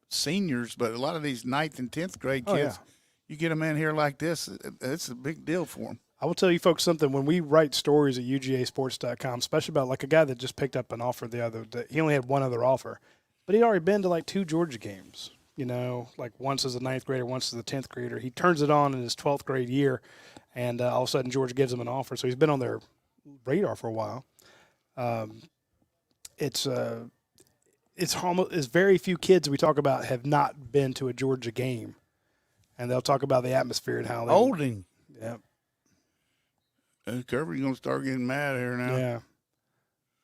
seniors, but a lot of these 9th and 10th grade kids,
Oh, yeah.
you get them in here like this, it's a big deal for them.
I will tell you folks something. When we write stories at UGASports.com, especially about like a guy that just picked up an offer the other day, he only had one other offer, but he'd already been to like 2 Georgia games, you know, like once as a 9th grader, once as a 10th grader. He turns it on in his 12th grade year, and all of a sudden Georgia gives him an offer. So he's been on their radar for a while. It's very few kids we talk about have not been to a Georgia game, and they'll talk about the atmosphere and how they
Holding.
Yeah.
Kirby's going to start getting mad here now.
Yeah.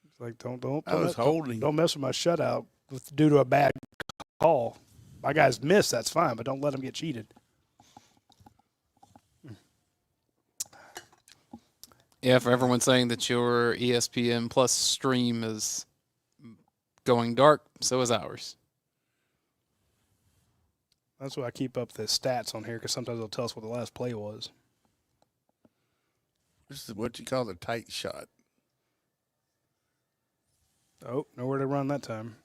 It's like don't
I was holding.
don't mess with my shutout due to a bad call. my guys miss, that's fine, but don't let them get cheated.
Yeah, for everyone saying that your ESPN Plus stream is going dark, so is ours.
That's why I keep up the stats on here because sometimes it'll tell us what the last play was.
This is what you call the tight shot.
Oh, nowhere to run that time.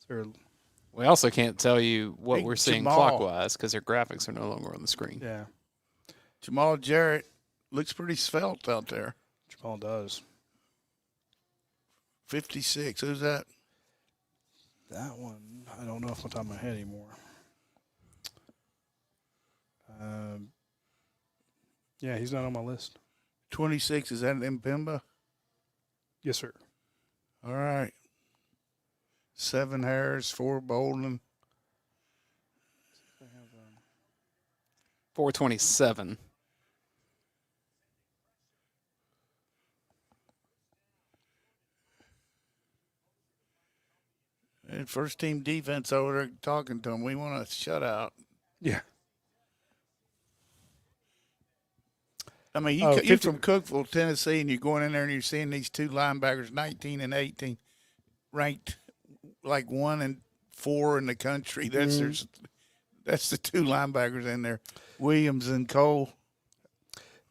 Is there
We also can't tell you what
Hey,
we're seeing
Jamal.
clockwise because their graphics are no longer on the screen.
yeah,
Jamal Jarrett looks pretty svelte out there.
Jamal does.
56. Who's that?
That one, I don't know off the top of my head anymore. Yeah, he's not on my list.
26. Is that Mpemba?
Yes, sir.
All right. 7 Harris, 4 Bolden.
427.
And first team defense over there talking to him. We want a shutout.
Yeah.
I mean,
Oh,
you're
50
from Cookeville, Tennessee, and you're going in there and you're seeing these 2 linebackers, 19 and 18, ranked like 1 and 4 in the country. That's that's the 2 linebackers in there, Williams and Cole.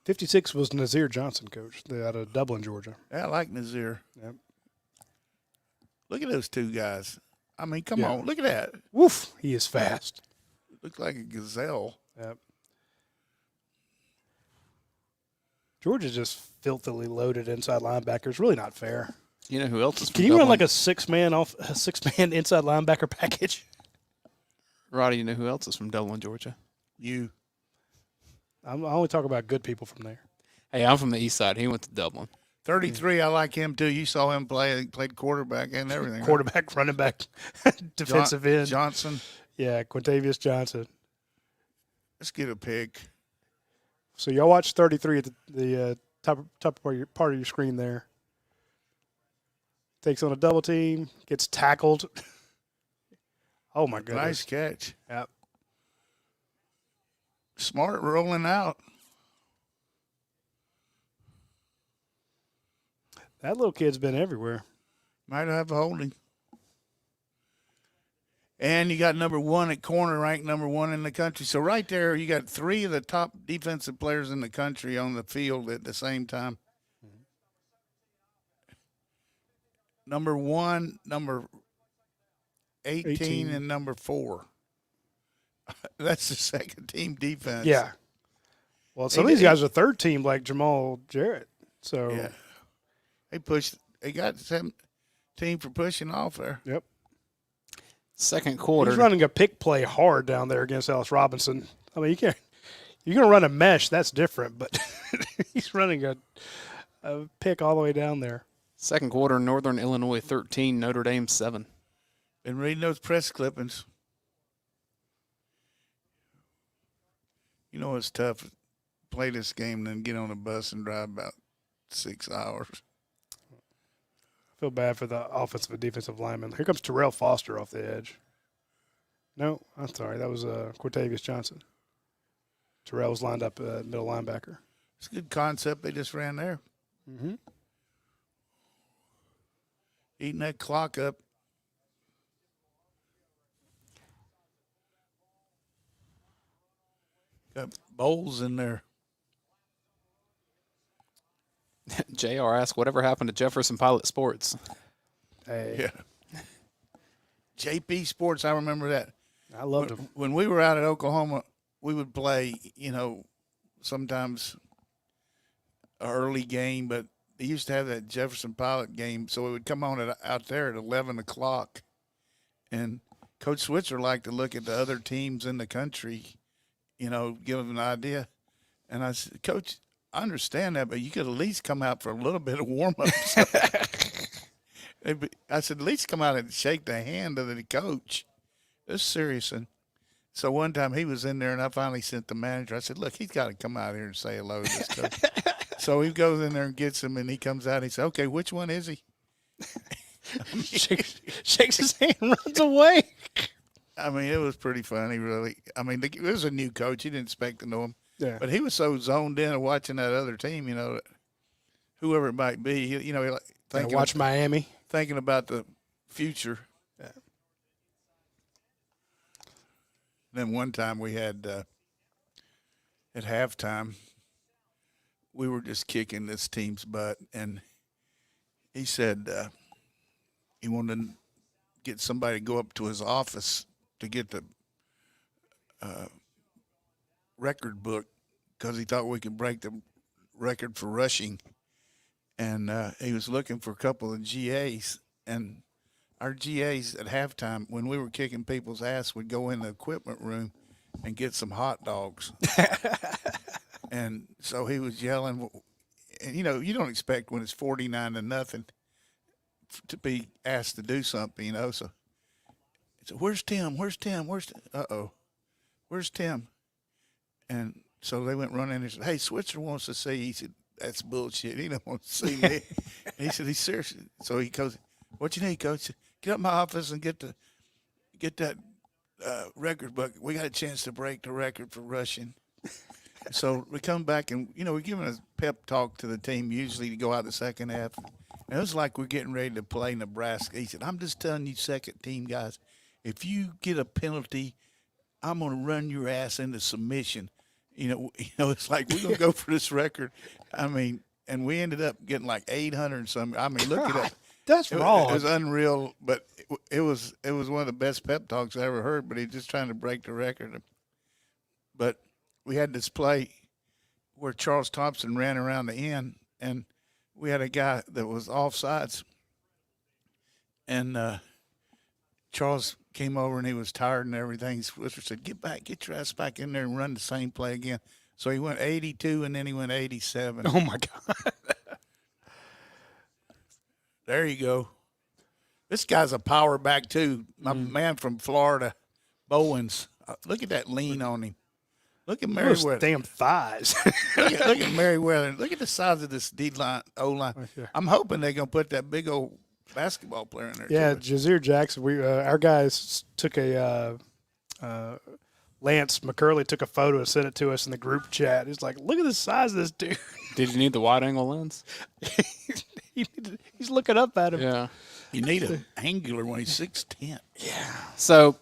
56 was Nazir Johnson, coach, out of Dublin, Georgia.
I like Nazir.
Yep.
Look at those 2 guys. I mean, come
Yeah.
on, look at that.
Woof, he is fast.
Looks like a gazelle.
Yep. Georgia's just filthily loaded inside linebackers. Really not fair.
You know who else is from
Can you run
Dublin?
like a six-man inside linebacker package?
Roddy, you know who else is from Dublin, Georgia?
You.
I only talk about good people from there.
Hey, I'm from the east side. He went to Dublin.
33, I like him too. You saw him play. He played quarterback and everything. right?
Quarterback, running back, defensive end.
Johnson.
Yeah, Quintavious Johnson.
Let's get a pick.
So y'all watch 33 at the top part of your screen there. Takes on a double team, gets tackled. Oh my goodness!
Nice catch.
Yep.
Smart rolling out.
That little kid's been everywhere.
Might have a holding. And you got number 1 at corner, ranked number 1 in the country. So right there, you got 3 of the top defensive players in the country on the field at the same time. Number 1, number 18, and number 4. That's the second team defense.
Yeah. Well, some of these guys are third team, like Jamal Jarrett. So
Yeah. They got some team for pushing off there.
Yep.
Second quarter.
He's running a pick play hard down there against Ellis Robinson. I mean, you're going to run a mesh, that's different, but he's running a pick all the way down there.
Second quarter, Northern Illinois 13, Notre Dame 7.
Been reading those press clippings. You know it's tough to play this game and then get on a bus and drive about 6 hours.
I feel bad for the offensive and defensive lineman. Here comes Terrell Foster off the edge. No, I'm sorry. That was Quintavious Johnson. Terrell was lined up middle linebacker.
It's a good concept they just ran there.
Mm-hmm.
Eating that clock up. Got bowls in there.
JR asked, whatever happened to Jefferson Pilot Sports?
Hey,
Yeah. JP Sports, I remember that.
I loved him.
When we were out at Oklahoma, we would play, sometimes an early game, but they used to have that Jefferson Pilot game, so it would come on out there at 11 o'clock. And Coach Switzer liked to look at the other teams in the country, give them an idea. And I said, Coach, I understand that, but you could at least come out for a little bit of warm-ups. I said, at least come out and shake the hand of the coach. It's serious. And so one time he was in there, and I finally sent the manager. I said, look, he's got to come out here and say hello to this coach. So he goes in there and gets him, and he comes out. And he said, okay, which one is he?
shakes his hand, runs away.
I mean, it was pretty funny, really. I mean, it was a new coach. He didn't expect to know him.
Yeah.
But he was so zoned in and watching that other team, that whoever it might be,
Watch Miami.
thinking about the future.
Yeah.
Then one time we had, at halftime, we were just kicking this team's butt, and he said he wanted to get somebody to go up to his office to get the record book because he thought we could break the record for rushing. And he was looking for a couple of GAs. And our GAs at halftime, when we were kicking people's ass, would go in the equipment room and get some hot dogs. And so he was yelling. And, you don't expect when it's 49-0 to be asked to do something, So, where's Tim? Where's Tim? Uh-oh. Where's Tim? And so they went running and said, hey, Switzer wants to see. He said, that's bullshit. He don't want to see me. He said, he's serious. So he goes, what you need, Coach? Get up my office and get that record book. We got a chance to break the record for rushing. So we come back and, we're giving a pep talk to the team usually to go out the second half. And it was like we're getting ready to play Nebraska. He said, I'm just telling you, second team guys, if you get a penalty, I'm going to run your ass into submission. It's like we're going to go for this record. I mean, and we ended up getting like 800 and something. I mean, look at that.
That's wrong.
It was unreal, but it was one of the best pep talks I ever heard, but he's just trying to break the record. But we had this play where Charles Thompson ran around the end, and we had a guy that was offsides. And Charles came over, and he was tired and everything. Switzer said, get your ass back in there and run the same play again. So he went 82, and then he went 87.
Oh, my God.
There you go. This guy's a power back, too. My man from Florida, Bowens. Look at that lean on him. Look at
Those
Merriweather.
damn thighs.
look at Merriweather. Look at the size of this D-line, O-line. I'm hoping they're going to put that big old basketball player in there.
Yeah,
too.
Jazeer Jackson. Our guys took a Lance McCurley took a photo and sent it to us in the group chat. He's like, look at the size of this dude.
Did you need the wide angle lens?
He's looking up at him.
Yeah.
You need an angular one. He's 6'10".
So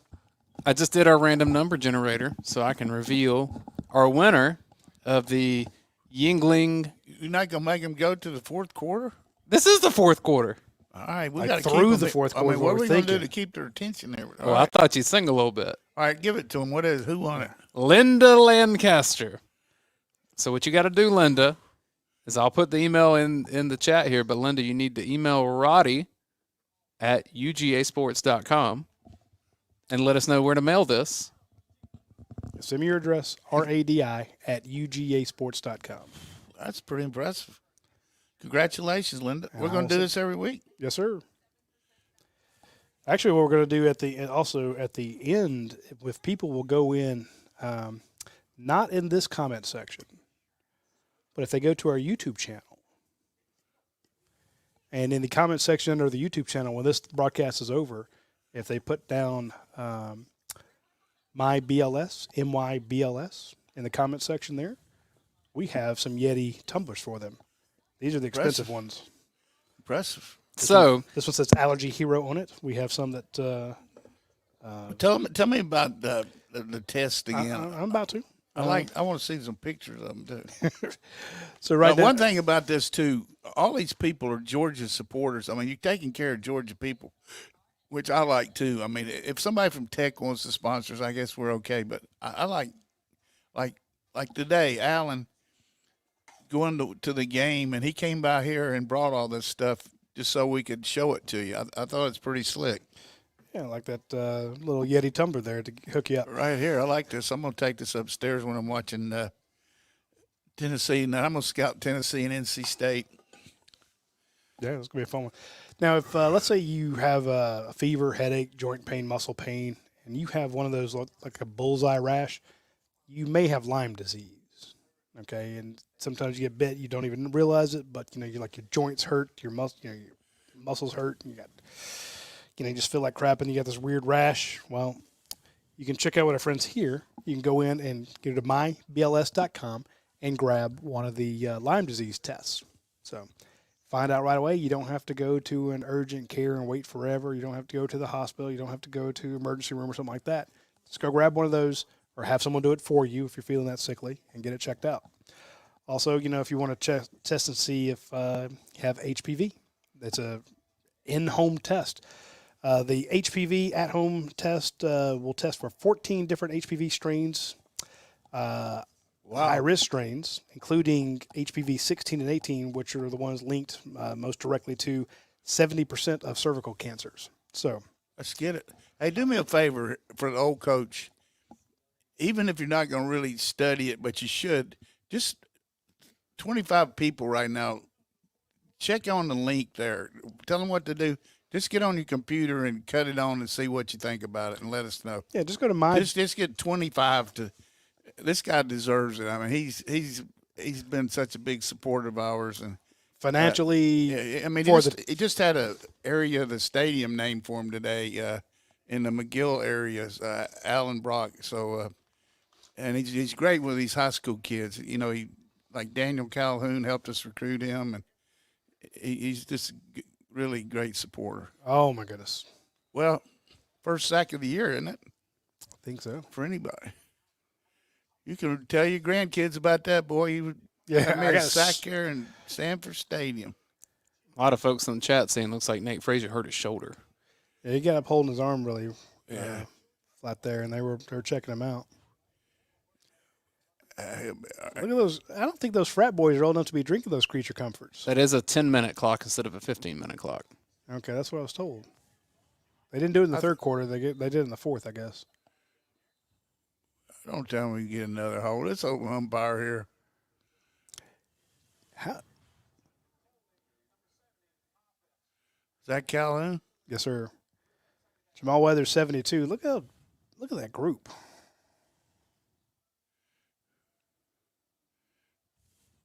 I just did our random number generator so I can reveal our winner of the Yingling.
You're not going to make him go to the fourth quarter?
This is the fourth quarter.
All right, we
Like
got to
through
keep
the
them.
fourth
I mean,
quarter,
what are
we're
we going to do
thinking.
to keep their attention there?
Well, I thought you'd sing a little bit.
All right, give it to him. Who won it?
Linda Lancaster. So what you got to do, Linda, is I'll put the email in the chat here, but Linda, you need to email Radi at UGAsports.com and let us know where to mail this.
Send me your address, RADI at UGAsports.com.
That's pretty impressive. Congratulations, Linda. We're going to do this every week.
Yes, sir. Actually, what we're going to do at the end, if people will go in, not in this comment section, but if they go to our YouTube channel, and in the comment section under the YouTube channel, when this broadcast is over, if they put down my BLS, MYBLS, in the comment section there, we have some Yeti tumblers for them. These are the expensive ones.
Impressive.
This one says Allergy Hero on it. We have some that.
Tell me about the test again.
I'm about to.
I want to see some pictures of them too.
So right now,
one thing about this too, all these people are Georgia supporters. I mean, you're taking care of Georgia people, which I like too. I mean, if somebody from Tech wants to sponsor us, I guess we're okay. But I like today, Alan going to the game, and he came by here and brought all this stuff just so we could show it to you. I thought it's pretty slick.
Yeah, like that little Yeti tumbler there to hook you up.
Right here, I like this. I'm going to take this upstairs when I'm watching Tennessee. Now I'm going to scout Tennessee and NC State.
Yeah, it's going to be a fun one. Now, if let's say you have a fever, headache, joint pain, muscle pain, and you have one of those like a bullseye rash, you may have Lyme disease. Okay, and sometimes you get bit, you don't even realize it, but your joints hurt, your muscles muscles hurt, and you just feel like crap, and you got this weird rash. Well, you can check out what our friends here. You can go in and go to mybls.com and grab one of the Lyme disease tests. So find out right away. You don't have to go to an urgent care and wait forever. You don't have to go to the hospital. You don't have to go to emergency room or something like that. Just go grab one of those or have someone do it for you if you're feeling that sickly and get it checked out. Also, if you want to test and see if you have HPV, it's a in-home test. The HPV at-home test will test for 14 different HPV strains, high-risk strains, including HPV 16 and 18, which are the ones linked most directly to 70% of cervical cancers. So
let's get it. Hey, do me a favor for the old coach. Even if you're not going to really study it, but you should, just 25 people right now, check on the link there. Tell them what to do. Just get on your computer and cut it on and see what you think about it and let us know.
Yeah, just go to
Just get 25 to – this guy deserves it. I mean, he's been such a big supporter of ours. And
financially.
I mean, he just had a area of the stadium named for him today in the McGill area, Alan Brock. So, and he's great with these high school kids. He like Daniel Calhoun helped us recruit him, and he's just a really great supporter.
Oh, my goodness.
Well, first sack of the year, isn't it?
I think so.
For anybody. You can tell your grandkids about that, boy. He made a sack here in Sanford Stadium.
A lot of folks in the chat saying looks like Nate Frazier hurt his shoulder.
Yeah, he got up holding his arm really flat there, and they were checking him out. Look at those. I don't think those frat boys are old enough to be drinking those Creature Comforts.
That is a 10-minute clock instead of a 15-minute clock.
Okay, that's what I was told. They didn't do it in the third quarter. They did it in the fourth, I guess.
Don't tell me we get another hold. Let's open umpire here.
How?
Is that Calhoun?
Yes, sir. Jamal Weather, 72. Look at that group.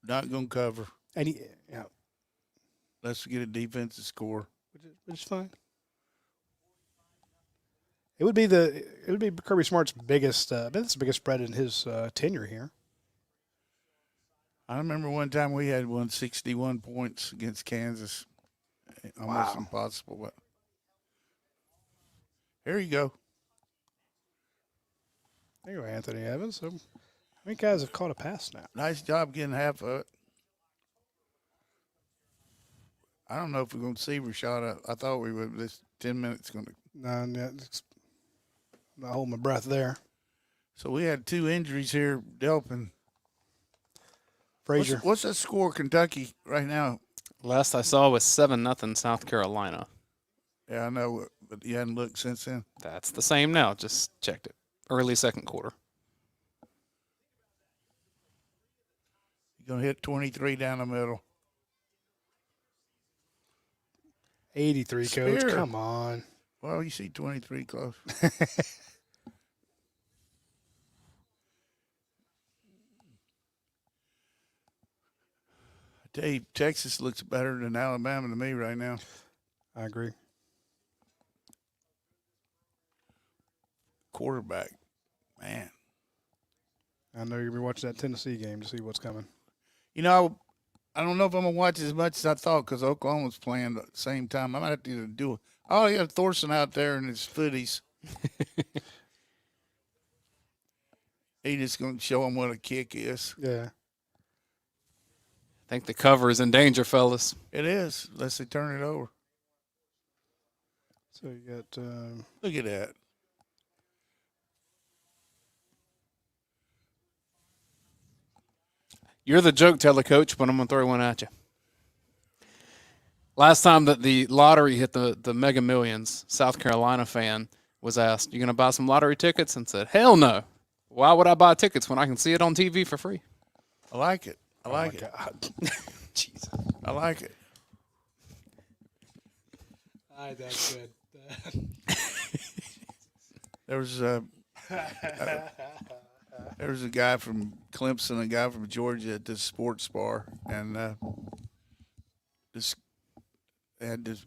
Not going to cover.
And
Let's get a defensive score.
which is fine. It would be Kirby Smart's biggest. I bet it's the biggest spread in his tenure here.
I remember one time we had 161 points against Kansas. Almost impossible. But here you go.
There you go, Anthony Evans. So, how many guys have caught a pass now?
Nice job getting half of it. I don't know if we're going to see Rashad. I thought we would. This 10 minutes going to.
No, I'm not holding my breath there.
So we had two injuries here, Delpin.
Frazier.
What's that score, Kentucky, right now?
Last I saw was 7-0 South Carolina.
Yeah, I know, but you hadn't looked since then.
That's the same now. Just checked it. Early second quarter.
You're going to hit 23 down the middle.
83,
Spear.
Coach. Come on.
Well, you see 23 close. I tell you, Texas looks better than Alabama to me right now.
I agree.
Quarterback, man.
I know you're going to be watching that Tennessee game to see what's coming.
I don't know if I'm going to watch as much as I thought because Oklahoma's playing at the same time. I might have to either do it. Oh, yeah, Thorson out there in his footies. He just going to show him what a kick is.
Yeah.
I think the cover is in danger, fellas.
It is, unless they turn it over.
So you got
Look at that.
You're the joke teller, Coach, but I'm going to throw one at you. Last time that the lottery hit the Mega Millions, South Carolina fan was asked, you going to buy some lottery tickets? And said, hell no. Why would I buy tickets when I can see it on TV for free?
I like it. I like it.
God.
Jesus.
I like it.
That's good.
There was a guy from Clemson, a guy from Georgia at this sports bar, and they had this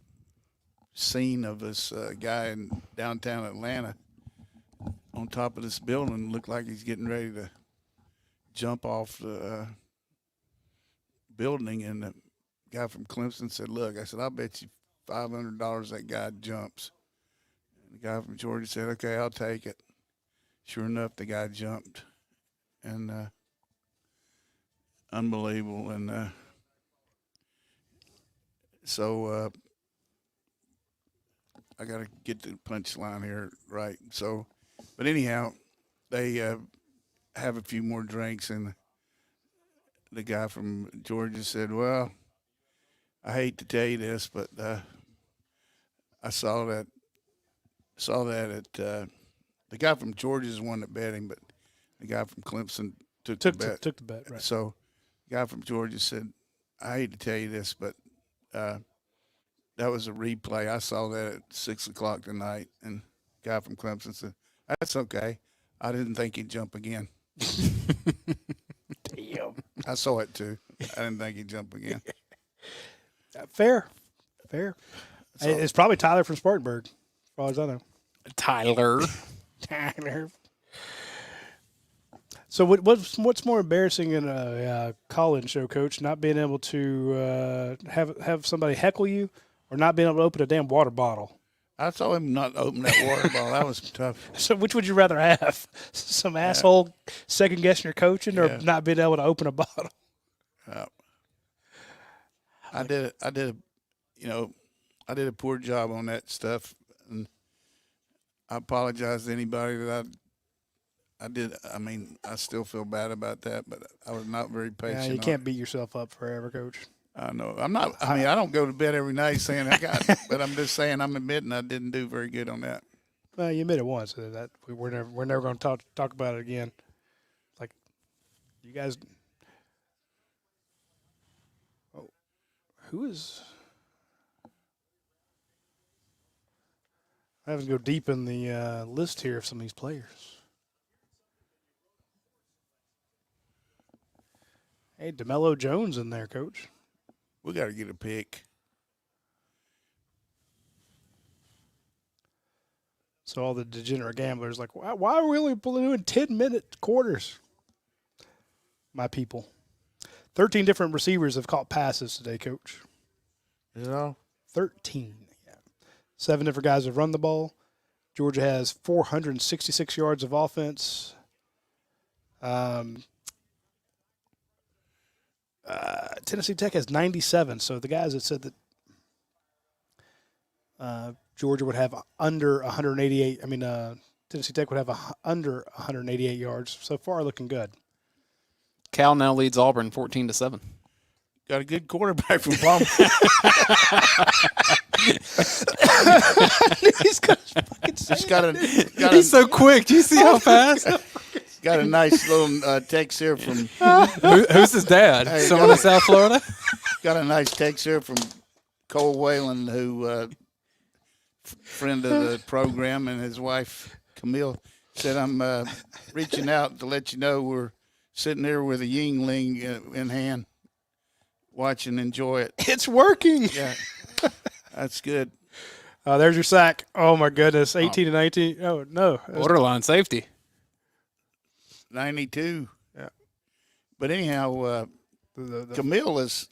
scene of this guy in downtown Atlanta on top of this building. Looked like he's getting ready to jump off the building, and the guy from Clemson said, "Look," I said, "I'll bet you $500 that guy jumps." And the guy from Georgia said, "Okay, I'll take it." Sure enough, the guy jumped, and unbelievable. And so I got to get the punchline here right. So, but anyhow, they have a few more drinks, and the guy from Georgia said, "Well, I hate to tell you this, but I saw that at the guy from Georgia is the one that bet him, but the guy from Clemson took the bet.
Took the bet, right.
So the guy from Georgia said, I hate to tell you this, but that was a replay. I saw that at 6 o'clock tonight, and the guy from Clemson said, that's okay. I didn't think he'd jump again."
Damn.
I saw it too. I didn't think he'd jump again.
Fair. It's probably Tyler from Spartanburg, as far as I know.
Tyler.
Tyler. So what's more embarrassing in a call-in show, Coach? Not being able to have somebody heckle you, or not being able to open a damn water bottle?
I saw him not open that water bottle. That was tough.
So which would you rather have? Some asshole second-guessing your coaching, or not being able to open a bottle?
I did a poor job on that stuff, and I apologize to anybody that I did. I mean, I still feel bad about that, but I was not very patient.
Yeah, you can't beat yourself up forever, Coach.
I know. I'm not. I mean, I don't go to bed every night saying I got it, but I'm just saying I'm admitting I didn't do very good on that.
Well, you admit it once. So that we're never going to talk about it again. Like, you guys. Oh, who is? I have to go deep in the list here of some of these players. Hey, DeMello Jones in there, Coach.
We got to get a pick.
So all the degenerate gamblers like, why are we only doing 10-minute quarters? My people. 13 different receivers have caught passes today, Coach.
Is it all?
13. Yeah. 7 different guys have run the ball. Georgia has 466 yards of offense. Tennessee Tech has 97. So the guys that said that Georgia would have under 188. Tennessee Tech would have under 188 yards. So far, looking good.
Cal now leads Auburn 14-7.
Got a good quarterback from Palmer.
He's got fucking
He's so quick. Do you see how fast?
Got a nice little text here from.
Who's his dad?
Hey,
Someone in South Florida?
Got a nice text here from Cole Whalen, who friend of the program, and his wife Camille said, "I'm reaching out to let you know we're sitting here with a Yingling in hand, watch and enjoy it."
It's working.
Yeah, that's good.
There's your sack. Oh my goodness, 18-19. Oh no,
Borderline safety.
92.
Yeah.
But anyhow, Camille is.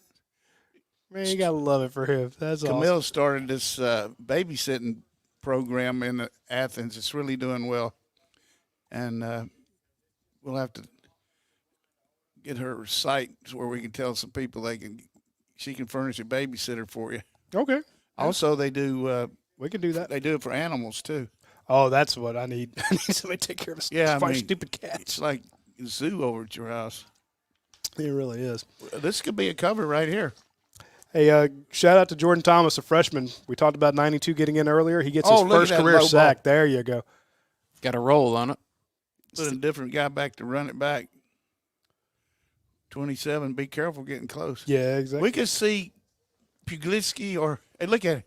Man, you gotta love it for him. That's
Camille
awesome.
started this babysitting program in Athens. It's really doing well, and we'll have to get her site where we can tell some people she can furnish a babysitter for you.
Okay.
Also, they do.
We can do that.
They do it for animals too.
Oh, that's what I need. I need somebody to take care of a stupid cat.
It's like a zoo over at your house.
It really is.
This could be a cover right here.
Hey, shout out to Jordan Thomas, a freshman. We talked about 92 getting in earlier. He gets his
look at
first
that
career
low
sack.
ball.
There you go.
Got a roll on it.
Put a different guy back to run it back. 27. Be careful getting close.
Yeah, exactly.
We could see Puglitsky hey, look at it.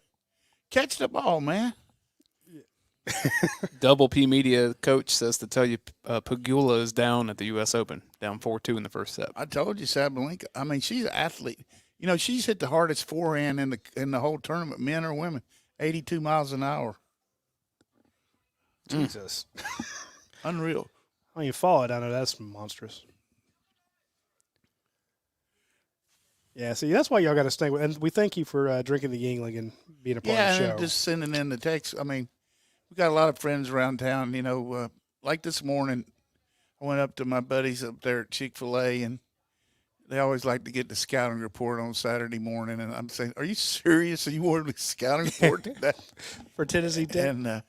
Catch the ball, man.
Double P Media coach says to tell you Pagula is down at the U.S. Open, down 4-2 in the first set.
I told you, Sabalenka. I mean, she's an athlete. You know, she's hit the hardest forehand in the whole tournament, men or women. 82 miles an hour.
Jesus.
Unreal.
I mean, fall it. I know that's monstrous. Yeah, see, that's why y'all got to stay with. And we thank you for drinking the Yingling and being a part
Yeah,
of the show.
and just sending in the text. I mean, we got a lot of friends around town. Like this morning, I went up to my buddies up there at Chick-fil-A, and they always like to get the scouting report on Saturday morning. And I'm saying, are you serious? Are you wanting the scouting report today?
For Tennessee Tech.
And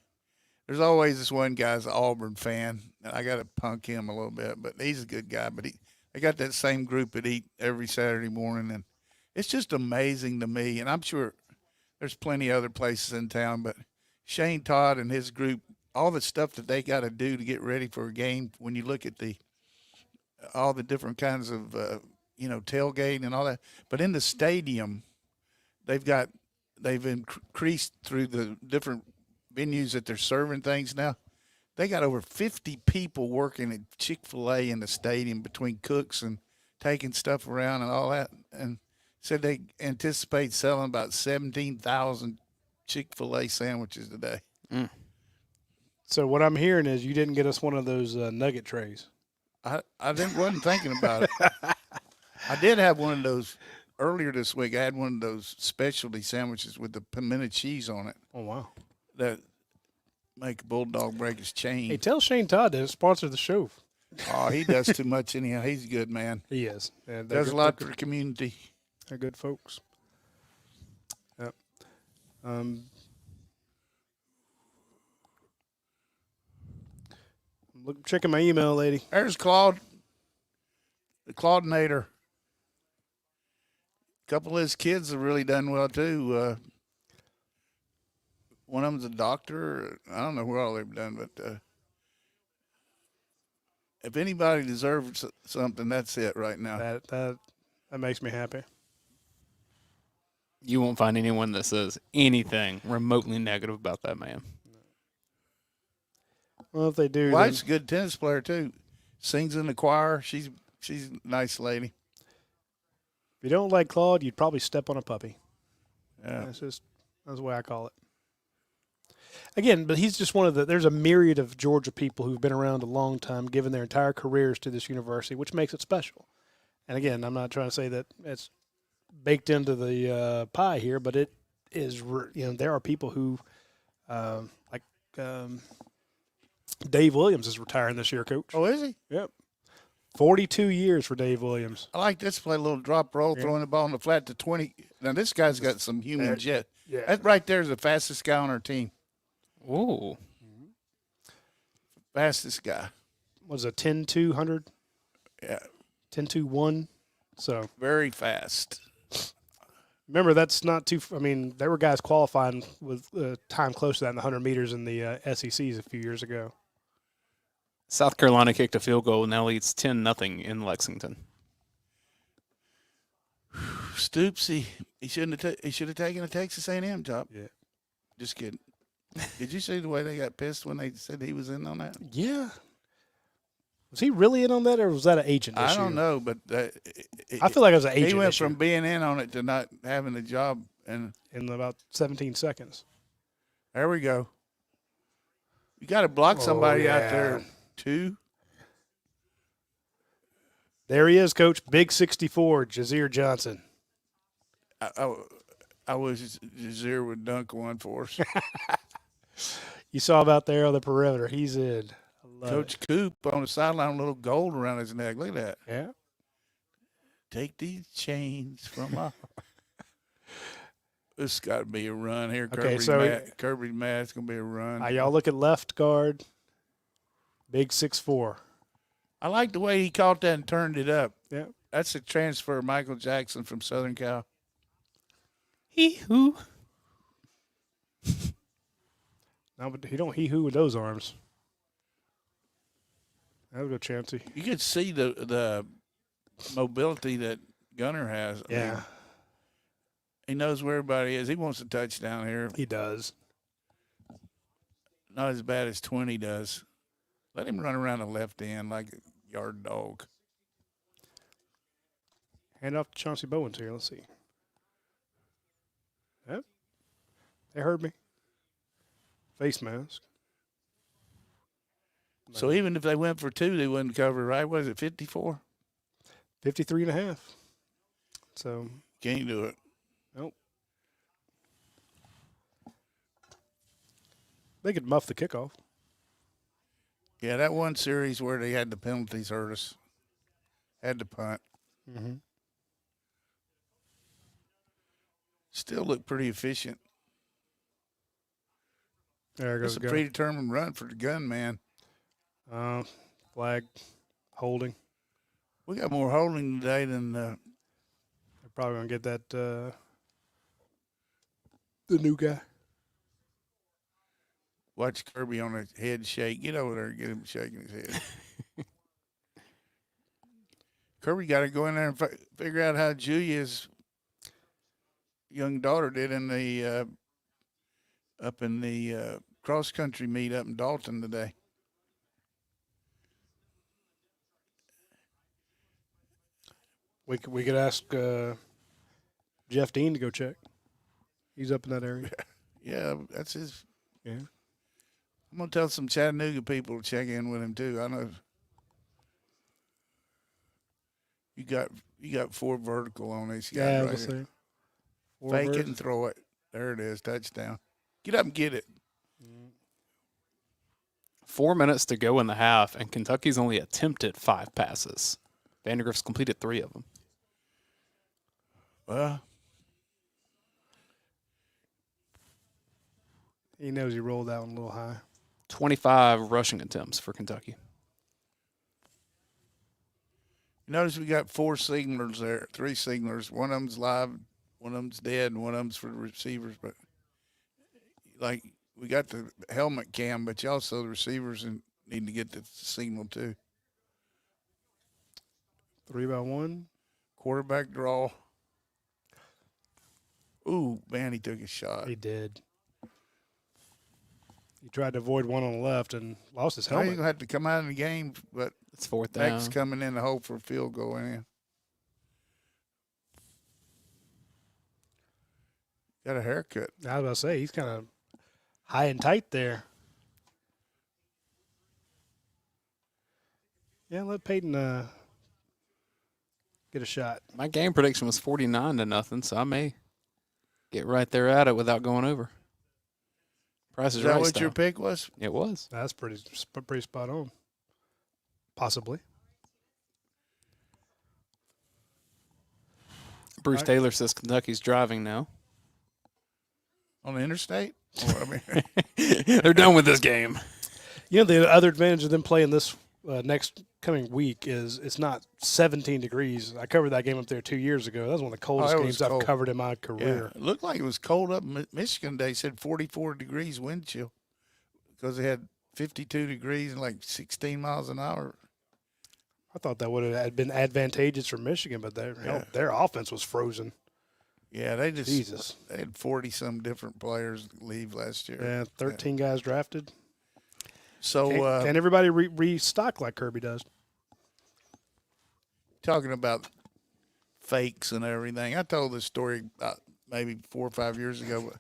there's always this one guy's an Auburn fan, and I got to punk him a little bit, but he's a good guy. But they got that same group that eat every Saturday morning, and it's just amazing to me. And I'm sure there's plenty of other places in town, but Shane Todd and his group, all the stuff that they got to do to get ready for a game. When you look at all the different kinds of tailgating and all that, but in the stadium, they've increased through the different venues that they're serving things now. They got over 50 people working at Chick-fil-A in the stadium between cooks and taking stuff around and all that, and said they anticipate selling about 17,000 Chick-fil-A sandwiches today.
Mm.
So what I'm hearing is you didn't get us one of those nugget trays.
Wasn't thinking about it. I did have one of those earlier this week. I had one of those specialty sandwiches with the pimento cheese on it.
Oh, wow.
That make a bulldog break his chain.
Hey, tell Shane Todd to sponsor the show.
Oh, he does too much anyhow. He's a good man.
He is. Yeah,
Does a lot for the community.
They're good folks. Yep. Checking my email, lady.
There's Claude, the Claudinator. A couple of his kids have really done well, too. One of them's a doctor. I don't know where all they've done, but if anybody deserves something, that's it right now.
That makes me happy.
You won't find anyone that says anything remotely negative about that man.
Well, if they do,
Wife's a good tennis player too. Sings in the choir. She's a nice lady.
if you don't like Claude, you'd probably step on a puppy.
Yeah.
That's the way I call it. Again, but he's just one of there's a myriad of Georgia people who've been around a long time, given their entire careers to this university, which makes it special. And again, I'm not trying to say that it's baked into the pie here, but it is, there are people who, like Dave Williams is retiring this year, Coach.
Oh, is he?
Yep. 42 years for Dave Williams.
I like this play, a little drop roll, throwing the ball in the flat to 20. Now, this guy's got some human jet.
Yeah.
That right there is the fastest guy on our team.
Ooh.
Fastest guy.
Was a 10-200?
Yeah.
10-2-1. So
Very fast.
remember, that's not too. I mean, there were guys qualifying with time close to that in the 100 meters in the SECs a few years ago.
South Carolina kicked a field goal and now leads 10-0 in Lexington.
Stoopsy. He should have taken a Texas A&M job.
Yeah.
Just kidding. Did you see the way they got pissed when they said he was in on that?
Yeah. Was he really in on that, or was that an agent issue?
I don't know, but
I feel like it was an agent
he went
issue
from being in on it to not having a job. And
in about 17 seconds.
there we go. You got to block somebody out
yeah.
there, too.
There he is, Coach. Big 64, Jazeer Johnson.
I wish Jazeer would dunk one for us.
You saw him out there on the perimeter. He's in. I love
Coach
it.
Coop on the sideline, a little gold around his neck. Look at that.
Yeah.
Take these chains from my. This got to be a run here.
Okay,
Kirby's mad. It's going to be a run.
Y'all look at left guard. Big 6'4".
I like the way he caught that and turned it up.
Yeah.
That's a transfer of Michael Jackson from Southern Cal.
Hee-hoo.
No, but he don't hee-hoo with those arms. That'll go Chancey.
You could see the mobility that Gunner has. I
Yeah,
mean, he knows where everybody is. He wants a touchdown here.
he does.
Not as bad as 20 does. Let him run around the left end like a yard dog.
Hand off to Chauncey Bowens here. Let's see. Yep. They heard me. Face mask.
So even if they went for 2, they wouldn't cover, right? Was it 54?
53.5. So
Can't do it.
nope. They could muff the kickoff.
Yeah, that one series where they had the penalties hurt us. Had to punt.
Mm-hmm.
Still looked pretty efficient.
There goes
It's a predetermined run for the gun, man.
Flag, holding.
We got more holding today than
They're probably gonna get that the new guy.
watch Kirby on his head shake. Get over there and get him shaking his head. Kirby got to go in there and figure out how Julia's young daughter did in the up in the cross country meet up in Dalton today.
We could ask Jeff Dean to go check. He's up in that area.
Yeah, that's his.
Yeah.
I'm gonna tell some Chattanooga people to check in with him too. I know you got 4 vertical on this guy.
Yeah,
right
we'll
here.
see.
Fake it and throw it. There it is, touchdown. Get up and get it.
4 minutes to go in the half, and Kentucky's only attempted 5 passes. Vandergrift's completed 3 of them.
Well,
He knows he rolled that one a little high.
25 rushing attempts for Kentucky.
notice we got 4 signalers there, 3 signalers. One of them's live, one of them's dead, and one of them's for the receivers. But like we got the helmet cam, but you also the receivers need to get the signal too.
3-by-1.
Quarterback draw. Ooh, man, he took a shot.
He did. He tried to avoid one on the left and lost his
Now he's
helmet.
gonna have to come out of the game, but
It's 4th down.
Beck's coming in to hope for a field goal in. Got a haircut.
I was about to say, he's kind of high and tight there. Yeah, let Peyton get a shot.
My game prediction was 49-0, so I may get right there at it without going over. Price
Is
is
that
right
what
style.
your pick was?
It was.
That's pretty spot on. Possibly.
Bruce
Right.
Taylor says Kentucky's driving now.
On the interstate? Or, I mean,
They're done with this game.
You know, the other advantage of them playing this next coming week is it's not 17 degrees. I covered that game up there 2 years ago. That was one of the coldest
it was
games I've
cold.
covered in my
yeah,
career.
it looked like it was cold up in Michigan. They said 44 degrees wind chill because they had 52 degrees and like 16 miles an hour.
I thought that would have been advantageous for Michigan, but their offense was frozen.
Yeah, they just
Jesus.
they had 40-some different players leave last year.
Yeah, 13 guys drafted.
So
Can't everybody restock like Kirby does?
talking about fakes and everything, I told this story about maybe 4 or 5 years ago. But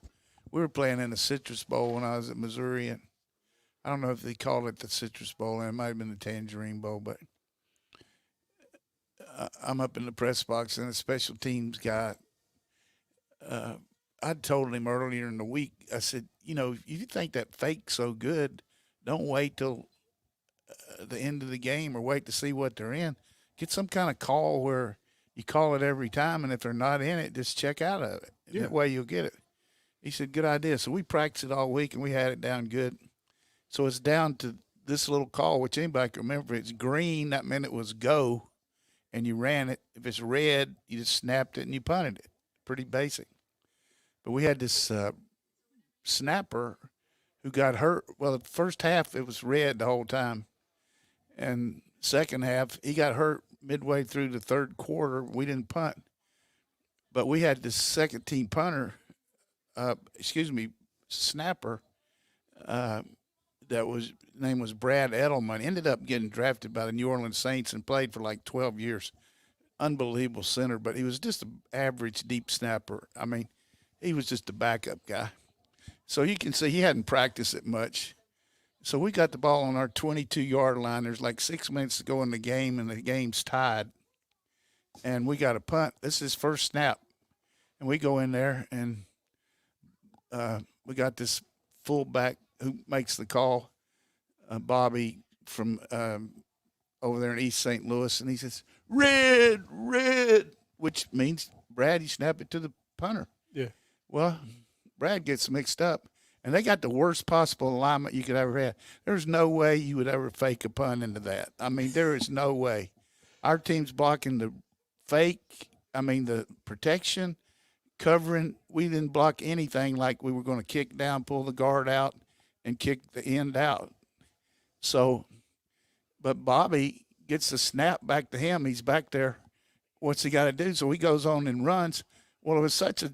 we were playing in the Citrus Bowl when I was at Missouri, and I don't know if they called it the Citrus Bowl, and it might have been the Tangerine Bowl, but I'm up in the press box, and a special teams guy, I told him earlier in the week, I said, you know, if you think that fake's so good, don't wait till the end of the game or wait to see what they're in. Get some kind of call where you call it every time, and if they're not in it, just check out of it.
Yeah.
That way you'll get it. He said, good idea. So we practiced it all week, and we had it down good. So it's down to this little call, which anybody can remember. If it's green, that meant it was go, and you ran it. If it's red, you just snapped it and you punted it. Pretty basic. But we had this snapper who got hurt. Well, the first half, it was red the whole time. And second half, he got hurt midway through the third quarter. We didn't punt. But we had this second team punter, snapper, name was Brad Edelman. Ended up getting drafted by the New Orleans Saints and played for like 12 years. Unbelievable center, but he was just an average deep snapper. I mean, he was just a backup guy. So you can see he hadn't practiced it much. So we got the ball on our 22-yard line. There's like 6 minutes to go in the game, and the game's tied. And we got a punt. This is his first snap. And we go in there, and we got this fullback who makes the call, Bobby from over there in East St. Louis, and he says, red, which means, Brad, you snap it to the punter.
Yeah.
Well, Brad gets mixed up, and they got the worst possible alignment you could ever have. There's no way you would ever fake a punt into that. I mean, there is no way. Our team's blocking the the protection, covering. We didn't block anything like we were going to kick down, pull the guard out, and kick the end out. So, but Bobby gets the snap back to him. He's back there. What's he got to do? So he goes on and runs. Well, it was such a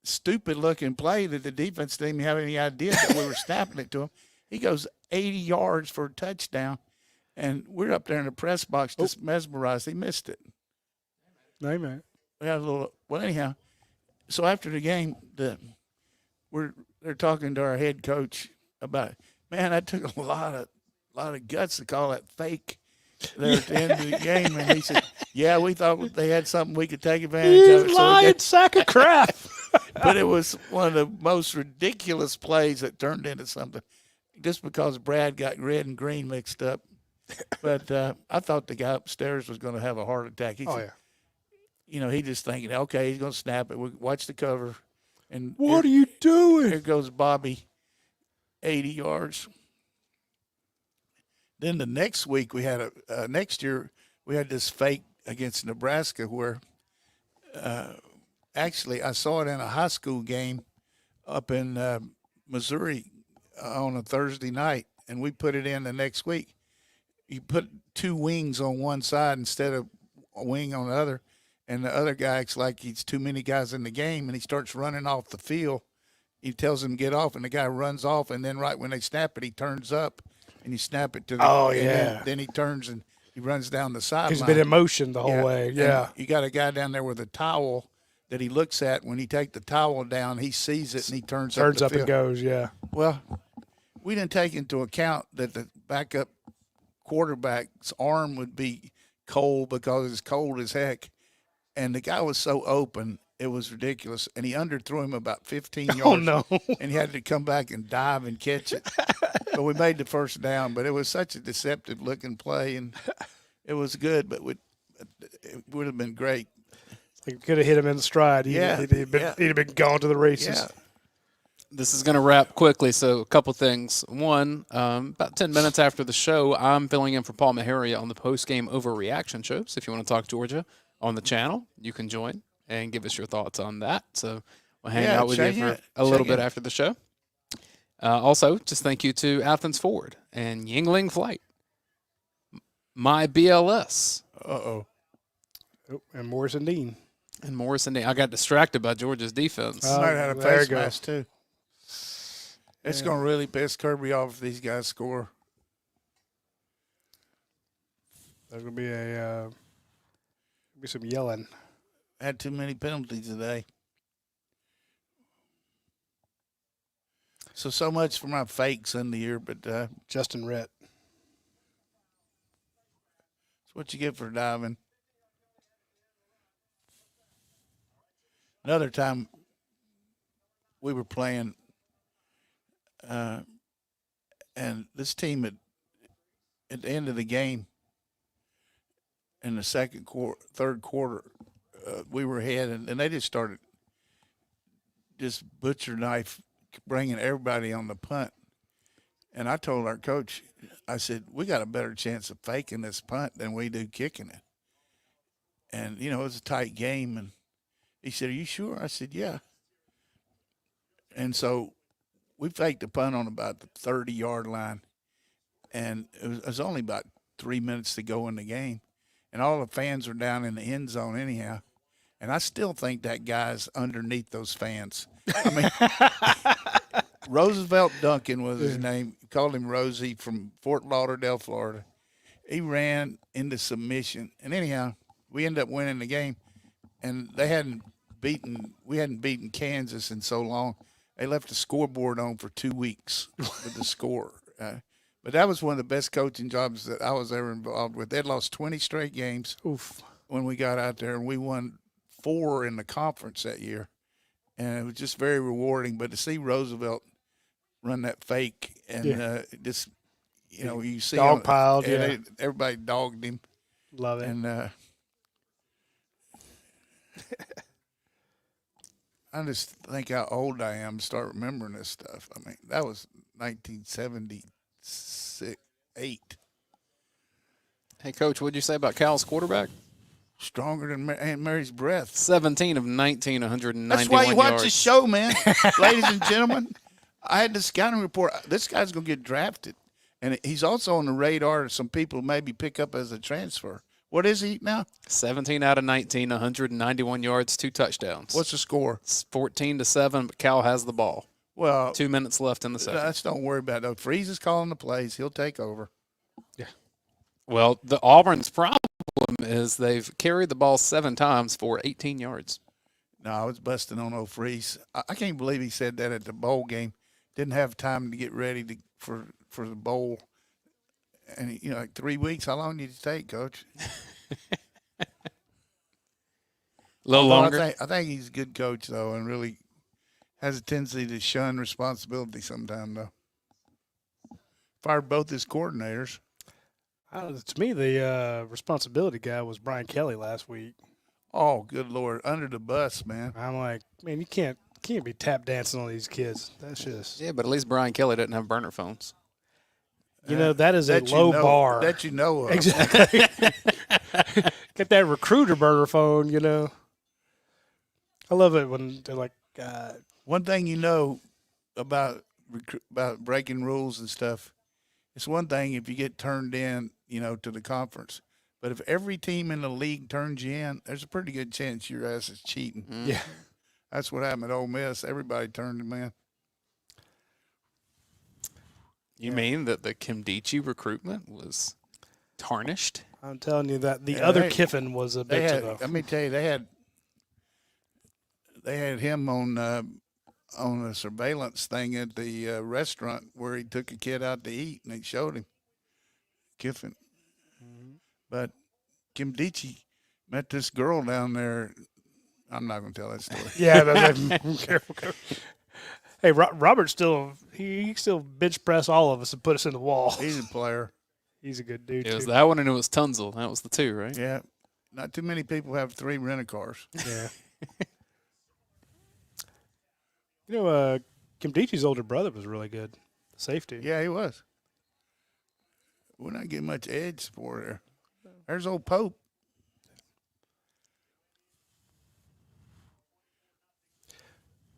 stupid-looking play that the defense didn't even have any idea that we were snapping it to him. He goes 80 yards for a touchdown, and we're up there in the press box just mesmerized. He missed it.
Amen.
We had a little. Well, anyhow, so after the game, they're talking to our head coach about, man, that took a lot of guts to call that fake there at the end of the game, and he said, yeah, we thought they had something we could take advantage of.
You lying sack of crap.
But it was one of the most ridiculous plays that turned into something just because Brad got red and green mixed up. But I thought the guy upstairs was going to have a heart attack. He said, he just thinking, okay, he's going to snap it. We watch the cover. And
what are you doing?
Here goes Bobby, 80 yards. Then the next week next year we had this fake against Nebraska where actually I saw it in a high school game up in Missouri on a Thursday night, and we put it in the next week. You put two wings on one side instead of a wing on the other, and the other guy acts like he's too many guys in the game, and he starts running off the field. He tells him to get off, and the guy runs off, and then right when they snap it, he turns up, and you snap it to the and then he turns and he runs down the sideline.
He's been in motion the whole way. Yeah.
And you got a guy down there with a towel that he looks at. When he take the towel down, he sees it, and he turns up
and goes, yeah.
Well, we didn't take into account that the backup quarterback's arm would be cold because it's cold as heck. And the guy was so open, it was ridiculous. And he underthrew him about 15 yards.
Oh, no.
And he had to come back and dive and catch it. But we made the first down. But it was such a deceptive-looking play, and it was good, but it would have been great.
He could have hit him in the stride. He'd have been gone to the races.
Yeah.
This is going to wrap quickly, so a couple things. One, about 10 minutes after the show, I'm filling in for Paul Meharia on the post-game overreaction show. So if you want to talk Georgia on the channel, you can join and give us your thoughts on that. So we'll hang out with you for a little bit after the show. Also, just thank you to Athens Ford and Yingling Flight, my BLS.
Uh-oh.
Oh, and Morrison Dean.
And Morrison Dean. I got distracted by Georgia's defense.
Might have had a face mask, too. It's going to really piss Kirby off if these guys score.
There's going to be some yelling.
Had too many penalties today. So much for my fakes in the year, but
Justin Rhett.
That's what you get for diving. Another time we were playing, and this team at the end of the game, in the third quarter, we were ahead, and they just started butcher knife bringing everybody on the punt. And I told our coach, I said, we got a better chance of faking this punt than we do kicking it. And, it was a tight game, and he said, are you sure? I said, yeah. And so we faked the punt on about the 30-yard line, and it was only about 3 minutes to go in the game. And all the fans were down in the end zone anyhow. And I still think that guy's underneath those fans. I mean, Roosevelt Duncan was his name. Called him Rosie, from Fort Lauderdale, Florida. He ran into submission. And anyhow, we ended up winning the game. And we hadn't beaten Kansas in so long. they left the scoreboard on for 2 weeks with the score. But that was one of the best coaching jobs that I was ever involved with. They'd lost 20 straight games when we got out there, and we won 4 in the conference that year. And it was just very rewarding. But to see Roosevelt run that fake and just, you see
dog piled,
everybody dogged him.
Love it.
And I just think how old I am to start remembering this stuff. I mean, that was 1978.
Hey, Coach, what'd you say about Cal's quarterback?
Stronger than Aunt Mary's breath.
17 of 19, 191
That's why you watch
yards.
the show, man. Ladies and gentlemen, I had the scouting report. This guy's going to get drafted. And he's also on the radar of some people maybe pick up as a transfer. What is he now?
17 out of 19, 191 yards, 2 touchdowns.
What's the score?
It's 14-7, but Cal has the ball.
Well,
2 minutes left in the second.
Let's don't worry about it. Freeze is calling the plays. He'll take over.
Yeah.
Well, the Auburn's problem is they've carried the ball 7 times for 18 yards.
No, I was busting on Freeze. I can't believe he said that at the bowl game. Didn't have time to get ready for the bowl. And, like 3 weeks, how long did it take, Coach?
A little longer.
I think he's a good coach, though, and really has a tendency to shun responsibility sometimes, though. Fired both his coordinators.
To me, the responsibility guy was Brian Kelly last week.
Oh, good Lord. Under the bus, man.
I'm like, man, you can't be tap dancing on these kids. That's just.
Yeah, but at least Brian Kelly didn't have burner phones.
That is a low bar.
That you know of.
Exactly. Get that recruiter burner phone, I love it when they're like,
one thing you know about breaking rules and stuff, it's one thing if you get turned in, to the conference. But if every team in the league turns you in, there's a pretty good chance your ass is cheating.
Yeah.
That's what happened at Ole Miss. Everybody turned him in.
You mean that the Kimdichie recruitment was tarnished?
I'm telling you that the other Kiffin was a bit of a.
Let me tell you, they had him on a surveillance thing at the restaurant where he took a kid out to eat, and they showed him Kiffin. Mm-hmm. But Kimdichie met this girl down there. I'm not going to tell that story.
Yeah, careful. Hey, Robert he still bench press all of us and put us in the wall.
He's a player.
He's a good dude.
It was that one, and it was Tunzel. That was the 2, right?
Yeah. Not too many people have 3 rent-a-cars.
Yeah. Kimdichie's older brother was really good. Safety.
Yeah, he was. We're not getting much edge support there. There's old Pope.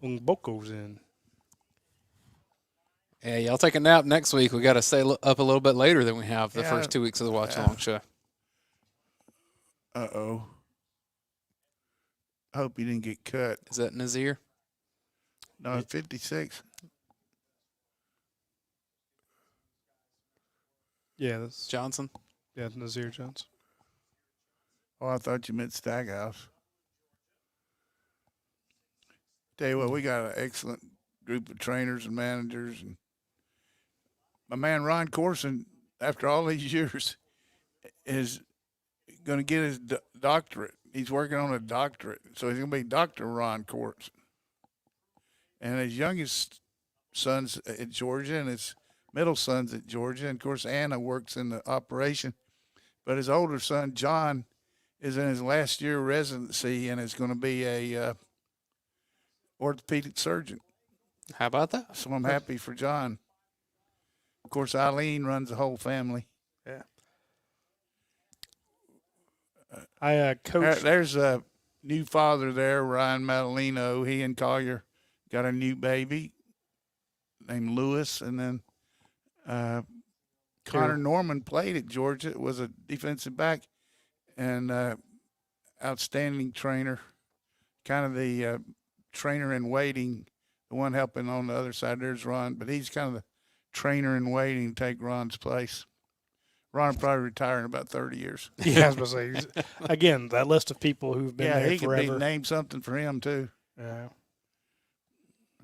Boko's in.
Yeah, y'all take a nap next week. We got to stay up a little bit later than we have the first 2 weeks of the Watch Along Show.
Uh-oh. I hope he didn't get cut.
Is that in his ear?
No, it's 56.
Yeah, that's
Johnson?
Yeah, Nazir Johnson.
Oh, I thought you meant Stackhouse. Tell you what, we got an excellent group of trainers and managers. And my man Ron Corson, after all these years, is going to get his doctorate. He's working on a doctorate. So he's going to be Dr. Ron Corson. And his youngest son's at Georgia and his middle son's at Georgia. And, of course, Anna works in the operation. But his older son, John, is in his last year of residency and is going to be a orthopedic surgeon.
How about that?
So I'm happy for John. Of course, Eileen runs the whole family.
Yeah. I coached.
There's a new father there, Ryan Madalino. He and Collier got a new baby named Lewis. And then Connor Norman played at Georgia, was a defensive back and outstanding trainer, kind of the trainer in waiting, the one helping on the other side. There's Ron, but he's kind of the trainer in waiting to take Ron's place. Ron will probably retire in about 30 years.
Yeah, I was going to say, again, that list of people who've been there
he
forever.
could name something for him, too.
Yeah.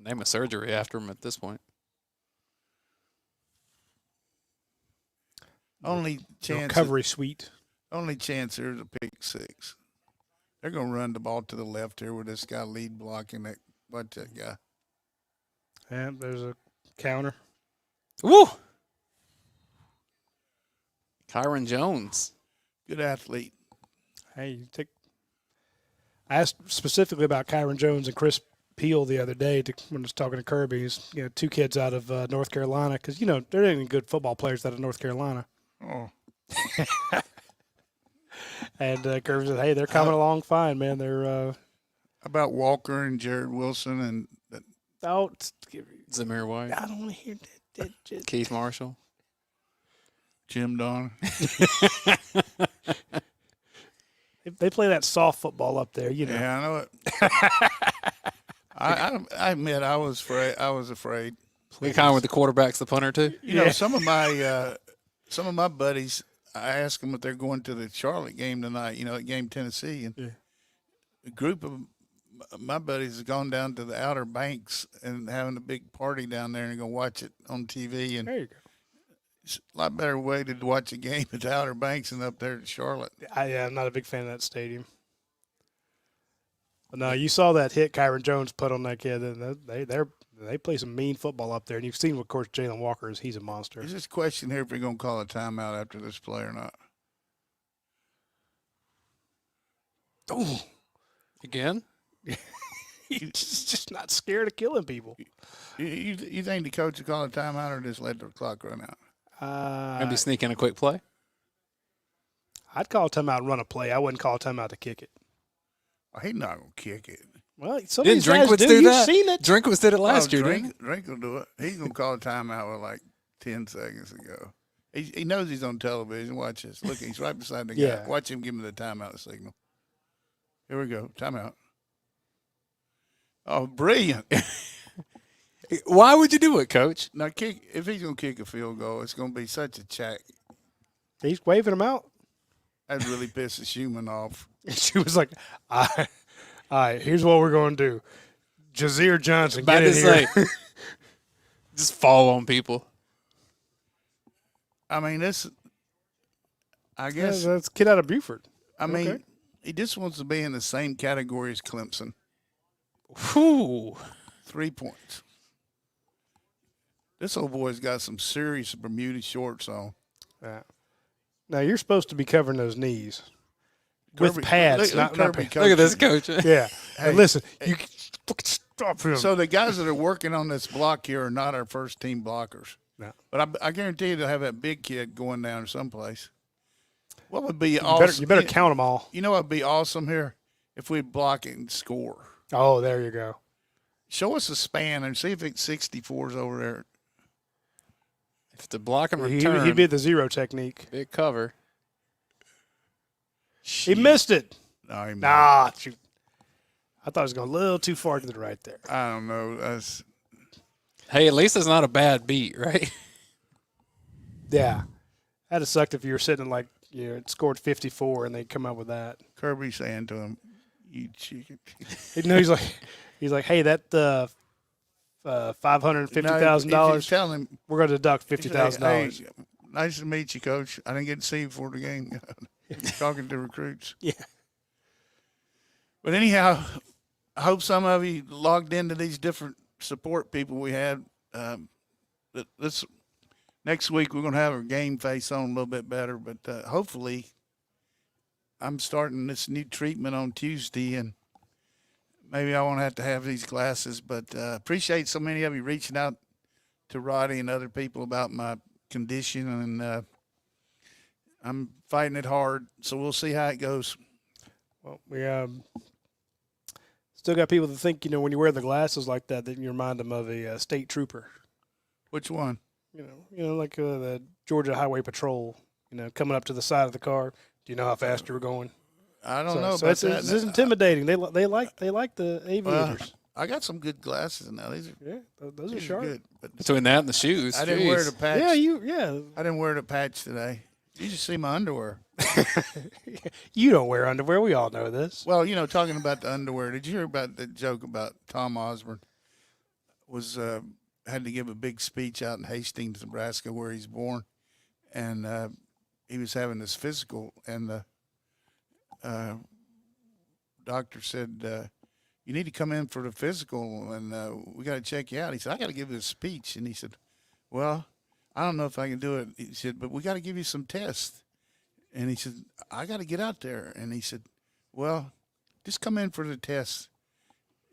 Name a surgery after him at this point.
Only chance.
Recovery suite.
Only chance there's a pick six. They're going to run the ball to the left here with this guy lead blocking that. Watch that guy.
And there's a counter.
Woo! Kyron Jones.
Good athlete.
Hey, I asked specifically about Kyron Jones and Chris Peel the other day when I was talking to Kirby. He's, two kids out of North Carolina because, there aren't any good football players out of North Carolina.
Oh.
And Kirby said, hey, they're coming along fine, man. They're
about Walker and Jared Wilson and
Zamir White.
I don't want to hear that.
Keith Marshall.
Jim Donnan.
They play that soft football up there,
Yeah, I know it. I admit I was afraid.
We kind of with the quarterbacks, the punter too.
Some of my buddies, I asked them if they're going to the Charlotte game tonight. At game Tennessee, and a group of my buddies has gone down to the Outer Banks and having a big party down there and going to watch it on TV. And
there you go.
It's a lot better way to watch a game at the Outer Banks than up there at Charlotte.
I'm not a big fan of that stadium. But no, you saw that hit Kyron Jones put on that kid. They play some mean football up there, and you've seen, of course, Jalen Walker is. He's a monster.
Is this question here if you're going to call a timeout after this play or not?
Oh,
Again?
he's just not scared of killing people.
You think the coach will call a timeout or just let the clock run out?
Maybe sneak in a quick play?
I'd call a timeout and run a play. I wouldn't call a timeout to kick it.
Oh, he's not going to kick it.
Well, some
Didn't
of these guys
Drinkwitz
do.
do
You've
that?
seen it.
Drinkwitz did it last year, didn't he?
Drink will do it. He's going to call a timeout with like 10 seconds ago. He knows he's on television. Watch this. Look, he's right beside the guy.
Yeah.
Watch him give him the timeout signal. Here we go. Timeout. Oh, brilliant.
Why would you do it, Coach?
Now, if he's going to kick a field goal, it's going to be such a check.
He's waving him out.
That really pisses Schumann off.
She was like, all right, here's what we're going to do. Jazeer Johnson,
About
get in
to
here.
say, just fall on people.
I mean, I guess,
That's a kid out of Buford.
mean, he just wants to be in the same category as Clemson.
Whew.
3 points. This old boy's got some serious Bermuda shorts on.
Yeah. Now, you're supposed to be covering those knees with pads.
Look
not
Kirby
pads.
Look at this, Coach.
Yeah.
Hey,
And listen, you fucking stop him.
So the guys that are working on this block here are not our first team blockers.
No.
But I guarantee you they'll have that big kid going down someplace. What would be awesome?
You better count them all.
You know what would be awesome here? If we block it and score.
Oh, there you go.
Show us a span and see if it's 64's over there.
If the block and return,
He'd be at the zero technique.
big cover.
He missed it.
No, he might.
Nah, shoot. I thought it was going a little too far to the right there.
I don't know.
Hey, at least it's not a bad beat, right?
Yeah. That'd have sucked if you were sitting like, it scored 54 and they come up with that.
Kirby saying to him, "You chicken."
He's like, hey, that $550,000.
Tell him
We're going to deduct $50,000.
Hey, nice to meet you, Coach. I didn't get to see you before the game. Talking to recruits.
Yeah.
But anyhow, I hope some of you logged into these different support people we had. This next week we're going to have our game face on a little bit better, but hopefully I'm starting this new treatment on Tuesday, and maybe I won't have to have these glasses. But appreciate so many of you reaching out to Radi and other people about my condition, and I'm fighting it hard, so we'll see how it goes.
Well, we still got people that think, when you wear the glasses like that, then you remind them of a state trooper.
Which one?
Like the Georgia Highway Patrol, coming up to the side of the car. Do you know how fast you were going?
I don't know
So
about
it's
that.
intimidating. They like the aviators.
I got some good glasses now. These
Those are
are
sharp.
good. But
Between that and the shoes.
I didn't wear
jeez.
the patch.
Yeah.
I didn't wear the patch today. You just see my underwear.
You don't wear underwear. We all know this.
Well, talking about the underwear, did you hear about the joke about Tom Osborne? was had to give a big speech out in Hastings, Nebraska, where he's born, and he was having this physical, and the doctor said, "You need to come in for the physical, and we got to check you out." He said, "I got to give you a speech," and he said, "Well, I don't know if I can do it." He said, "But we got to give you some tests," and he said, "I got to get out there," and he said, "Well, just come in for the tests."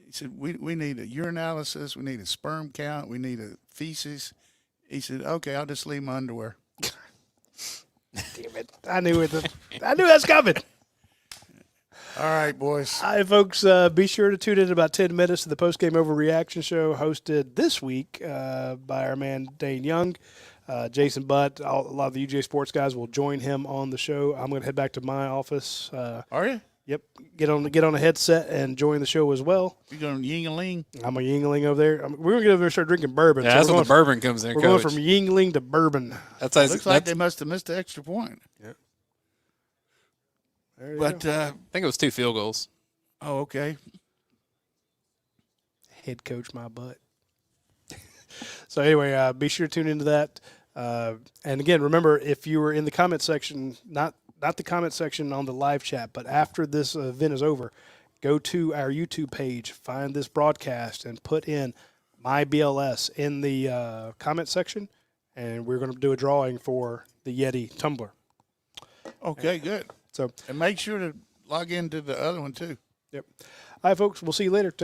He said, we need a urinalysis, we need a sperm count, we need a feces. He said, "Okay, I'll just leave my underwear."
Damn it. I knew that's coming.
All right, boys.
All right, folks, be sure to tune in about 10 minutes to the post-game overreaction show hosted this week by our man Dayne Young. Jason Butt, a lot of the UGA Sports guys will join him on the show. I'm going to head back to my office.
Are you?
Yep. Get on a headset and join the show as well.
You going to Yingling?
I'm a Yingling over there. We're going to get over there and start drinking bourbon.
Yeah, that's where the bourbon comes in,
We're
Coach.
going from Yingling to bourbon.
Looks like they must have missed the extra point.
Yeah.
But
I think it was 2 field goals.
oh, okay.
Head coach my butt. So anyway, be sure to tune into that. And again, remember, if you were in the comment section, not the comment section on the live chat, but after this event is over, go to our YouTube page, find this broadcast, and put in my BLS in the comment section, and we're going to do a drawing for the Yeti tumbler.
Okay, good.
So,
And make sure to log into the other one, too.
yep. All right, folks, we'll see you later. Take